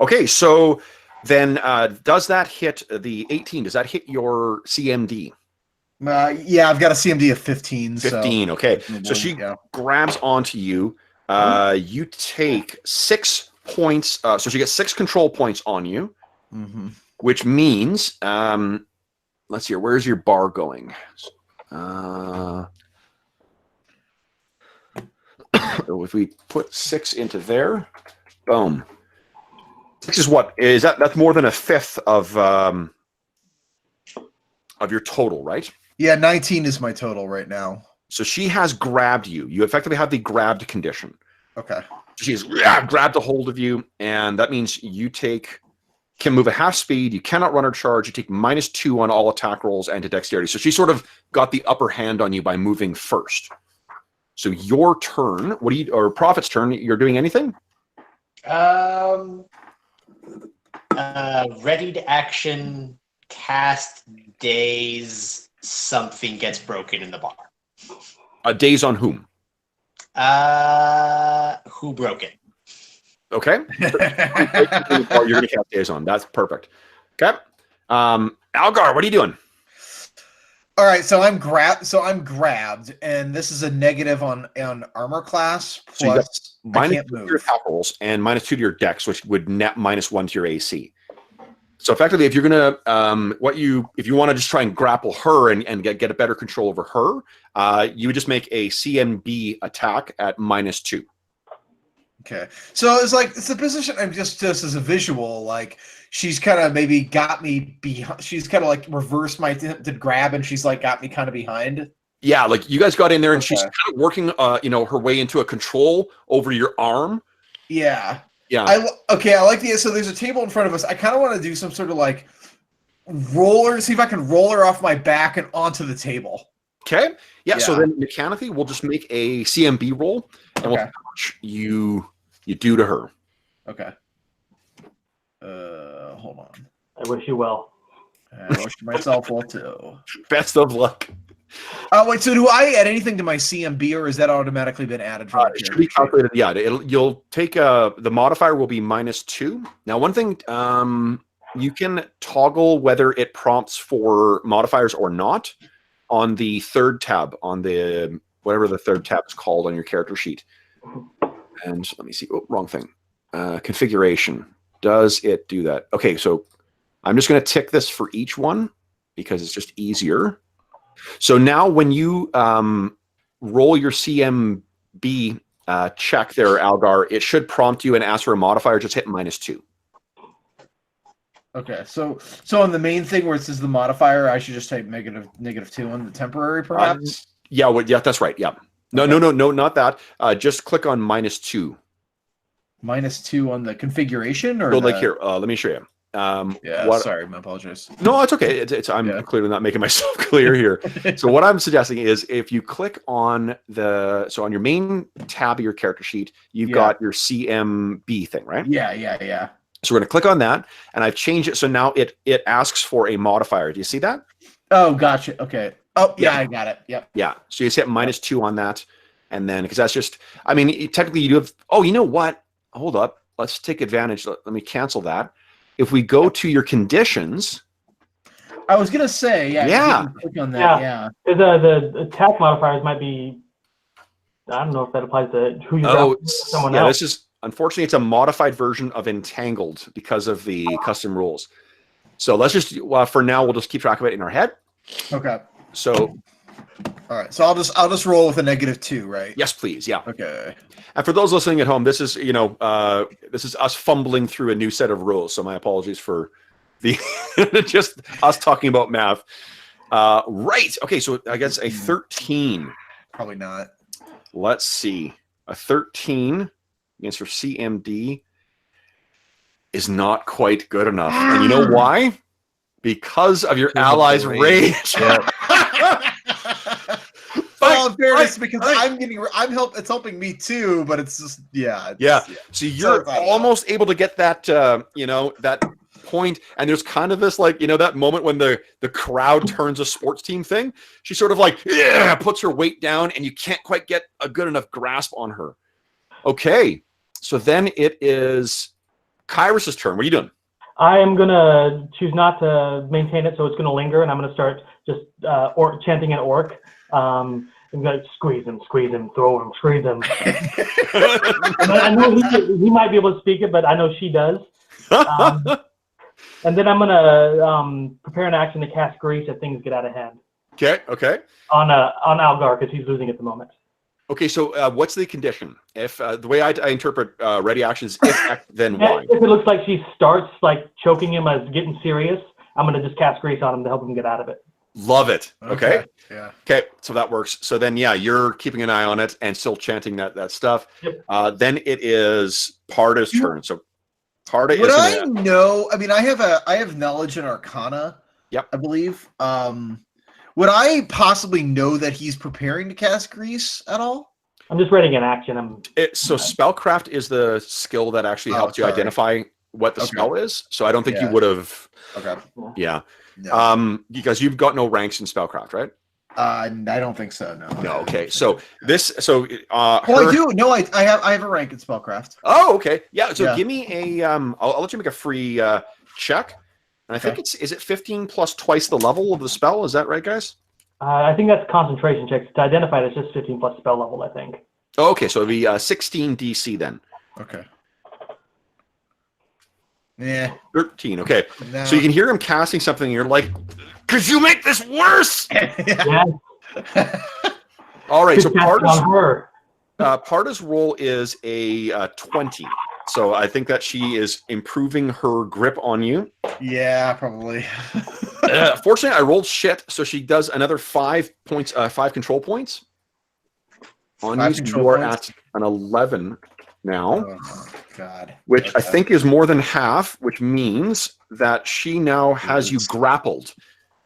Okay, so then does that hit the 18? Does that hit your CMD? Yeah, I've got a CMD of 15. 15. Okay, so she grabs onto you. You take 6 points. So she gets 6 control points on you, which means, let's see here. Where's your bar going? If we put 6 into there, boom. 6 is what? That's more than a fifth of your total, right? Yeah, 19 is my total right now. So she has grabbed you. You effectively have the grabbed condition. Okay. She has grabbed a hold of you, and that means you can move at half speed. You cannot run or charge. You take -2 on all attack rolls and to dexterity. So she sort of got the upper hand on you by moving first. So your turn, or Prophet's turn, you're doing anything? Ready to action, cast, daze, something gets broken in the bar. Daze on whom? Who broke it? Okay. You're going to cast daze on. That's perfect. Okay. Algar, what are you doing? All right, so I'm grabbed, and this is a negative on armor class. Plus, so I -2 can't to move. your attack rolls and -2 to your dex, which would net -1 to your AC. So effectively, if you're gonna if you want to just try and grapple her and get a better control over her, you would just make a CMB attack at -2. Okay, so it's the position. I'm just as a visual, like she's kind of maybe got me behind. She's kind of like reversed my to grab, and she's like got me kind of behind. Yeah, like you guys got in there, and she's kind of working, her way into a control over your arm. Yeah. Yeah. I like so there's a table in front of us. I kind of want to do some sort of like roller, see if I can roll her off my back and onto the table. Okay. Yeah. So then mechanically, we'll just make a CMB roll, and we'll watch you do to her. Okay. Hold on. I wish you well. I wish myself well too. Best of luck. Wait, so do I add anything to my CMB, or is that automatically been added from It should be calculated. Yeah, you'll take the modifier will be -2. Now, one thing, you can toggle whether it prompts for modifiers or not on the third tab, on the whatever the third tab is called on your character sheet. And let me see. Oh, wrong thing. Configuration. Does it do that? Okay, so I'm just going to tick this for each one because it's just easier. So now when you roll your CMB check there, Algar, it should prompt you and ask for a modifier. Just hit -2. Okay, so on the main thing where it says the modifier, I should just type -2 on the temporary, perhaps? Yeah, that's right. Yeah. No, not that. Just click on -2. -2 on the configuration, or go like here. Let me show you. Sorry, my apologies. No, it's okay. I'm clearly not making myself clear here. So what I'm suggesting is if you click on on your main tab of your character sheet, you've got your CMB thing, right? Yeah. So we're going to click on that, and I've changed it. So now it asks for a modifier. Do you see that? Oh, gotcha. Okay. Oh, yeah, I got it. Yep. Yeah. So you just hit -2 on that, and then because that's just, I mean, technically you do have. Oh, you know what? Hold up. Let's take advantage. Let me cancel that. If we go to your conditions, I was gonna say, click on that. Yeah. The attack modifiers might be. I don't know if that applies to who you someone else. This is unfortunately it's a modified version of Entangled because of the custom rules. So let's just for now we'll just keep track of it in our head. Okay. So. All right. So I'll just roll with a -2, right? Yes, please. Yeah. Okay. And for those listening at home, this is this is us fumbling through a new set of rules. So my apologies for the just us talking about math. Right. Okay. So I guess a 13. Probably not. Let's see. A 13 against her CMD is not quite good enough. And you know why? Because of your allies' rage. Yeah. Well, in fairness, because it's helping me too, but it's just So you're almost able to get that that point, and there's kind of this that moment when the crowd turns a sports team thing. She sort of puts her weight down, and you can't quite get a good enough grasp on her. Okay, so then it is Kyrus's turn. What are you doing? I am gonna choose not to maintain it, so it's gonna linger, and I'm gonna start just chanting an orc. I'm gonna squeeze him, throw him, squeeze him. I know he might be able to speak it, but I know she does. And then I'm gonna prepare an action to cast Grease if things get out of hand. Okay. On Algar, because he's losing at the moment. Okay, so what's the condition? If the way I interpret ready actions, if then why? If it looks like she starts choking him as getting serious, I'm gonna just cast Grease on him to help him get out of it. Love it. Okay. Yeah. Okay, so that works. So then, you're keeping an eye on it and still chanting that stuff. Yep. Then it is Parda's turn. So Parda is. Would I know? I mean, I have knowledge in Arcana. Yep. I believe. Would I possibly know that he's preparing to cast Grease at all? I'm just reading an action. So spellcraft is the skill that actually helps you identify what the spell is. So I don't think you would have. Okay. Yeah. No. Because you've got no ranks in spellcraft, right? I don't think so. No. No. Okay. So this. So. I do. No, I have a rank in spellcraft. Oh, okay. Yeah. So give me a. I'll let you make a free check. And I think is it 15 plus twice the level of the spell? Is that right, guys? I think that's concentration checks. To identify it, it's just 15 plus spell level, I think. Oh, okay, so it'd be 16 DC then. Okay. Yeah. 13. Okay. No. So you can hear him casting something, and you're like, "Could you make this worse?" Yeah. All right. So Parda's Parda's roll is a 20. So I think that she is improving her grip on you. Yeah, probably. Fortunately, I rolled shit, so she does another 5 points, 5 control points. On you, you are at an 11 now. Oh, God. Which I think is more than half, which means that she now has you grappled.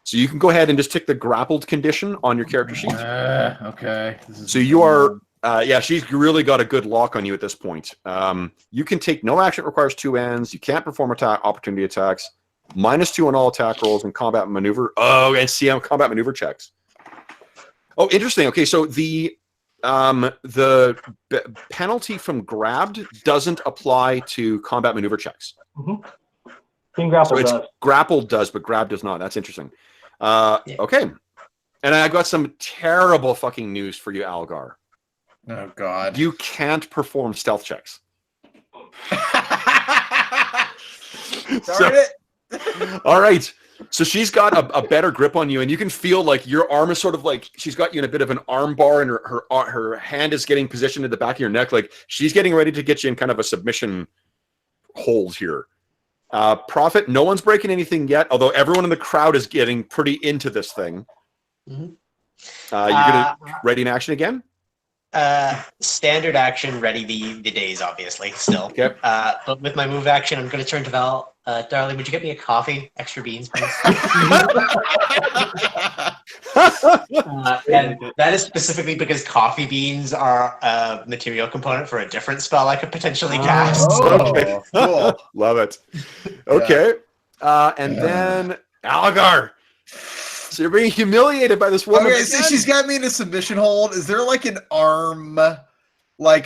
So you can go ahead and just tick the grappled condition on your character sheet. Okay. So you are... she's really got a good lock on you at this point. You can take no action, requires 2 ends. You can't perform opportunity attacks. -2 on all attack rolls and combat maneuver. Oh, and CM combat maneuver checks. Oh, interesting. Okay, so the penalty from grabbed doesn't apply to combat maneuver checks. Mm-hmm. Being grappled does. Grappled does, but grab does not. That's interesting. Okay. And I got some terrible fucking news for you, Algar. Oh, God. You can't perform stealth checks. Darn it. All right. So she's got a better grip on you, and you can feel like your arm is sort of like she's got you in a bit of an arm bar, and her hand is getting positioned at the back of your neck. Like she's getting ready to get you in kind of a submission hold here. Prophet, no one's breaking anything yet, although everyone in the crowd is getting pretty into this thing. Mm-hmm. You're going to ready in action again? Standard action, ready the days, obviously, still. Okay. But with my move action, I'm going to turn to Val. Darling, would you get me a coffee? Extra beans, please. And that is specifically because coffee beans are a material component for a different spell I could potentially cast. Oh, Okay. cool. Love it. Okay. And then Algar. So you're being humiliated by this woman. Okay, so she's got me in a submission hold. Is there an arm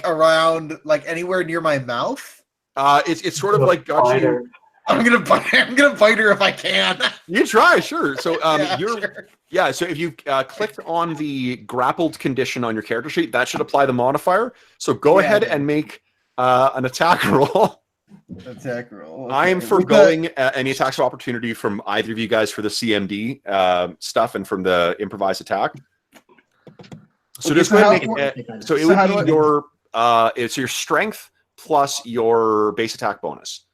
around anywhere near my mouth? It's sort of like got you. I'm gonna bite her if I can. You try, sure. So Sure. So if you clicked on the grappled condition on your character sheet, that should apply the modifier. So go ahead and make an attack roll. Attack roll. Okay. I am foregoing any attacks of opportunity from either of you guys for the CMD stuff and from the improvised attack. So just go ahead and make it. So it would be your it's your strength plus your base attack bonus.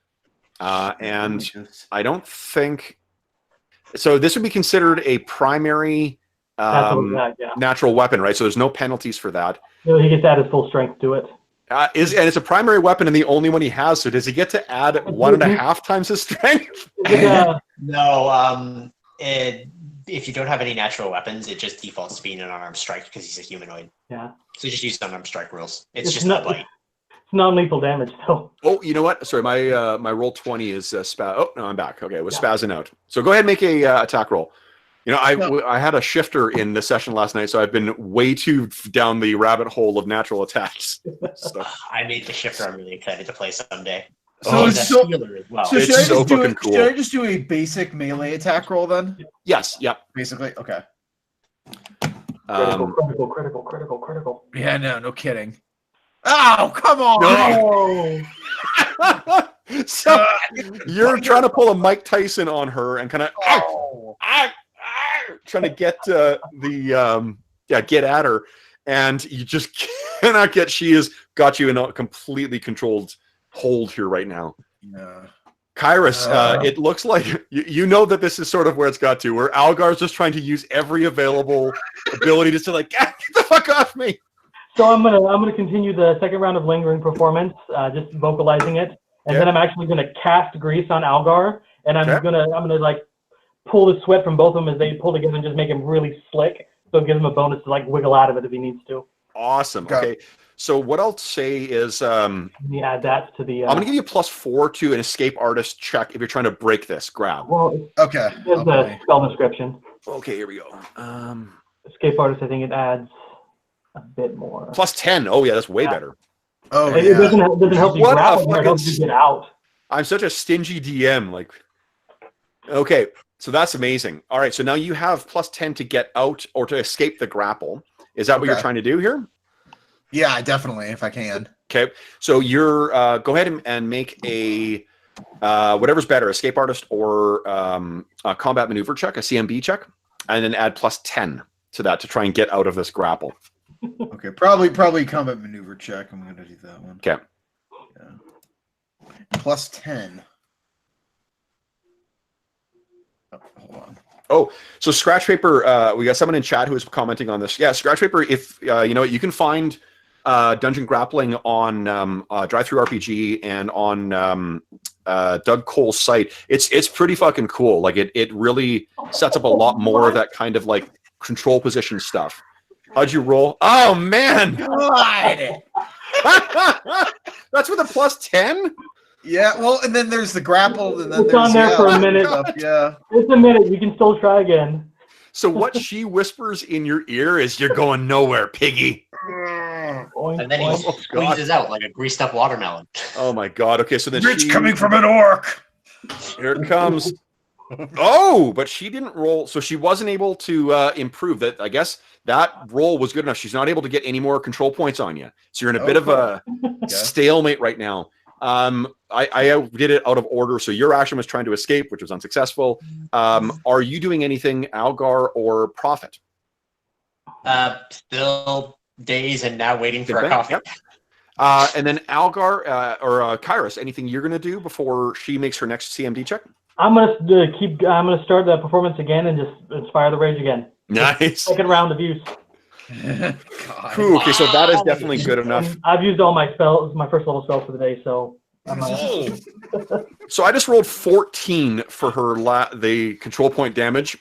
And I don't think so. This would be considered a primary natural weapon, right? So there's no penalties for that. No, he gets added full strength to it. and it's a primary weapon and the only one he has. So does he get to add 1.5 times his strength? No. If you don't have any natural weapons, it just defaults to being an unarmed strike because he's a humanoid. Yeah. So just use unarmed strike rules. It's just not bite. It's non-lethal damage, though. Oh, you know what? Sorry, my roll 20 is spaz. Oh no, I'm back. Okay, it was spazzing out. So go ahead and make a attack roll. You know, I had a shifter in the session last night, so I've been way too down the rabbit hole of natural attacks. So. I made the shifter. I'm really excited to play someday. So he's a healer as well. So it's so fucking cool. Should I just do a basic melee attack roll then? Yes. Yep. Basically, okay. Critical. Yeah, no kidding. Oh, come on! No. So you're trying to pull a Mike Tyson on her and kind of trying to get get at her, and you just cannot get. She has got you in a completely controlled hold here right now. Yeah. Kairos, it looks like you know that this is sort of where it's got to, where Algar's just trying to use every available ability just to like get the fuck off me. So I'm gonna continue the second round of lingering performance, just vocalizing it, and then I'm actually gonna cast grease on Algar, and I'm gonna like pull the sweat from both of them as they pull together and just make him really slick. So it gives him a bonus to like wiggle out of it if he needs to. Awesome. Okay. So what I'll say is, Let me add that to the. I'm gonna give you a +4 to an escape artist check if you're trying to break this grab. Well, okay. There's the spell description. Okay, here we go. Escape artist, I think it adds a bit more. +10. Oh yeah, that's way better. Oh It yeah. doesn't help you What grapple, a it helps you get out. I'm such a stingy DM. Like, okay, so that's amazing. All right, so now you have +10 to get out or to escape the grapple. Is that what you're trying to do here? Yeah, definitely, if I can. Okay, so you're go ahead and make a whatever's better, escape artist or a combat maneuver check, a CMB check, and then add +10 to that to try and get out of this grapple. Okay, probably combat maneuver check. I'm gonna do that one. Okay. Yeah. +10. Oh, hold on. Oh, so Scratch Paper, we got someone in chat who is commenting on this. Yeah, Scratch Paper, if you know, you can find Dungeon Grappling on Drive-Thru RPG and on Doug Cole's site. It's pretty fucking cool. Like it really sets up a lot more of that kind of like control position stuff. How'd you roll? Oh man! That's with a +10? Yeah, well, and then there's the grapple, and then It's there's on there for a minute. Yeah. It's a minute. You can still try again. So what she whispers in your ear is, "You're going nowhere, piggy." And then he squeezes out like a greased up watermelon. Oh my god. Okay, so then Rich coming from an orc. Here it comes. Oh, but she didn't roll, so she wasn't able to improve that. I guess that roll was good enough. She's not able to get any more control points on you. So you're in a bit of a stalemate right now. I did it out of order. So your action was trying to escape, which was unsuccessful. Are you doing anything, Algar or Prophet? Still days and now waiting for a coffee. Yep. And then Algar or Kairos, anything you're going to do before she makes her next CMD check? I'm gonna start the performance again and just inspire the rage again. Nice. Second round of use. Cool. Okay, so that is definitely good enough. I've used all my spells, my first level spells for the day, so. So I just rolled 14 for her the control point damage,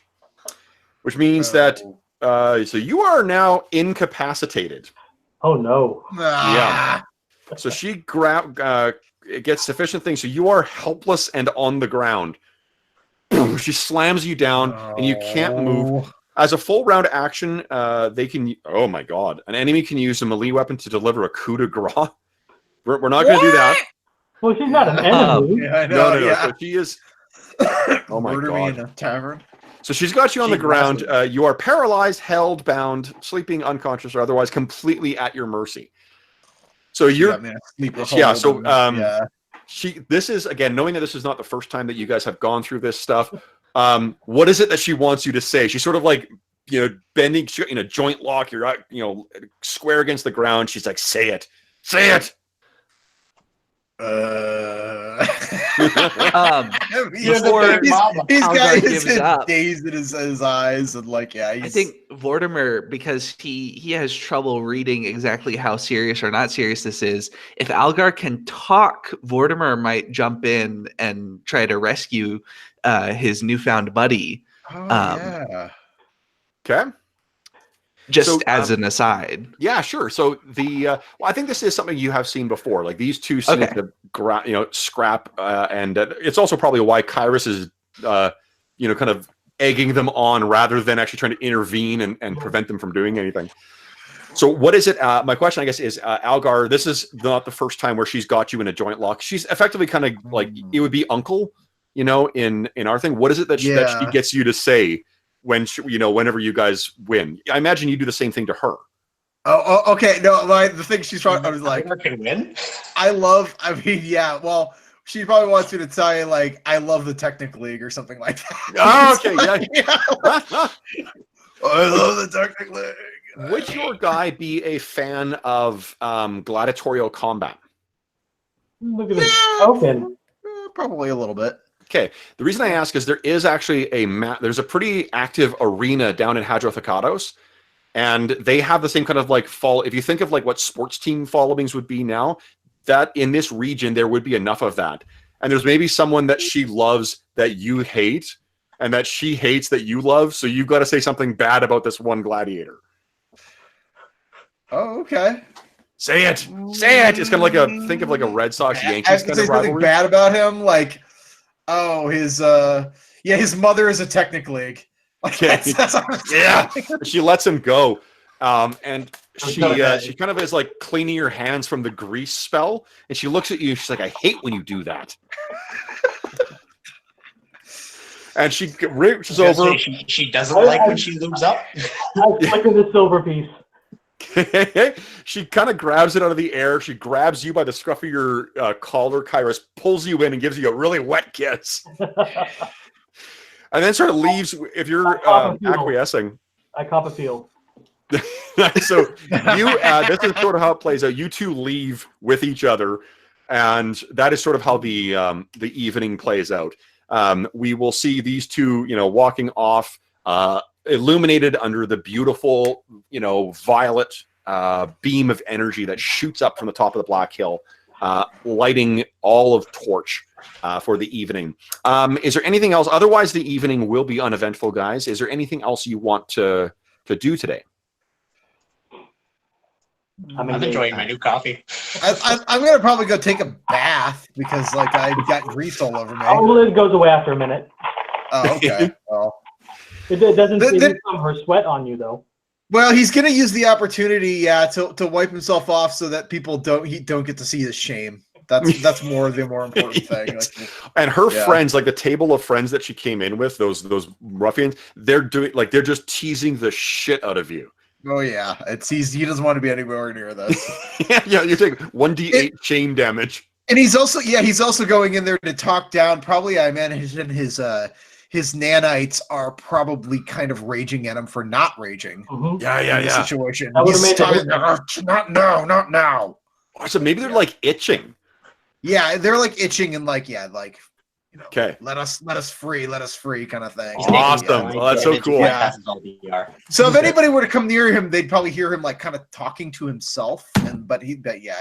which means that so you are now incapacitated. Oh no! Yeah. So she gets sufficient things, so you are helpless and on the ground. She slams you down, and you can't move. As a full round action, they can. Oh my god! An enemy can use a melee weapon to deliver a coup de grace. We're not going to do that. Well, she's not an enemy. Yeah, I know. No. So she is. Oh my Murder me in god! a tavern. So she's got you on the ground. You are paralyzed, held, bound, sleeping, unconscious, or otherwise completely at your mercy. So you're. Yeah. So This is again knowing that this is not the first time that you guys have gone through this stuff. What is it that she wants you to say? She's sort of like, bending, in a joint lock. You're, square against the ground. She's like, say it. Before he's got Algar his gives up. daze in his eyes, and like, yeah, I think Vortimer, because he has trouble reading exactly how serious or not serious this is. If Algar can talk, Vortimer might jump in and try to rescue his newfound buddy. yeah. Okay. Just as an aside. Yeah, sure. So well, I think this is something you have seen before. Like these two seem to scrap, and it's also probably why Kyrus is, kind of egging them on rather than actually trying to intervene and prevent them from doing anything. So what is it? My question, I guess, is Algar, this is not the first time where she's got you in a joint lock. She's effectively kind of like, it would be uncle, in our thing. What is it that she gets you to say whenever you guys win? I imagine you do the same thing to her. Oh, okay. No, the thing she's trying, I was like, can win. Well, she probably wants me to tell you, like, I love the Technic League or something like that. Oh, okay, I love the Technic League. Would your guy be a fan of gladiatorial combat? Look at this token. Probably a little bit. Okay. The reason I ask is there is actually there's a pretty active arena down in Hadrothakados, and they have the same kind of like if you think of like what sports team followings would be now, that in this region there would be enough of that. And there's maybe someone that she loves that you hate, and that she hates that you love, so you've got to say something bad about this one gladiator. Oh, okay. Say it. Say it. It's kind of like think of like a Red Sox Yankees kind of rivalry. Something bad about him, like, oh, his mother is a Technic League. Okay. Yeah. She lets him go. And she kind of is like cleaning your hands from the grease spell, and she looks at you. She's like, I hate when you do that. And she reaches over. She doesn't like when she lubes up. I flicker the silver piece. She kind of grabs it out of the air. She grabs you by the scruff of your collar, Kyrus, pulls you in, and gives you a really wet kiss. And then sort of leaves if you're acquiescing. I cop a feel. So this is sort of how it plays out. You two leave with each other, and that is sort of how the evening plays out. We will see these two, walking off, illuminated under the beautiful, violet beam of energy that shoots up from the top of the Black Hill, lighting all of Torch for the evening. Is there anything else? Otherwise, the evening will be uneventful, guys. Is there anything else you want to do today? I'm enjoying my new coffee. I'm gonna probably go take a bath because, like, I've got grease all over me. Oh, well, it goes away after a minute. Oh, okay. Well, it doesn't leave some of her sweat on you, though. Well, he's gonna use the opportunity, to wipe himself off so that people don't get to see his shame. That's more the more important thing. Yes. And her friends, like the table of friends that she came in with, those ruffians, they're just teasing the shit out of you. Oh yeah, he doesn't want to be anywhere near this. yeah, you take 1d8 shame damage. And he's also going in there to talk down. Probably, I imagine his nanites are probably kind of raging at him for not raging. Mm-hmm. Yeah. Situation. Not now. So maybe they're like itching. Yeah, they're like itching and okay. Let us free kind of thing. Awesome. Well, that's so cool. Yeah. So if anybody were to come near him, they'd probably hear him like kind of talking to himself.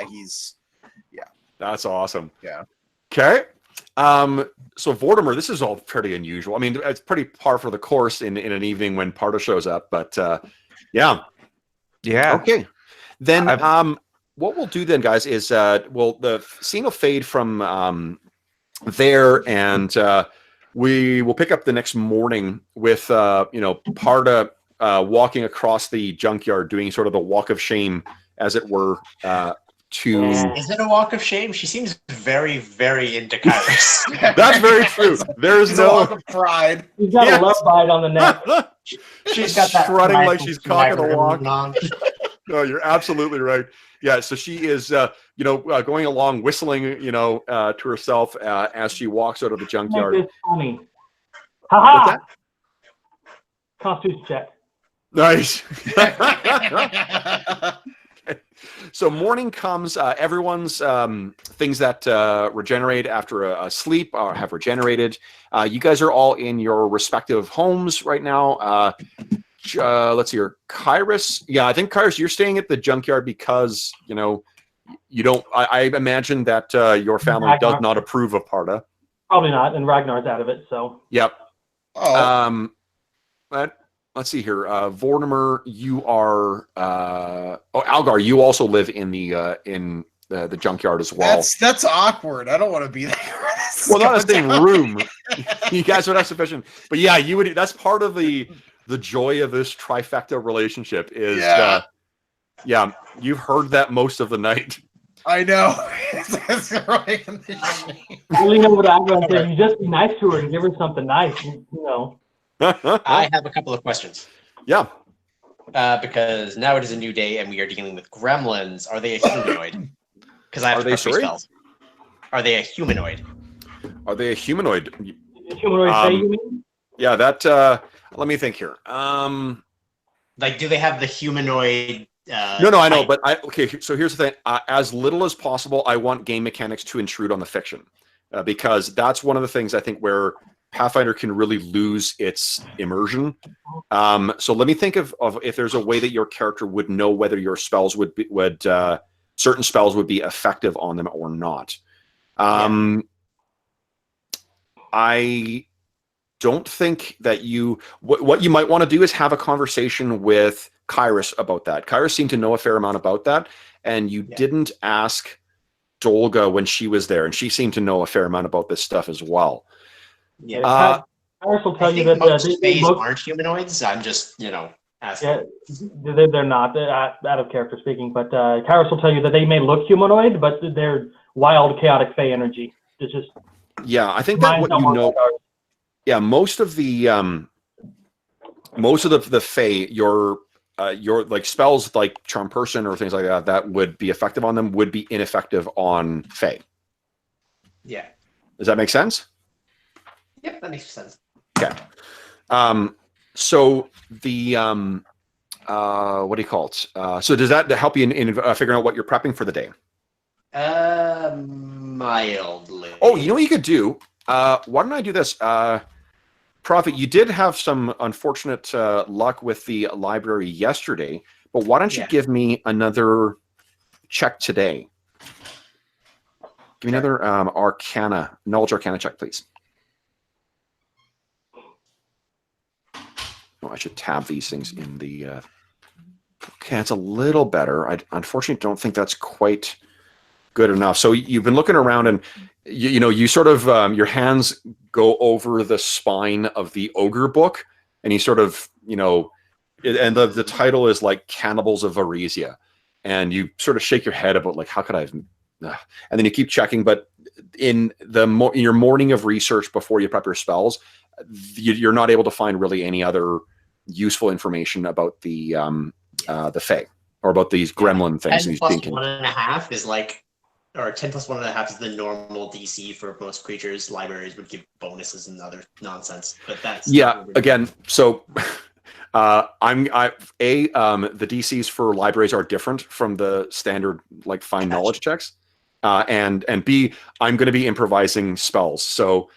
He's. That's awesome. Yeah. Okay. So Vortimer, this is all pretty unusual. I mean, it's pretty par for the course in an evening when Pardo shows up, but yeah. Okay. Then what we'll do then, guys, is the scene will fade from there, and we will pick up the next morning with Parda walking across the junkyard, doing sort of the walk of shame, as it were. Is it a walk of shame? She seems very, very into Kyrus. That's very true. There's no walk of pride. He's got a love bite on the neck. She's strutting like she's cocking a walk. No, you're absolutely right. Yeah, so she is, going along, whistling, to herself as she walks out of the junkyard. Funny. Ha-ha! Constitution check. Nice. Okay. So morning comes. Everyone's things that regenerate after a sleep have regenerated. You guys are all in your respective homes right now. Let's see here. Kyrus. Yeah, I think Kyrus, you're staying at the junkyard because you don't. I imagine that your family Ragnar. does not approve of Parda. Probably not, and Ragnar's out of it, so. Yep. Oh, But let's see here. Vortimer, you are. Algar, you also live in the junkyard as well. that's awkward. I don't want to be there. Well, not the same room. You guys would have sufficient, but yeah, you would. That's part of the joy of this trifecta relationship. Is yeah, you've heard that most of the night. I know. That's right. Really know what I'm going to say. You just be nice to her and give her something nice, I have a couple of questions. Yeah. Because now it is a new day and we are dealing with gremlins. Are they a humanoid? Because I have to prep three spells. Are they a humanoid? Are they a humanoid? Humanoid say, you mean? Yeah, that. Let me think here. Like, do they have the humanoid? No, I know, but okay. So here's the thing: as little as possible, I want game mechanics to intrude on the fiction, because that's one of the things I think where Pathfinder can really lose its immersion. So let me think of if there's a way that your character would know whether your spells would certain spells would be effective on them or not. I don't think that what you might want to do is have a conversation with Kyrus about that. Kyrus seemed to know a fair amount about that, and you didn't ask Dolga when she was there, and she seemed to know a fair amount about this stuff as well. Yeah. Kyrus will tell I you think that most Fays aren't humanoids. I'm just, asking. Yeah, they're not. They're out of character speaking, but Kyrus will tell you that they may look humanoid, but they're wild, chaotic Fey energy. It's just I think that what you know. Yeah, most of the Fey, your like spells like Charm Person or things like that would be effective on them would be ineffective on Fey. Yeah. Does that make sense? Yep, that makes sense. Okay. So the what do you call it? So does that help you in figuring out what you're prepping for the day? Mildly. Oh, you know what you could do? Why don't I do this? Prophet, you did have some unfortunate luck with the library yesterday, but why don't you give me another check today? Give me another knowledge arcana check, please. Oh, I should tab these things in the... Okay, it's a little better. I unfortunately don't think that's quite good enough. So you've been looking around and you sort of, your hands go over the spine of the ogre book, and you sort of, and the title is like Cannibals of Varesia. And you sort of shake your head about like, how could I have, and then you keep checking. But in your morning of research before you prep your spells, you're not able to find really any other useful information about the Fae or about these gremlin things. 10 plus 1.5 is like, or 10 plus 1.5 is the normal DC for most creatures. Libraries would give bonuses and other nonsense, but that's again. So the DCs for libraries are different from the standard like fine knowledge checks, and B, I'm going to be improvising spells, so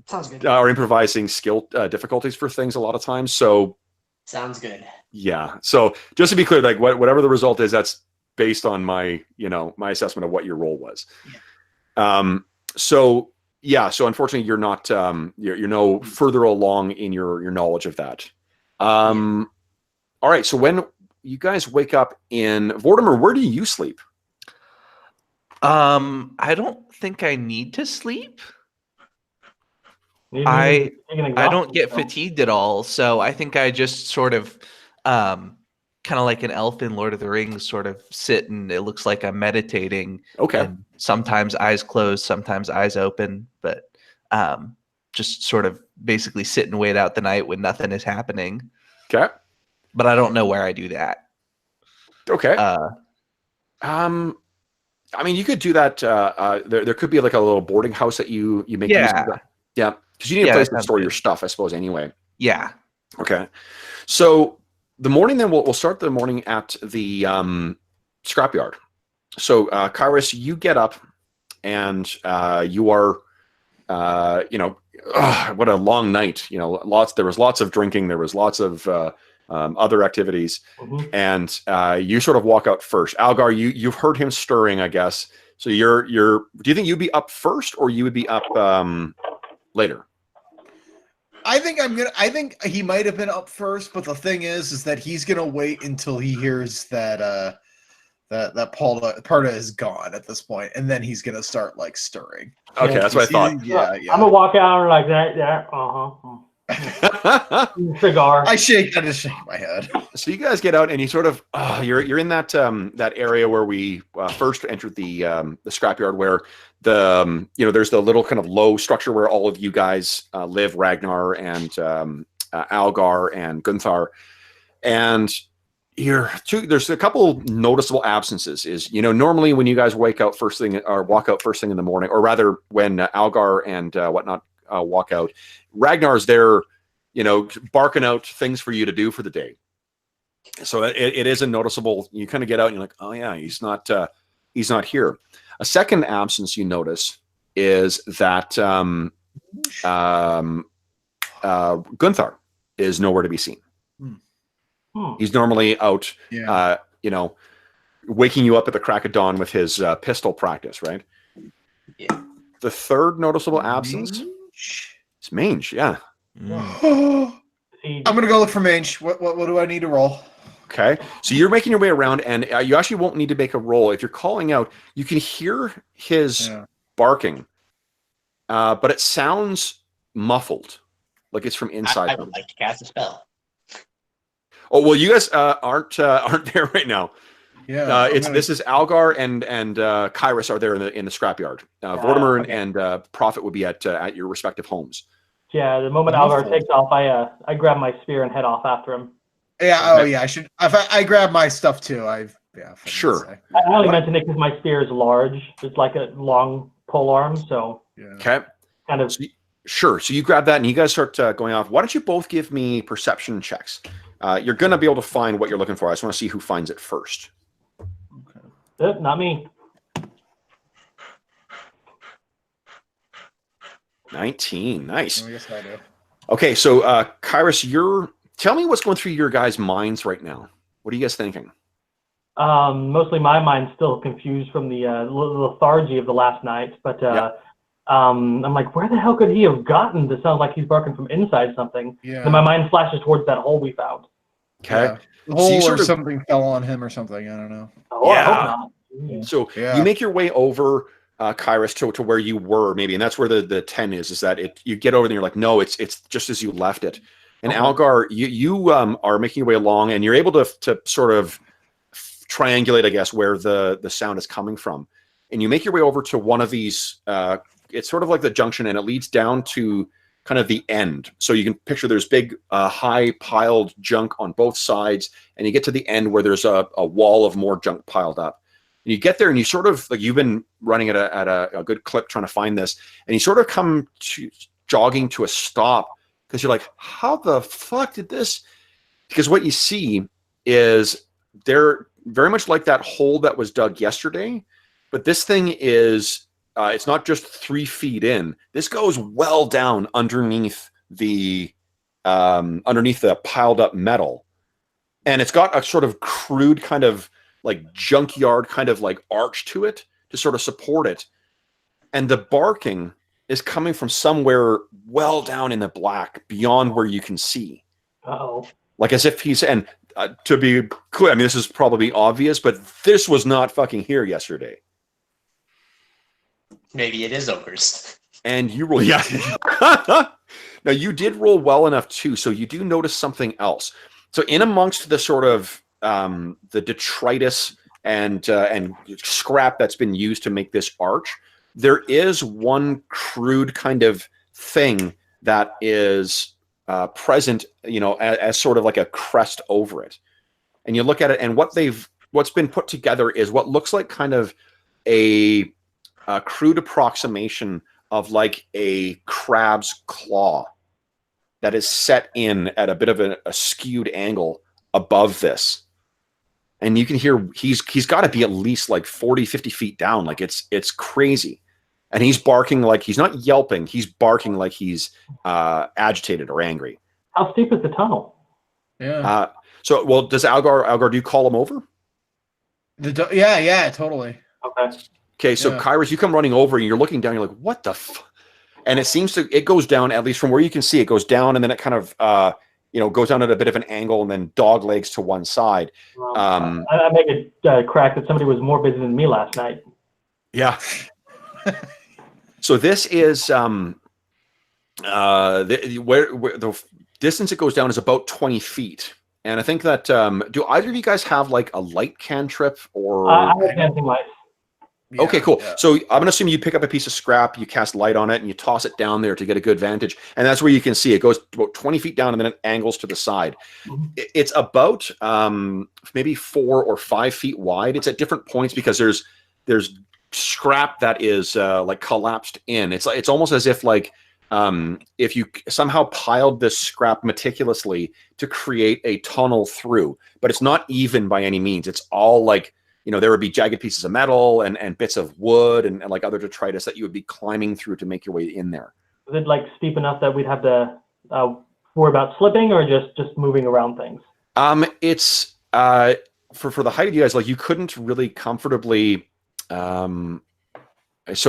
sounds good. Or improvising skill difficulties for things a lot of times. So sounds good. Yeah. So just to be clear, like whatever the result is, that's based on my, my assessment of what your role was. Yeah. So unfortunately you're not, you're no further along in your knowledge of that. All right. So when you guys wake up in Vortimer, where do you sleep? I don't think I need to sleep. I don't get fatigued at all. So I think I just sort of, kind of like an elf in Lord of the Rings, sort of sit and it looks like I'm meditating. Okay. And sometimes eyes closed, sometimes eyes open, but just sort of basically sit and wait out the night when nothing is happening. Okay. But I don't know where I do that. Okay. I mean, you could do that. There could be like a little boarding house that you make. Use of. Yeah. Because you need a place to store your stuff, I suppose. Anyway. Yeah. Okay. So the morning, then we'll start the morning at the scrapyard. So, Kairos, you get up, and you are, what a long night. There was lots of drinking. There was lots of other activities, and you sort of walk out first. Algar, you've heard him stirring, I guess. So you're. Do you think you'd be up first, or you would be up later? I think he might have been up first, but the thing is that he's gonna wait until he hears that that Parda is gone at this point, and then he's gonna start like stirring. Okay, that's what I thought. Yeah. I'm gonna walk out like that. Cigar. I just shake my head. So you guys get out, and you sort of you're in that that area where we first entered the scrapyard, where there's the little kind of low structure where all of you guys live, Ragnar and Algar and Gunthar, and there's a couple noticeable absences. Normally when you guys walk out first thing in the morning, or rather when Algar and whatnot walk out, Ragnar's there, barking out things for you to do for the day. So it is a noticeable. You kind of get out and you're like, oh yeah, he's not here. A second absence you notice is that Gunthar is nowhere to be seen. He's normally out, waking you up at the crack of dawn with his pistol practice, right? Yeah. The third noticeable absence is Mange. Yeah. I'm gonna go look for Mange. What do I need to roll? Okay, so you're making your way around, and you actually won't need to make a roll. If you're calling out, you can hear his barking, but it sounds muffled, like it's from inside. I would like to cast a spell. Oh well, you guys aren't there right now. Yeah, this is Algar and Kairos are there in the scrapyard. Vortimer and Prophet would be at your respective homes. Yeah, the moment Algar takes off, I grab my spear and head off after him. Yeah. Oh yeah. I should. I grab my stuff too. Sure. I only mentioned it because my spear is large. It's like a long pole arm, so. Yeah. Okay. Kind of. Sure. So you grab that and you guys start going off. Why don't you both give me perception checks? You're going to be able to find what you're looking for. I just want to see who finds it first. Okay. Not me. 19. Nice. I guess I do. Okay. So, Kairos, tell me what's going through your guys' minds right now. What are you guys thinking? Mostly my mind's still confused from the lethargy of the last night, but I'm like, where the hell could he have gotten to sound like he's barking from inside something? Yeah. Then my mind flashes towards that hole we found. Okay. Yeah. The hole or something fell on him or something. I don't know. Oh, I hope not. Yeah. So you make your way over, Kairos, to where you were maybe, and that's where the 10 is that you get over and you're like, no, it's just as you left it. And Algar, you are making your way along, and you're able to sort of triangulate, I guess, where the sound is coming from. And you make your way over to one of these. It's sort of like the junction, and it leads down to kind of the end. So you can picture there's big, high piled junk on both sides, and you get to the end where there's a wall of more junk piled up. And you get there, and you sort of like you've been running at a good clip trying to find this, and you sort of come to jogging to a stop. Because you're like, how the fuck did this? Because what you see is they're very much like that hole that was dug yesterday, but this thing is, it's not just 3 feet in. This goes well down underneath the piled up metal. And it's got a sort of crude kind of like junkyard kind of like arch to it to sort of support it. And the barking is coming from somewhere well down in the black beyond where you can see. Uh-oh. Like as if he's, and to be clear, I mean, this is probably obvious, but this was not fucking here yesterday. Maybe it is ogres. And you roll, yeah. Now you did roll well enough too, so you do notice something else. So in amongst the sort of the detritus and scrap that's been used to make this arch, there is one crude kind of thing that is present, as sort of like a crest over it. And you look at it, and what's been put together is what looks like kind of a crude approximation of like a crab's claw that is set in at a bit of a skewed angle above this. and you can hear he's got to be at least like 40, 50 feet down. Like it's crazy. And he's barking like he's not yelping. He's barking like he's agitated or angry. How steep is the tunnel? Yeah. So does Algar, do you call him over? Yeah, totally. Okay. So Yeah. Kairos, you come running over and you're looking down. You're like, what the And it goes down, at least from where you can see, it goes down and then it kind of, goes down at a bit of an angle and then dog legs to one side. I make a crack that somebody was more busy than me last night. Yeah. So this is where the distance it goes down is about 20 feet. And I think that do either of you guys have like a light cantrip or I have dancing lights. Yeah, okay, cool. yeah. So I'm gonna assume you pick up a piece of scrap, you cast light on it, and you toss it down there to get a good vantage. And that's where you can see it goes about 20 feet down and then it angles to the side. Mhm. It's about maybe 4 or 5 feet wide. It's at different points because there's scrap that is like collapsed in. It's almost as if like if you somehow piled this scrap meticulously to create a tunnel through, but it's not even by any means. It's all like, there would be jagged pieces of metal and bits of wood and like other detritus that you would be climbing through to make your way in there. Is it like steep enough that we'd have to worry about slipping, or just moving around things? It's for the height of you guys, like you couldn't really comfortably. So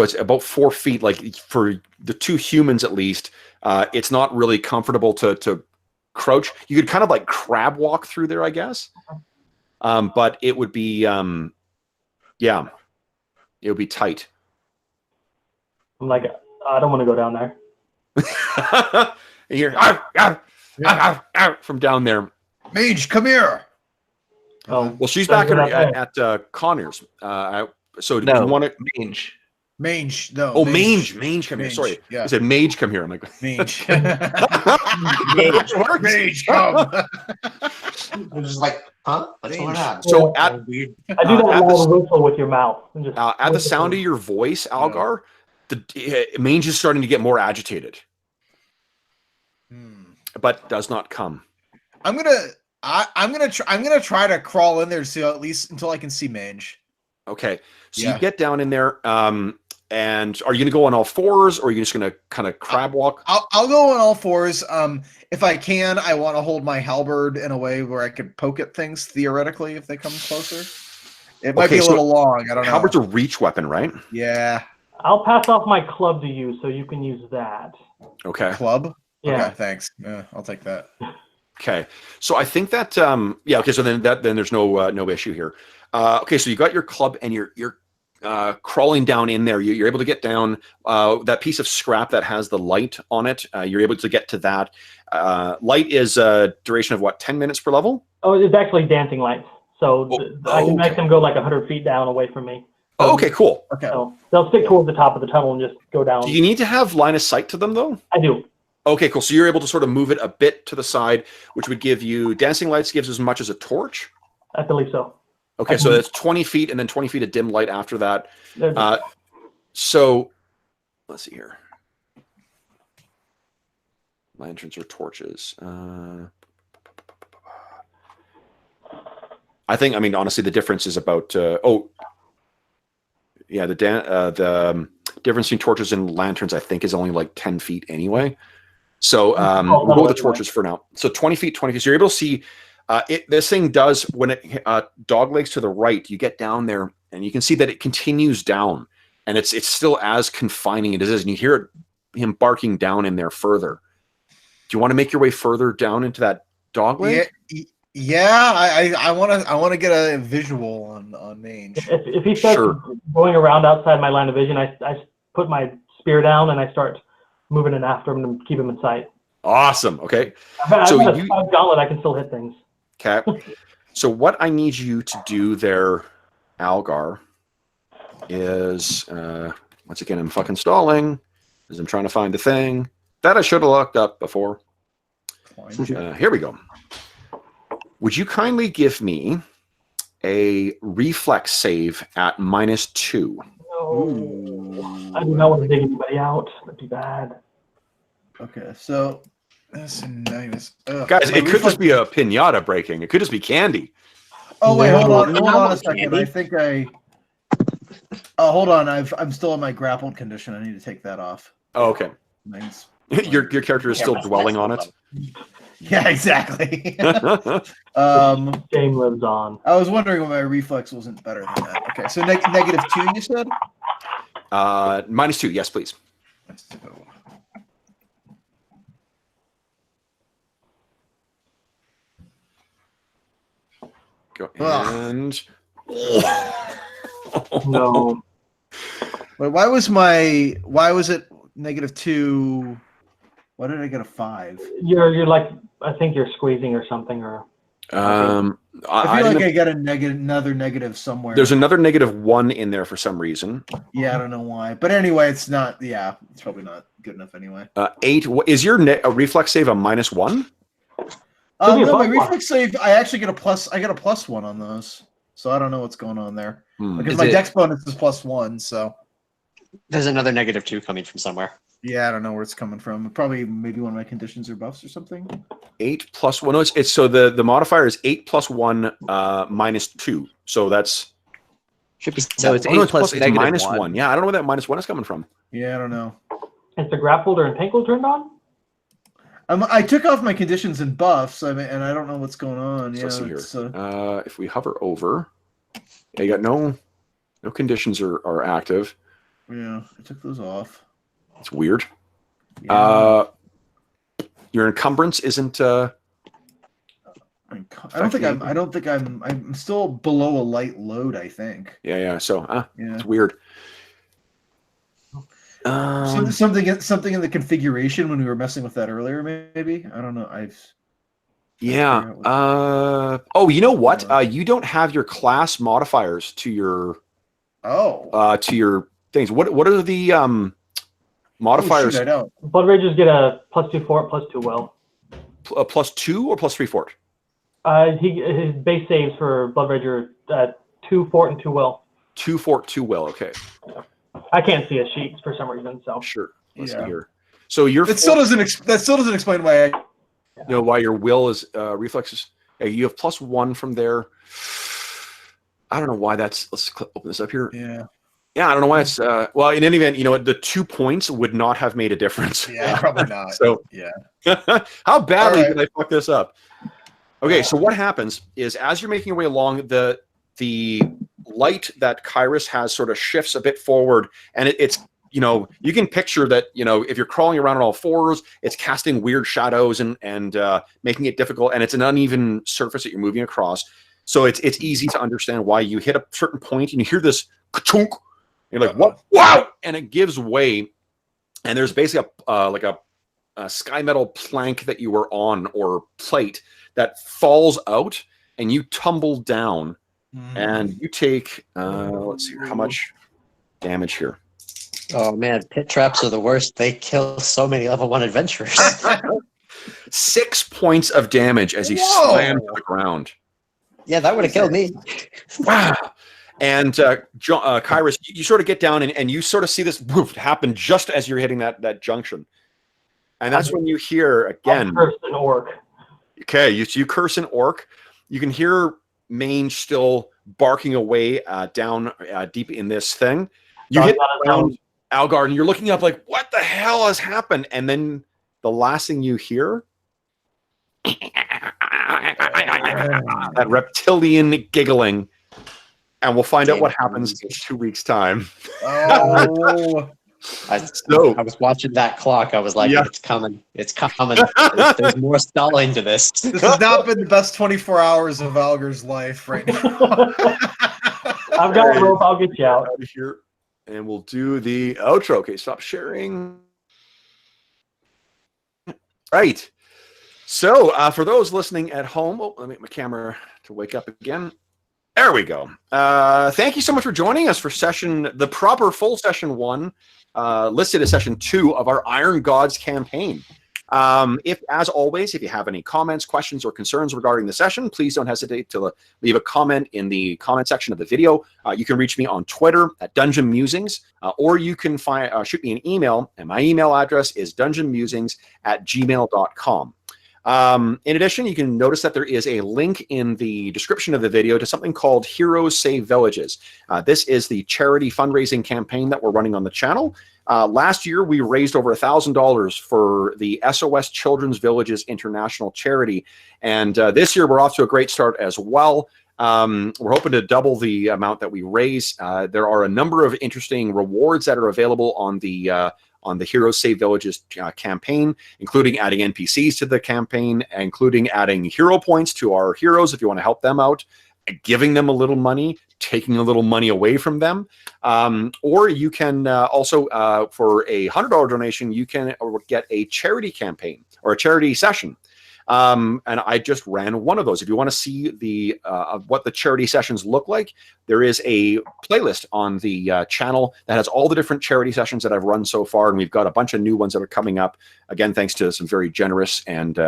it's about 4 feet. Like for the two humans, at least, it's not really comfortable to crouch. You could kind of like crab walk through there, I guess. But it would be, it would be tight. I'm like, I don't want to go down there. And you hear from down there. Mage, come here. Oh, Well, she's Does back it at Connors. So do No, you want to? mange. Mange, no. Oh, mange, come here. Mange, Sorry, yeah. I said mage, come here. I'm like, Mange. Mage. Mage, come. I'm just like, huh? What's going on? So Yeah. at I do that at loud whistle with your mouth. And just at the sound of your voice, Algar, the mange is starting to get more agitated, but does not come. I'm gonna try to crawl in there to at least until I can see Mange. Okay, so Yeah. you get down in there, and are you gonna go on all fours, or are you just gonna kind of crab walk? I'll go on all fours. If I can, I want to hold my halberd in a way where I could poke at things theoretically if they come closer. It might be a so little long. I don't know. Halberd's a reach weapon, right? Yeah. I'll pass off my club to you so you can use that. Okay. Club. Yeah. Okay, thanks. Yeah, I'll take that. Okay, so I think that okay, so then there's no issue here. Okay, so you got your club and you're crawling down in there. You're able to get down that piece of scrap that has the light on it. You're able to get to that. Light is a duration of what, 10 minutes per level? Oh, it's actually dancing lights. So I can make okay. them go like 100 feet down away from me. Oh, okay, cool. Okay. So they'll stick towards the top of the tunnel and just go down. Do you need to have line of sight to them though? I do. Okay, cool. So you're able to sort of move it a bit to the side, which would give you dancing lights gives as much as a torch. I believe so. Okay, so that's 20 feet and then 20 feet of dim light after that. There's- So let's see here. Lanterns or torches. I mean, honestly, the difference is about. The difference between torches and lanterns, I think, is only like 10 feet anyway. So we'll go with the torches for now. So 20 feet, 20 feet. So you're able to see. This thing does, when it dog legs to the right, you get down there and you can see that it continues down, and it's still as confining as it is, and you hear him barking down in there further. Do you want to make your way further down into that dog leg? Yeah. I want to get a visual on Mange. if he starts going around outside my line of vision, I put my spear down and I start moving in after him to keep him in sight. Awesome. Okay. I've So got a you- gauntlet. I can still hit things. Okay. So what I need you to do there, Algar, is once again I'm fucking stalling as I'm trying to find the thing that I should have looked up before. Here we go. Would you kindly give me a reflex save at -2? No. I do not want to dig anybody out. That'd be bad. Okay, so that's a minus. Guys, it could just be a pinata breaking. It could just be candy. Oh wait, hold on a No, second. Andy. I think I. Oh, hold on. I'm still in my grappled condition. I need to take that off. Oh, okay. Mine's... Your character is Yeah, still my dwelling on stats it. Yeah, exactly. The game lives on. I was wondering why my reflex wasn't better than that. Okay, so -2, you said? -2, yes, please. Go and No. Wait, why was it -2? Why did I get a 5? You're like, I think you're squeezing or something, or I I feel like didn't- I got another negative somewhere. there's another -1 in there for some reason. Yeah, I don't know why. But anyway, it's not. Yeah, it's probably not good enough anyway. 8. Is your a reflex save a -1? Give me a No, my +1. reflex save. I actually get a plus. I got a +1 on those. So I don't know what's going on there because Is my it- dex bonus is +1. So There's another -2 coming from somewhere. yeah, I don't know where it's coming from. Probably maybe one of my conditions or buffs or something. 8 + 1. No, it's so the modifier is 8 + 1 -2. So that's Should be So it's oh, no, 8 plus it's negative -1. 1. Yeah, I don't know where that -1 is coming from. Yeah, I don't know. is the grappled or entangled turned on? I took off my conditions and buffs. I mean, and I don't know what's going on. So Yeah, let's see here. it's, If we hover over, yeah, you got no conditions are active. yeah, I took those off. It's weird. Yeah. Your encumbrance isn't. I don't think I'm still below a light load. I think. Yeah. So Yeah. it's weird. Something in the configuration when we were messing with that earlier. Maybe I don't know. Yeah. Oh, you know what? You don't have your class modifiers to your things. What are the modifiers? Oh, shoot, I don't. Blood Ragers get a +2 fort, +2 will. +2 or +3 fort? His base saves for Blood Rager 2 fort and 2 will. 2 fort, 2 will. Okay, I can't see his sheets for some reason, so sure. Let's see Yeah. here. So your That still doesn't explain why I. why your will is reflexes. Yeah, you have +1 from there. I don't know why that's. Let's open this up here. Yeah. Yeah, I don't know why it's. Well, in any event, you know what? The 2 points would not have made a difference. Yeah, probably not. So yeah. how badly All right. did I fuck this up? Okay, so what happens is as you're making your way along, the light that Kairos has sort of shifts a bit forward, and it's you can picture that if you're crawling around on all fours, it's casting weird shadows and making it difficult, and it's an uneven surface that you're moving across. So it's easy to understand why you hit a certain point and you hear this ka-chunk. You're like, what? Wow! And it gives way, and there's basically a sky metal plank that you were on or plate that falls out, and you tumble down, and you take let's see here, how much damage here. Oh man, pit traps are the worst. They kill so many level 1 adventurers. 6 points of damage as he Whoa! slams to the ground. Yeah, that would have killed me. Wow. And Kairos, you sort of get down and you sort of see this woof happen just as you're hitting that junction. And that's when you hear again. First an orc. Okay, you curse an orc. You can hear Mange still barking away down deep in this thing. You hit around Algar and you're looking up like, what the hell has happened? And then the last thing you hear, that reptilian giggling. And we'll find out what happens in 2 weeks' time. Oh. I was watching that clock. I was like, Yeah. it's coming. It's coming. There's more stalling to this. This has not been the best 24 hours of Algar's life right now. I've got a rope. I'll get you out. Out of here, and we'll do the outro. Okay, stop sharing. Right. So, for those listening at home, let me get my camera to wake up again. There we go. Thank you so much for joining us for the proper full session 1, listed as session 2 of our Iron Gods campaign. As always, if you have any comments, questions, or concerns regarding the session, please don't hesitate to leave a comment in the comment section of the video. You can reach me on Twitter at Dungeon Musings, or you can shoot me an email, and my email address is dungeonmusings@gmail.com. In addition, you can notice that there is a link in the description of the video to something called Heroes Save Villages. This is the charity fundraising campaign that we're running on the channel. Last year, we raised over $1,000 for the SOS Children's Villages International Charity. And this year, we're off to a great start as well. We're hoping to double the amount that we raise. There are a number of interesting rewards that are available on the Heroes Save Villages campaign, including adding NPCs to the campaign, including adding hero points to our heroes if you want to help them out, giving them a little money, taking a little money away from them. Or you can also, for a $100 donation, you can get a charity campaign or a charity session. And I just ran one of those. If you want to see the what the charity sessions look like, there is a playlist on the channel that has all the different charity sessions that I've run so far, and we've got a bunch of new ones that are coming up. Again, thanks to some very generous and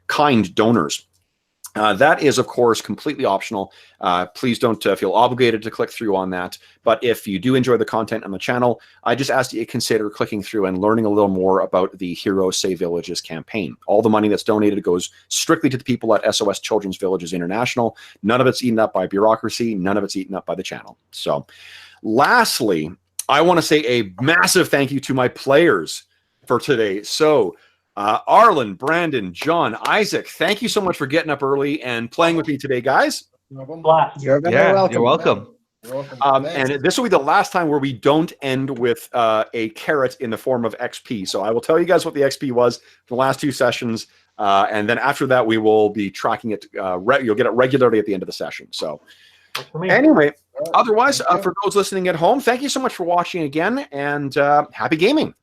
kind donors. That is, of course, completely optional. Please don't feel obligated to click through on that. But if you do enjoy the content on the channel, I just ask that you consider clicking through and learning a little more about the Heroes Save Villages campaign. All the money that's donated goes strictly to the people at SOS Children's Villages International. None of it's eaten up by bureaucracy. None of it's eaten up by the channel. So, lastly, I want to say a massive thank you to my players for today. So, Arlen, Brandon, John, Isaac, thank you so much for getting up early and playing with me today, guys. Blast. You're welcome. You're welcome. You're welcome. And this will be the last time where we don't end with a carrot in the form of XP. So I will tell you guys what the XP was for the last 2 sessions. And then after that, we will be tracking it. You'll get it regularly at the end of the session. So anyway, otherwise, for those listening at home, thank you so much for watching again, and happy gaming.